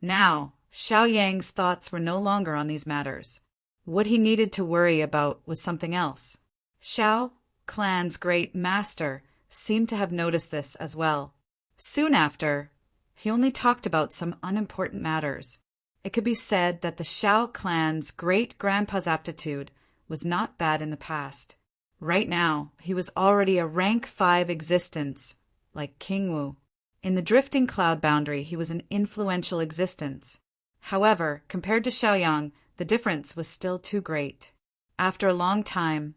Now, Xiaoyang's thoughts were no longer on these matters. What he needed to worry about was something else. Xiao clan's great master seemed to have noticed this as well. Soon after, he only talked about some unimportant matters. It could be said that the Xiao clan's great-grandpa's aptitude was not bad in the past. Right now, he was already a rank 5 existence, like King Wu. In the drifting cloud boundary, he was an influential existence. However, compared to Xiaoyang, the difference was still too great. After a long time,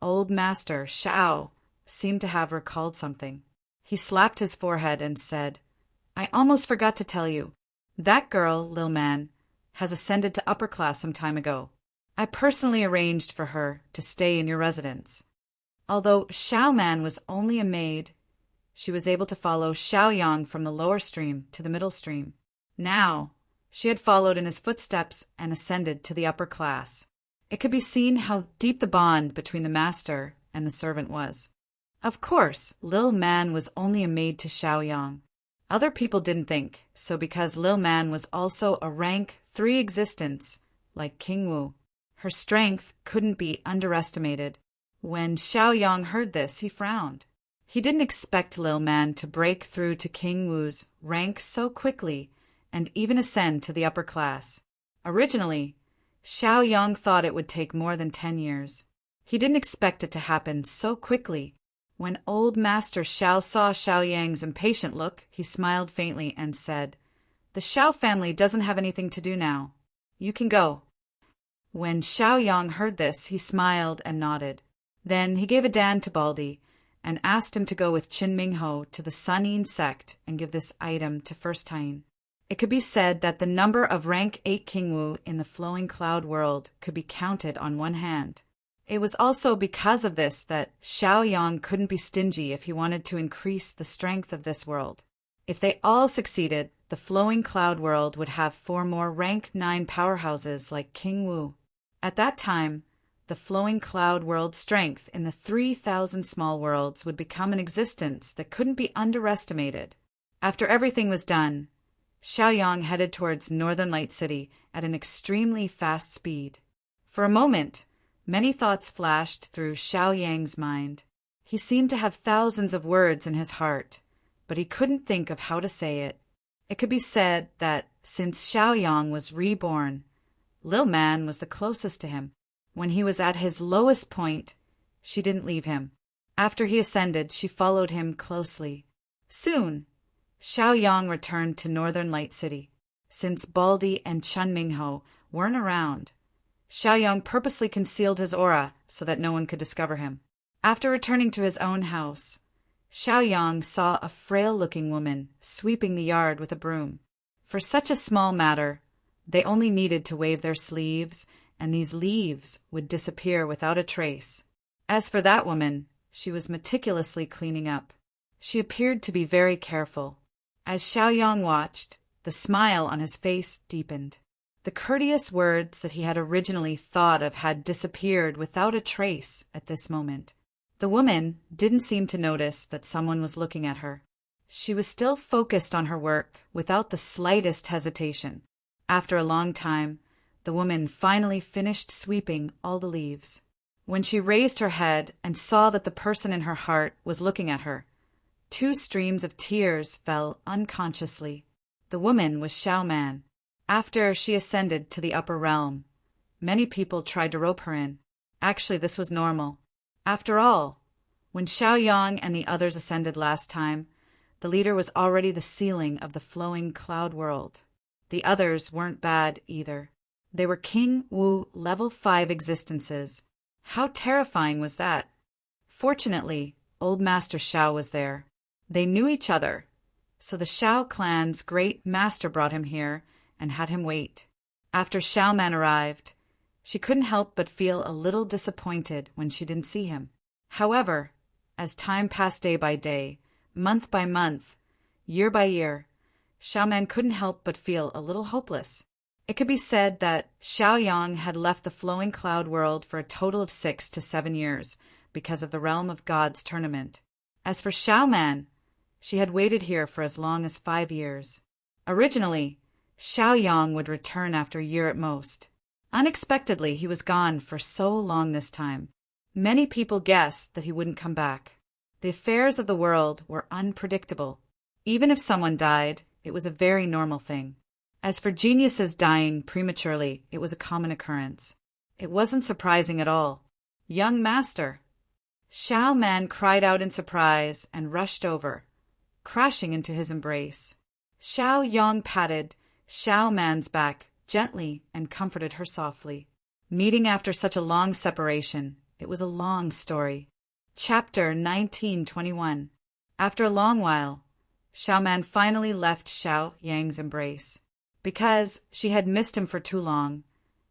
Old Master Xiao seemed to have recalled something. He slapped his forehead and said, "I almost forgot to tell you. That girl, Lil Man, has ascended to upper class some time ago. I personally arranged for her to stay in your residence. Although Xiao Man was only a maid, she was able to follow Xiaoyang from the lower stream to the middle stream. Now, she had followed in his footsteps and ascended to the upper class." It could be seen how deep the bond between the master and the servant was. Of course, Lil Man was only a maid to Xiaoyang. Other people didn't think so because Lil Man was also a rank 3 existence, like King Wu. Her strength couldn't be underestimated. When Xiaoyang heard this, he frowned. He didn't expect Lil Man to break through to King Wu's rank so quickly and even ascend to the upper class. Originally, Xiaoyang thought it would take more than 10 years. He didn't expect it to happen so quickly. When old Master Xiao saw Xiaoyang's impatient look, he smiled faintly and said, "The Xiao family doesn't have anything to do now. You can go." When Xiaoyang heard this, he smiled and nodded. Then he gave a dan to Baldi and asked him to go with Qin Mingho to the Sunin sect and give this item to First Tain. It could be said that the number of rank 8 Kingwu in the flowing cloud world could be counted on one hand. It was also because of this that Xiaoyang couldn't be stingy if he wanted to increase the strength of this world. If they all succeeded, the flowing cloud world would have 4 more rank 9 powerhouses like King Wu. At that time, the flowing cloud world strength in the 3,000 small worlds would become an existence that couldn't be underestimated. After everything was done, Xiaoyang headed towards Northern Light City at an extremely fast speed. For a moment, many thoughts flashed through Xiaoyang's mind. He seemed to have thousands of words in his heart, but he couldn't think of how to say it. It could be said that since Xiaoyang was reborn, Lil Man was the closest to him. When he was at his lowest point, she didn't leave him. After he ascended, she followed him closely. Soon, Xiaoyang returned to Northern Light City. Since Baldi and Chun Mingho weren't around, Xiaoyang purposely concealed his aura so that no one could discover him. After returning to his own house, Xiaoyang saw a frail-looking woman sweeping the yard with a broom. For such a small matter, they only needed to wave their sleeves, and these leaves would disappear without a trace. As for that woman, she was meticulously cleaning up. She appeared to be very careful. As Xiaoyang watched, the smile on his face deepened. The courteous words that he had originally thought of had disappeared without a trace at this moment. The woman didn't seem to notice that someone was looking at her. She was still focused on her work without the slightest hesitation. After a long time, the woman finally finished sweeping all the leaves. When she raised her head and saw that the person in her heart was looking at her, 2 streams of tears fell unconsciously. The woman was Xiao Man. After she ascended to the upper realm, many people tried to rope her in. Actually, this was normal. After all, when Xiaoyang and the others ascended last time, the leader was already the ceiling of the flowing cloud world. The others weren't bad either. They were King Wu level 5 existences. How terrifying was that? Fortunately, old Master Xiao was there. They knew each other, so the Xiao clan's great master brought him here and had him wait. After Xiao Man arrived, she couldn't help but feel a little disappointed when she didn't see him. However, as time passed day by day, month by month, year by year, Xiao Man couldn't help but feel a little hopeless. It could be said that Xiaoyang had left the flowing cloud world for a total of 6 to 7 years because of the Realm of Gods tournament. As for Xiao Man, she had waited here for as long as 5 years. Originally, Xiaoyang would return after a year at most. Unexpectedly, he was gone for so long this time. Many people guessed that he wouldn't come back. The affairs of the world were unpredictable. Even if someone died, it was a very normal thing. As for geniuses dying prematurely, it was a common occurrence. It wasn't surprising at all. Young master! Xiao Man cried out in surprise and rushed over, crashing into his embrace. Xiaoyang patted Xiao Man's back gently and comforted her softly. Meeting after such a long separation, it was a long story. Chapter 1921. After a long while, Xiao Man finally left Xiao Yang's embrace. Because she had missed him for too long,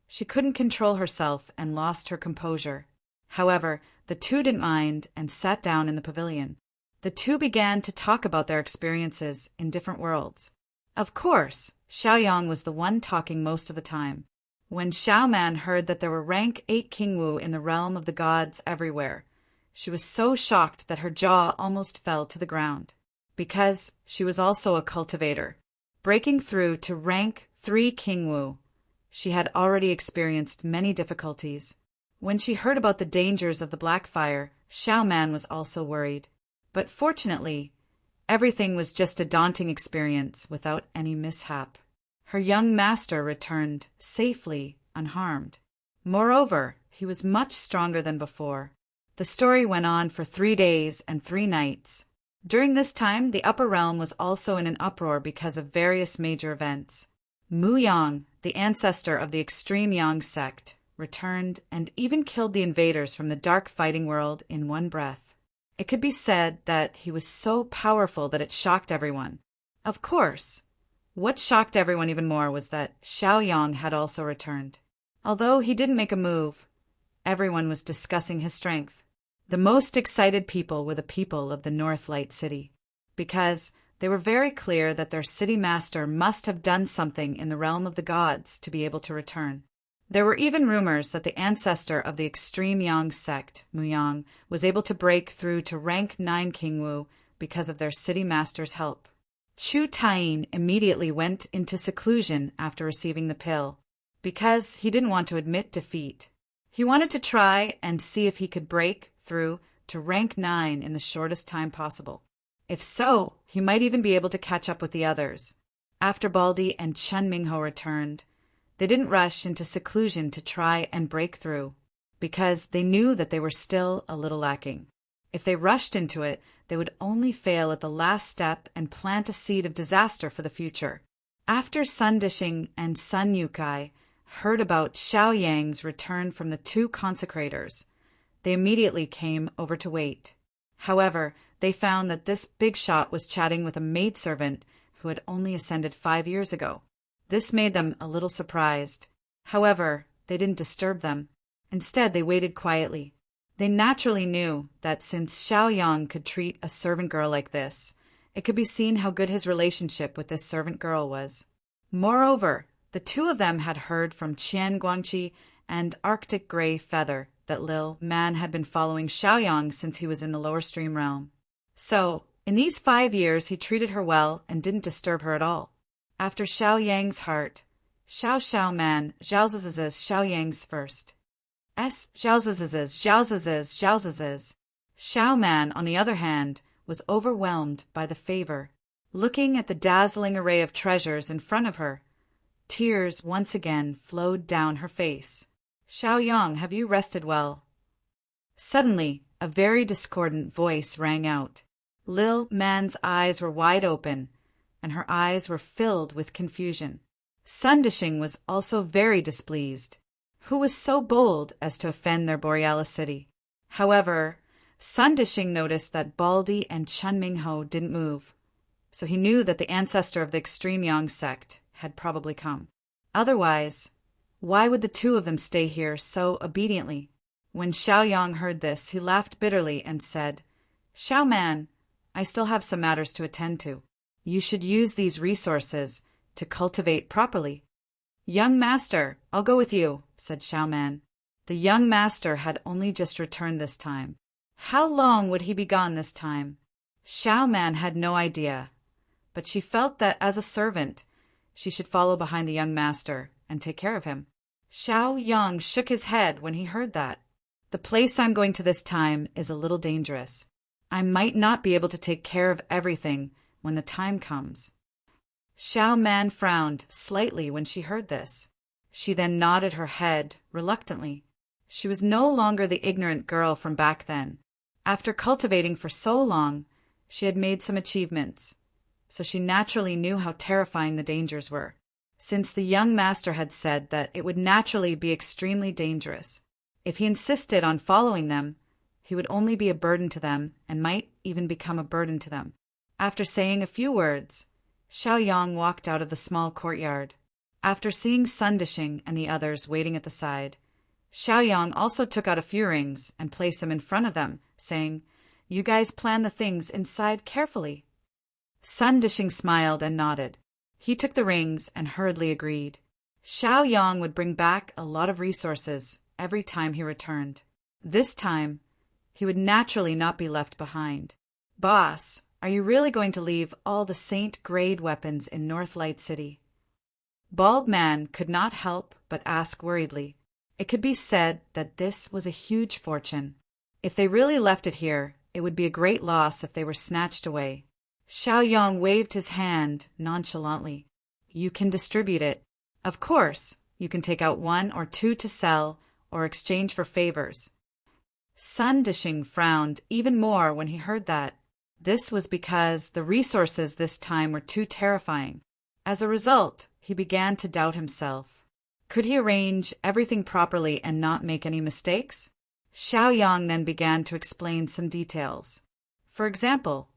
she couldn't control herself and lost her composure. However, the two didn't mind and sat down in the pavilion. The two began to talk about their experiences in different worlds. Of course, Xiao Yang was the one talking most of the time. When Xiao Man heard that there were rank 8 Kingwu in the realm of the gods everywhere, she was so shocked that her jaw almost fell to the ground. Because she was also a cultivator, breaking through to rank 3 Kingwu, she had already experienced many difficulties. When she heard about the dangers of the black fire, Xiao Man was also worried. But fortunately, everything was just a daunting experience without any mishap. Her young master returned safely, unharmed. Moreover, he was much stronger than before. The story went on for 3 days and 3 nights. During this time, the upper realm was also in an uproar because of various major events. Mu Yang, the ancestor of the extreme Yang sect, returned and even killed the invaders from the dark fighting world in one breath. It could be said that he was so powerful that it shocked everyone. Of course, what shocked everyone even more was that Xiao Yang had also returned. Although he didn't make a move, everyone was discussing his strength. The most excited people were the people of the North Light City, because they were very clear that their city master must have done something in the realm of the gods to be able to return. There were even rumors that the ancestor of the extreme Yang sect, Mu Yang, was able to break through to rank 9 Kingwu because of their city master's help. Chu Taiying immediately went into seclusion after receiving the pill, because he didn't want to admit defeat. He wanted to try and see if he could break through to rank 9 in the shortest time possible. If so, he might even be able to catch up with the others. After Baldi and Chen Mingho returned, they didn't rush into seclusion to try and break through, because they knew that they were still a little lacking. If they rushed into it, they would only fail at the last step and plant a seed of disaster for the future. After Sun Dishing and Sun Yukai heard about Xiao Yang's return from the 2 consecrators, they immediately came over to wait. However, they found that this big shot was chatting with a maidservant who had only ascended 5 years ago. This made them a little surprised. However, they didn't disturb them. Instead, they waited quietly. They naturally knew that since Xiao Yang could treat a servant girl like this, it could be seen how good his relationship with this servant girl was. Moreover, the two of them had heard from Qian Guangqi and Arctic Grey Feather that Lil Man had been following Xiao Yang since he was in the lower stream realm. So, in these 5 years, he treated her well and didn't disturb her at all. After Xiao Yang's heart, Xiao Man zhaozazazaz Xiao Yang's first. Zhaozazazaz. Xiao Man, on the other hand, was overwhelmed by the favor. Looking at the dazzling array of treasures in front of her, tears once again flowed down her face. Xiao Yang, have you rested well? Suddenly, a very discordant voice rang out. Lil Man's eyes were wide open, and her eyes were filled with confusion. Sun Dishing was also very displeased. Who was so bold as to offend their Borealis city? However, Sun Dishing noticed that Baldi and Chen Mingho didn't move, so he knew that the ancestor of the extreme Yang sect had probably come. Otherwise, why would the two of them stay here so obediently? When Xiao Yang heard this, he laughed bitterly and said, Xiao Man, I still have some matters to attend to. You should use these resources to cultivate properly. Young master, I'll go with you, said Xiao Man. The young master had only just returned this time. How long would he be gone this time? Xiao Man had no idea, but she felt that as a servant, she should follow behind the young master and take care of him. Xiao Yang shook his head when he heard that. The place I'm going to this time is a little dangerous. I might not be able to take care of everything when the time comes. Xiao Man frowned slightly when she heard this. She then nodded her head reluctantly. She was no longer the ignorant girl from back then. After cultivating for so long, she had made some achievements, so she naturally knew how terrifying the dangers were, since the young master had said that it would naturally be extremely dangerous. If he insisted on following them, he would only be a burden to them and might even become a burden to them. After saying a few words, Xiaoyang walked out of the small courtyard. After seeing Sun Dishing and the others waiting at the side, Xiaoyang also took out a few rings and placed them in front of them, saying, "You guys plan the things inside carefully." Sun Dishing smiled and nodded. He took the rings and hurriedly agreed. Xiaoyang would bring back a lot of resources every time he returned. This time, he would naturally not be left behind. "Boss, are you really going to leave all the Saint-grade weapons in North Light City?" Bald Man could not help but ask worriedly. It could be said that this was a huge fortune. If they really left it here, it would be a great loss if they were snatched away. Xiaoyang waved his hand nonchalantly. "You can distribute it. Of course, you can take out 1 or 2 to sell or exchange for favors." Sun Dishing frowned even more when he heard that. This was because the resources this time were too terrifying. As a result, he began to doubt himself. Could he arrange everything properly and not make any mistakes? Xiaoyang then began to explain some details. For example,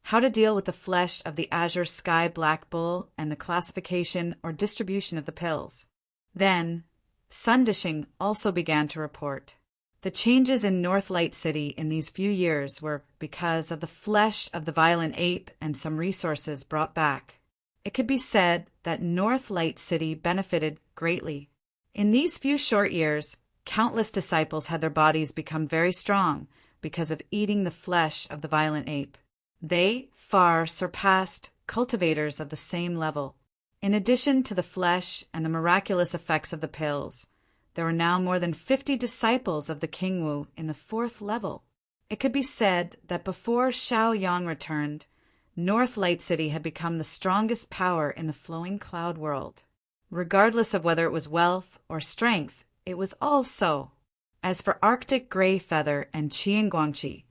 how to deal with the flesh of the azure sky black bull and the classification or distribution of the pills. Then, Sun Dishing also began to report. The changes in North Light City in these few years were because of the flesh of the violent ape and some resources brought back. It could be said that North Light City benefited greatly. In these few short years, countless disciples had their bodies become very strong because of eating the flesh of the violent ape. They far surpassed cultivators of the same level. In addition to the flesh and the miraculous effects of the pills, there were now more than 50 disciples of the Kingwu in the 4th level. It could be said that before Xiaoyang returned, North Light City had become the strongest power in the flowing cloud world. Regardless of whether it was wealth or strength, it was all so. As for Arctic Grey Feather and Qian Guangqi,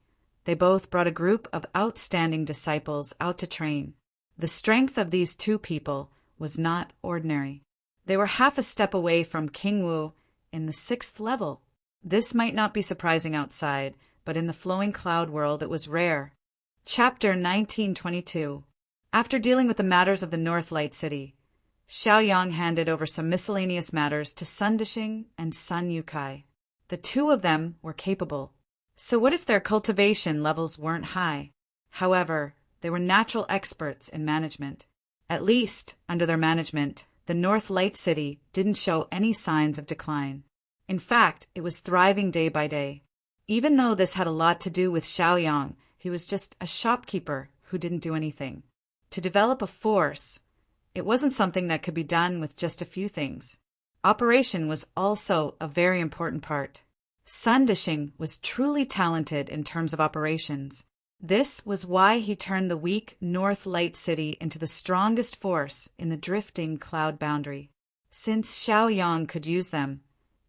they both brought a group of outstanding disciples out to train. The strength of these 2 people was not ordinary. They were half a step away from Kingwu in the 6th level. This might not be surprising outside, but in the flowing cloud world it was rare. Chapter 1922. After dealing with the matters of the North Light City, Xiaoyang handed over some miscellaneous matters to Sun Dishing and Sun Yukai. The 2 of them were capable. So what if their cultivation levels weren't high? However, they were natural experts in management. At least, under their management, the North Light City didn't show any signs of decline. In fact, it was thriving day by day. Even though this had a lot to do with Xiaoyang, he was just a shopkeeper who didn't do anything. To develop a force, it wasn't something that could be done with just a few things. Operation was also a very important part. Sun Dishing was truly talented in terms of operations. This was why he turned the weak North Light City into the strongest force in the drifting cloud boundary. Since Xiaoyang could use them,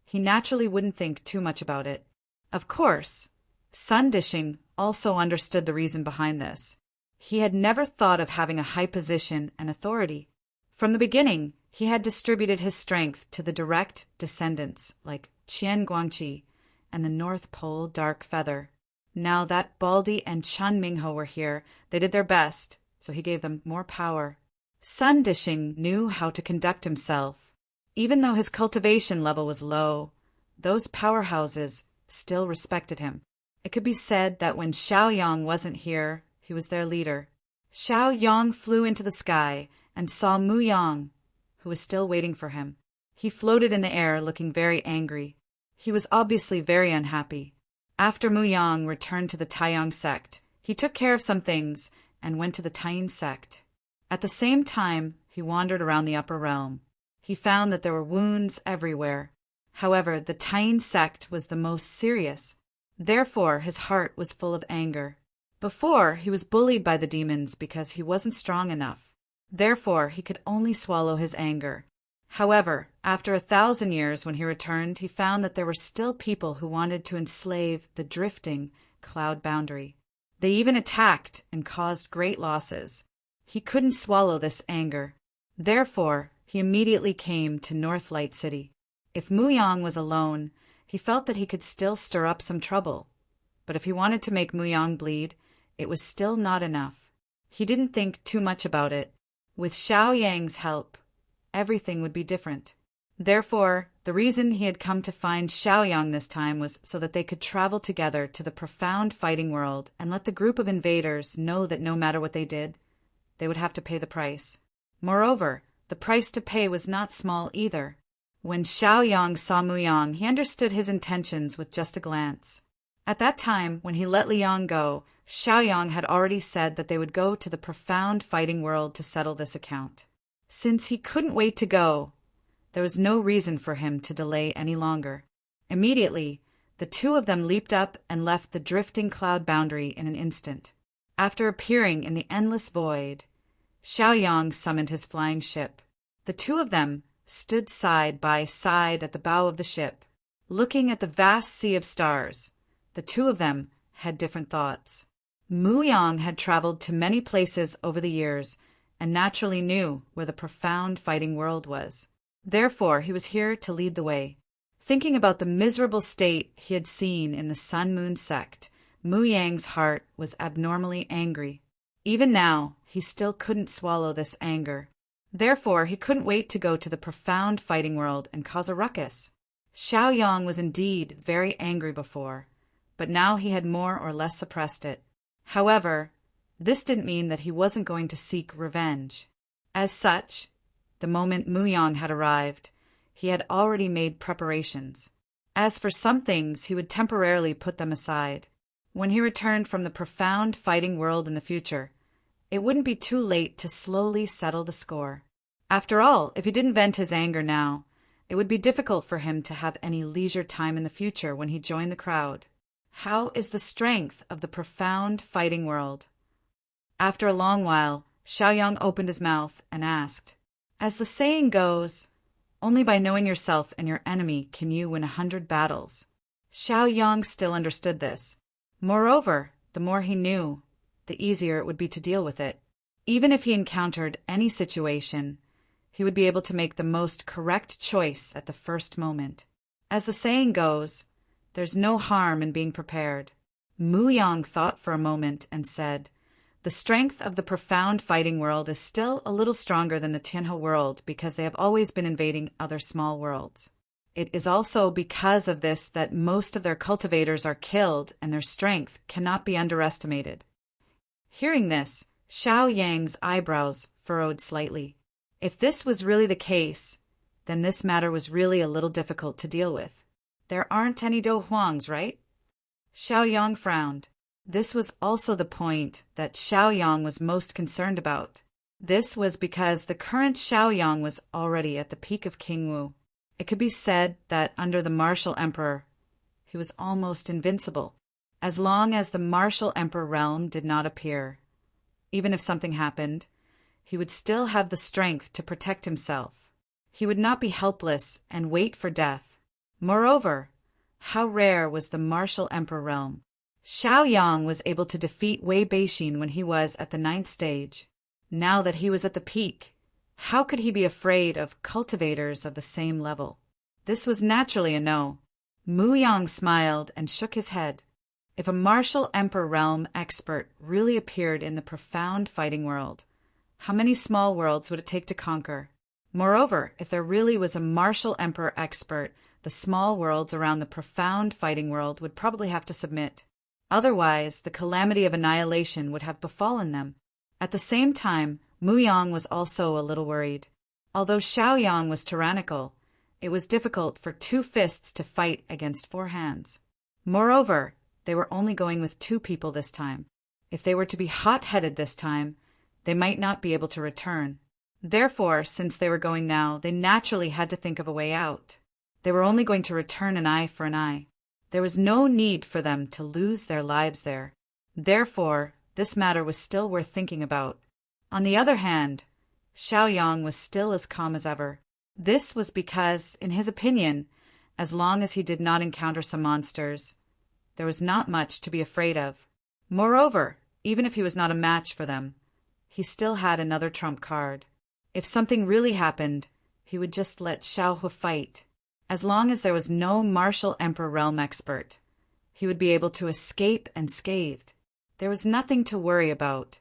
he naturally wouldn't think too much about it. Of course, Sun Dishing also understood the reason behind this. He had never thought of having a high position and authority. From the beginning, he had distributed his strength to the direct descendants like Qian Guangqi and the North Pole Dark Feather. Now that Baldy and Chun Mingho were here, they did their best, so he gave them more power. Sun Dishing knew how to conduct himself. Even though his cultivation level was low, those powerhouses still respected him. It could be said that when Xiaoyang wasn't here, he was their leader. Xiaoyang flew into the sky and saw Mu Yang, who was still waiting for him. He floated in the air looking very angry. He was obviously very unhappy. After Mu Yang returned to the Taiyang sect, he took care of some things and went to the Taiyin sect. At the same time, he wandered around the upper realm. He found that there were wounds everywhere. However, the Taiyin sect was the most serious. Therefore, his heart was full of anger. Before, he was bullied by the demons because he wasn't strong enough. Therefore, he could only swallow his anger. However, after 1,000 years when he returned, he found that there were still people who wanted to enslave the drifting cloud boundary. They even attacked and caused great losses. He couldn't swallow this anger. Therefore, he immediately came to North Light City. If Mu Yang was alone, he felt that he could still stir up some trouble. But if he wanted to make Mu Yang bleed, it was still not enough. He didn't think too much about it. With Xiao Yang's help, everything would be different. Therefore, the reason he had come to find Xiaoyang this time was so that they could travel together to the profound fighting world and let the group of invaders know that no matter what they did, they would have to pay the price. Moreover, the price to pay was not small either. When Xiaoyang saw Muyang, he understood his intentions with just a glance. At that time, when he let Liang go, Xiaoyang had already said that they would go to the profound fighting world to settle this account. Since he couldn't wait to go, there was no reason for him to delay any longer. Immediately, the two of them leaped up and left the drifting cloud boundary in an instant. After appearing in the endless void, Xiaoyang summoned his flying ship. The two of them stood side by side at the bow of the ship. Looking at the vast sea of stars, the two of them had different thoughts. Muyang had traveled to many places over the years and naturally knew where the profound fighting world was. Therefore, he was here to lead the way. Thinking about the miserable state he had seen in the Sun-Moon sect, Muyang's heart was abnormally angry. Even now, he still couldn't swallow this anger. Therefore, he couldn't wait to go to the profound fighting world and cause a ruckus. Xiaoyang was indeed very angry before, but now he had more or less suppressed it. However, this didn't mean that he wasn't going to seek revenge. As such, the moment Muyang had arrived, he had already made preparations. As for some things, he would temporarily put them aside. When he returned from the profound fighting world in the future, it wouldn't be too late to slowly settle the score. After all, if he didn't vent his anger now, it would be difficult for him to have any leisure time in the future when he joined the crowd. How is the strength of the profound fighting world? After a long while, Xiaoyang opened his mouth and asked, "As the saying goes, only by knowing yourself and your enemy can you win 100 battles." Xiaoyang still understood this. Moreover, the more he knew, the easier it would be to deal with it. Even if he encountered any situation, he would be able to make the most correct choice at the first moment. As the saying goes, there's no harm in being prepared. Muyang thought for a moment and said, "The strength of the profound fighting world is still a little stronger than the Tianhe world because they have always been invading other small worlds. It is also because of this that most of their cultivators are killed and their strength cannot be underestimated." Hearing this, Xiaoyang's eyebrows furrowed slightly. If this was really the case, then this matter was really a little difficult to deal with. There aren't any Do Huangs, right? Xiaoyang frowned. This was also the point that Xiaoyang was most concerned about. This was because the current Xiaoyang was already at the peak of Qingwu. It could be said that under the martial emperor, he was almost invincible, as long as the martial emperor realm did not appear. Even if something happened, he would still have the strength to protect himself. He would not be helpless and wait for death. Moreover, how rare was the martial emperor realm. Xiaoyang was able to defeat Wei Beixin when he was at the 9th stage. Now that he was at the peak, how could he be afraid of cultivators of the same level? This was naturally a no. Muyang smiled and shook his head. If a martial emperor realm expert really appeared in the profound fighting world, how many small worlds would it take to conquer? Moreover, if there really was a martial emperor expert, the small worlds around the profound fighting world would probably have to submit. Otherwise, the calamity of annihilation would have befallen them. At the same time, Muyang was also a little worried. Although Xiaoyang was tyrannical, it was difficult for 2 fists to fight against 4 hands. Moreover, they were only going with 2 people this time. If they were to be hot-headed this time, they might not be able to return. Therefore, since they were going now, they naturally had to think of a way out. They were only going to return an eye for an eye. There was no need for them to lose their lives there. Therefore, this matter was still worth thinking about. On the other hand, Xiaoyang was still as calm as ever. This was because, in his opinion, as long as he did not encounter some monsters, there was not much to be afraid of. Moreover, even if he was not a match for them, he still had another trump card. If something really happened, he would just let Xiaohu fight. As long as there was no martial emperor realm expert, he would be able to escape unscathed. There was nothing to worry about.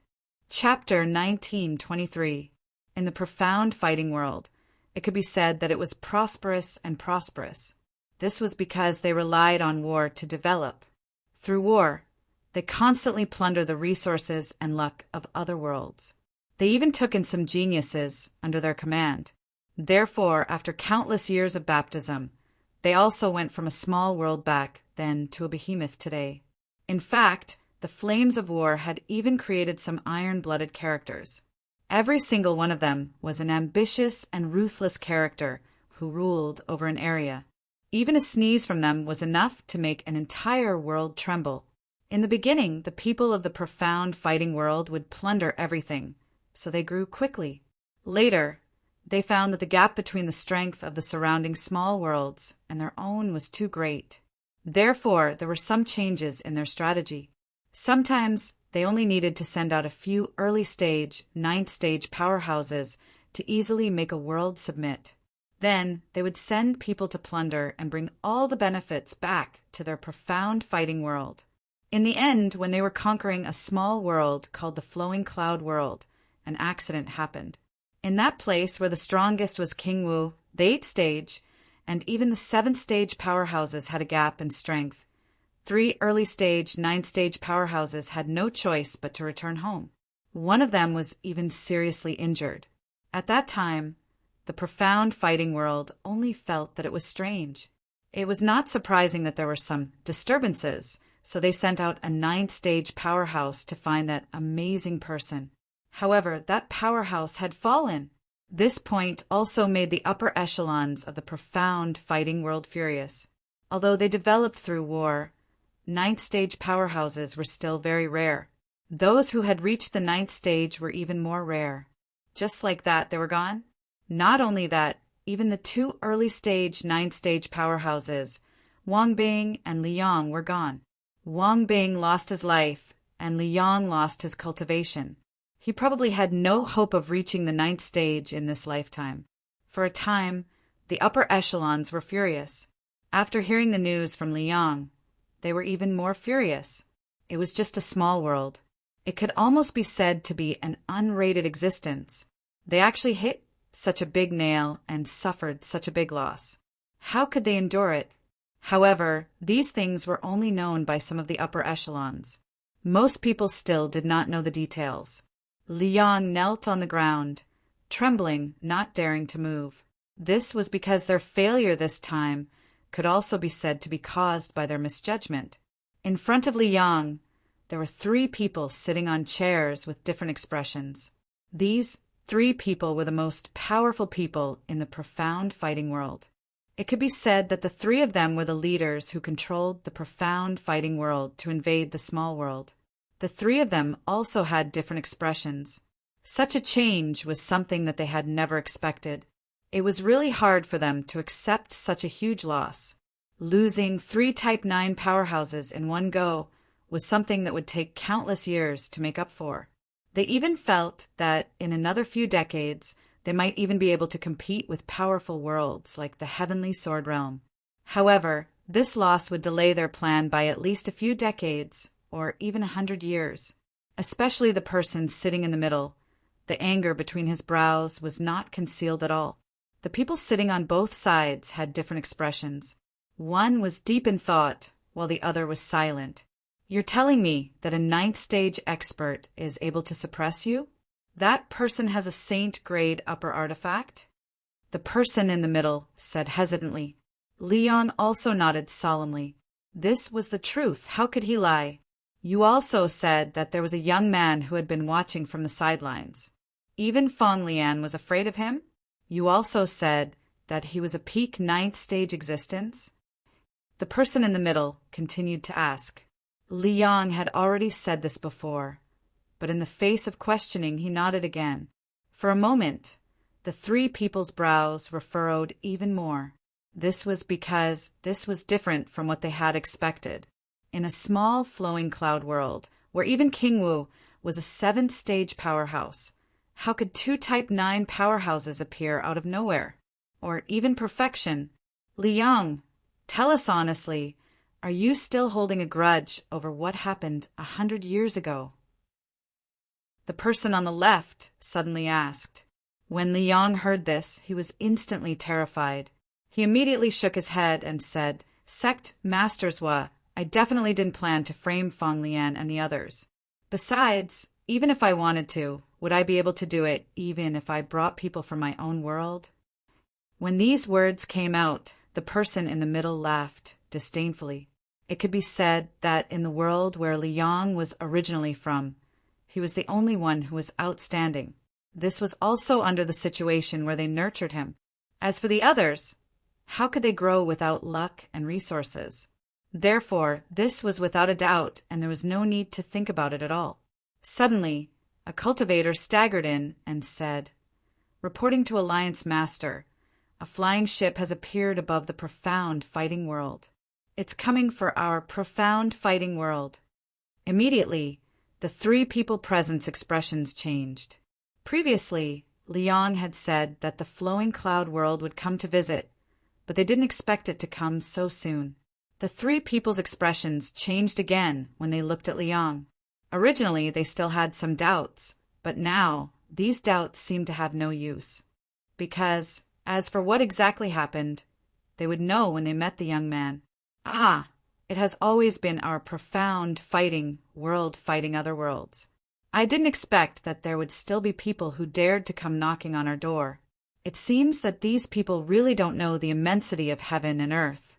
Chapter 1923. In the profound fighting world, it could be said that it was prosperous and prosperous. This was because they relied on war to develop. Through war, they constantly plundered the resources and luck of other worlds. They even took in some geniuses under their command. Therefore, after countless years of baptism, they also went from a small world back then to a behemoth today. In fact, the flames of war had even created some iron-blooded characters. Every single one of them was an ambitious and ruthless character who ruled over an area. Even a sneeze from them was enough to make an entire world tremble. In the beginning, the people of the profound fighting world would plunder everything, so they grew quickly. Later, they found that the gap between the strength of the surrounding small worlds and their own was too great. Therefore, there were some changes in their strategy. Sometimes they only needed to send out a few early-stage, ninth-stage powerhouses to easily make a world submit. Then they would send people to plunder and bring all the benefits back to their profound fighting world. In the end, when they were conquering a small world called the Flowing Cloud World, an accident happened. In that place where the strongest was King Wu, the 8th stage, and even the 7th stage powerhouses had a gap in strength. 3 early-stage, 9th-stage powerhouses had no choice but to return home. One of them was even seriously injured. At that time, the profound fighting world only felt that it was strange. It was not surprising that there were some disturbances, so they sent out a 9th-stage powerhouse to find that amazing person. However, that powerhouse had fallen. This point also made the upper echelons of the profound fighting world furious. Although they developed through war, 9th stage powerhouses were still very rare. Those who had reached the 9th stage were even more rare. Just like that, they were gone. Not only that, even the 2 early stage 9th stage powerhouses, Wang Bing and Li Yong, were gone. Wang Bing lost his life, and Li Yong lost his cultivation. He probably had no hope of reaching the 9th stage in this lifetime. For a time, the upper echelons were furious. After hearing the news from Li Yong, they were even more furious. It was just a small world. It could almost be said to be an unrated existence. They actually hit such a big nail and suffered such a big loss. How could they endure it? However, these things were only known by some of the upper echelons. Most people still did not know the details. Li Yong knelt on the ground, trembling, not daring to move. This was because their failure this time could also be said to be caused by their misjudgment. In front of Li Yong, there were 3 people sitting on chairs with different expressions. These 3 people were the most powerful people in the profound fighting world. It could be said that the 3 of them were the leaders who controlled the profound fighting world to invade the small world. The 3 of them also had different expressions. Such a change was something that they had never expected. It was really hard for them to accept such a huge loss. Losing 3 Type 9 powerhouses in one go was something that would take countless years to make up for. They even felt that in another few decades, they might even be able to compete with powerful worlds like the Heavenly Sword Realm. However, this loss would delay their plan by at least a few decades or even 100 years. Especially the person sitting in the middle. The anger between his brows was not concealed at all. The people sitting on both sides had different expressions. One was deep in thought, while the other was silent. You're telling me that a 9th stage expert is able to suppress you? That person has a saint-grade upper artifact? The person in the middle said hesitantly. Li Yong also nodded solemnly. This was the truth. How could he lie? You also said that there was a young man who had been watching from the sidelines. Even Fong Lian was afraid of him? You also said that he was a peak 9th stage existence? The person in the middle continued to ask. Li Yong had already said this before, but in the face of questioning he nodded again. For a moment, the 3 people's brows were furrowed even more. This was because this was different from what they had expected. In a small flowing cloud world, where even King Wu was a 7th stage powerhouse, how could 2 Type 9 powerhouses appear out of nowhere? Or even perfection? Li Yong, tell us honestly, Are you still holding a grudge over what happened 100 years ago? The person on the left suddenly asked. When Liang heard this, he was instantly terrified. He immediately shook his head and said, Sect Masters Wa, I definitely didn't plan to frame Feng Lian and the others. Besides, even if I wanted to, would I be able to do it even if I brought people from my own world? When these words came out, the person in the middle laughed disdainfully. It could be said that in the world where Liang was originally from, he was the only one who was outstanding. This was also under the situation where they nurtured him. As for the others, how could they grow without luck and resources? Therefore, this was without a doubt, and there was no need to think about it at all. Suddenly, a cultivator staggered in and said, Reporting to Alliance Master, a flying ship has appeared above the profound fighting world. It's coming for our profound fighting world. Immediately, the three people present's expressions changed. Previously, Liang had said that the flowing cloud world would come to visit, but they didn't expect it to come so soon. The three people's expressions changed again when they looked at Liang. Originally, they still had some doubts, but now these doubts seemed to have no use. Because, as for what exactly happened, they would know when they met the young man. Ah, it has always been our profound fighting world fighting other worlds. I didn't expect that there would still be people who dared to come knocking on our door. It seems that these people really don't know the immensity of heaven and earth.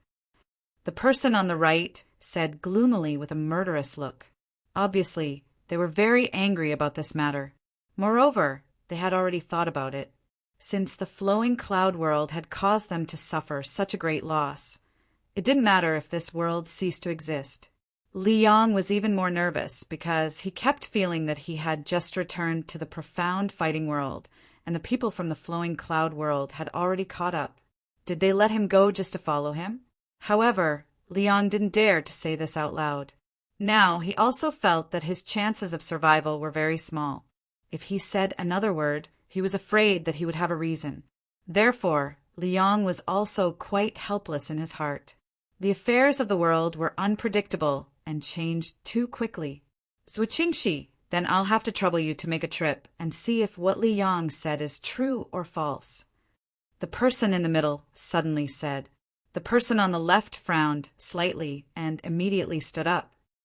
The person on the right said gloomily with a murderous look. Obviously, they were very angry about this matter. Moreover, they had already thought about it. Since the flowing cloud world had caused them to suffer such a great loss, it didn't matter if this world ceased to exist. Liang was even more nervous because he kept feeling that he had just returned to the profound fighting world, and the people from the flowing cloud world had already caught up. Did they let him go just to follow him? However, Liang didn't dare to say this out loud. Now he also felt that his chances of survival were very small. If he said another word, he was afraid that he would have a reason. Therefore, Liang was also quite helpless in his heart. The affairs of the world were unpredictable and changed too quickly. Zhuqingxi, then I'll have to trouble you to make a trip and see if what Liang said is true or false. The person in the middle suddenly said. The person on the left frowned slightly and immediately stood up.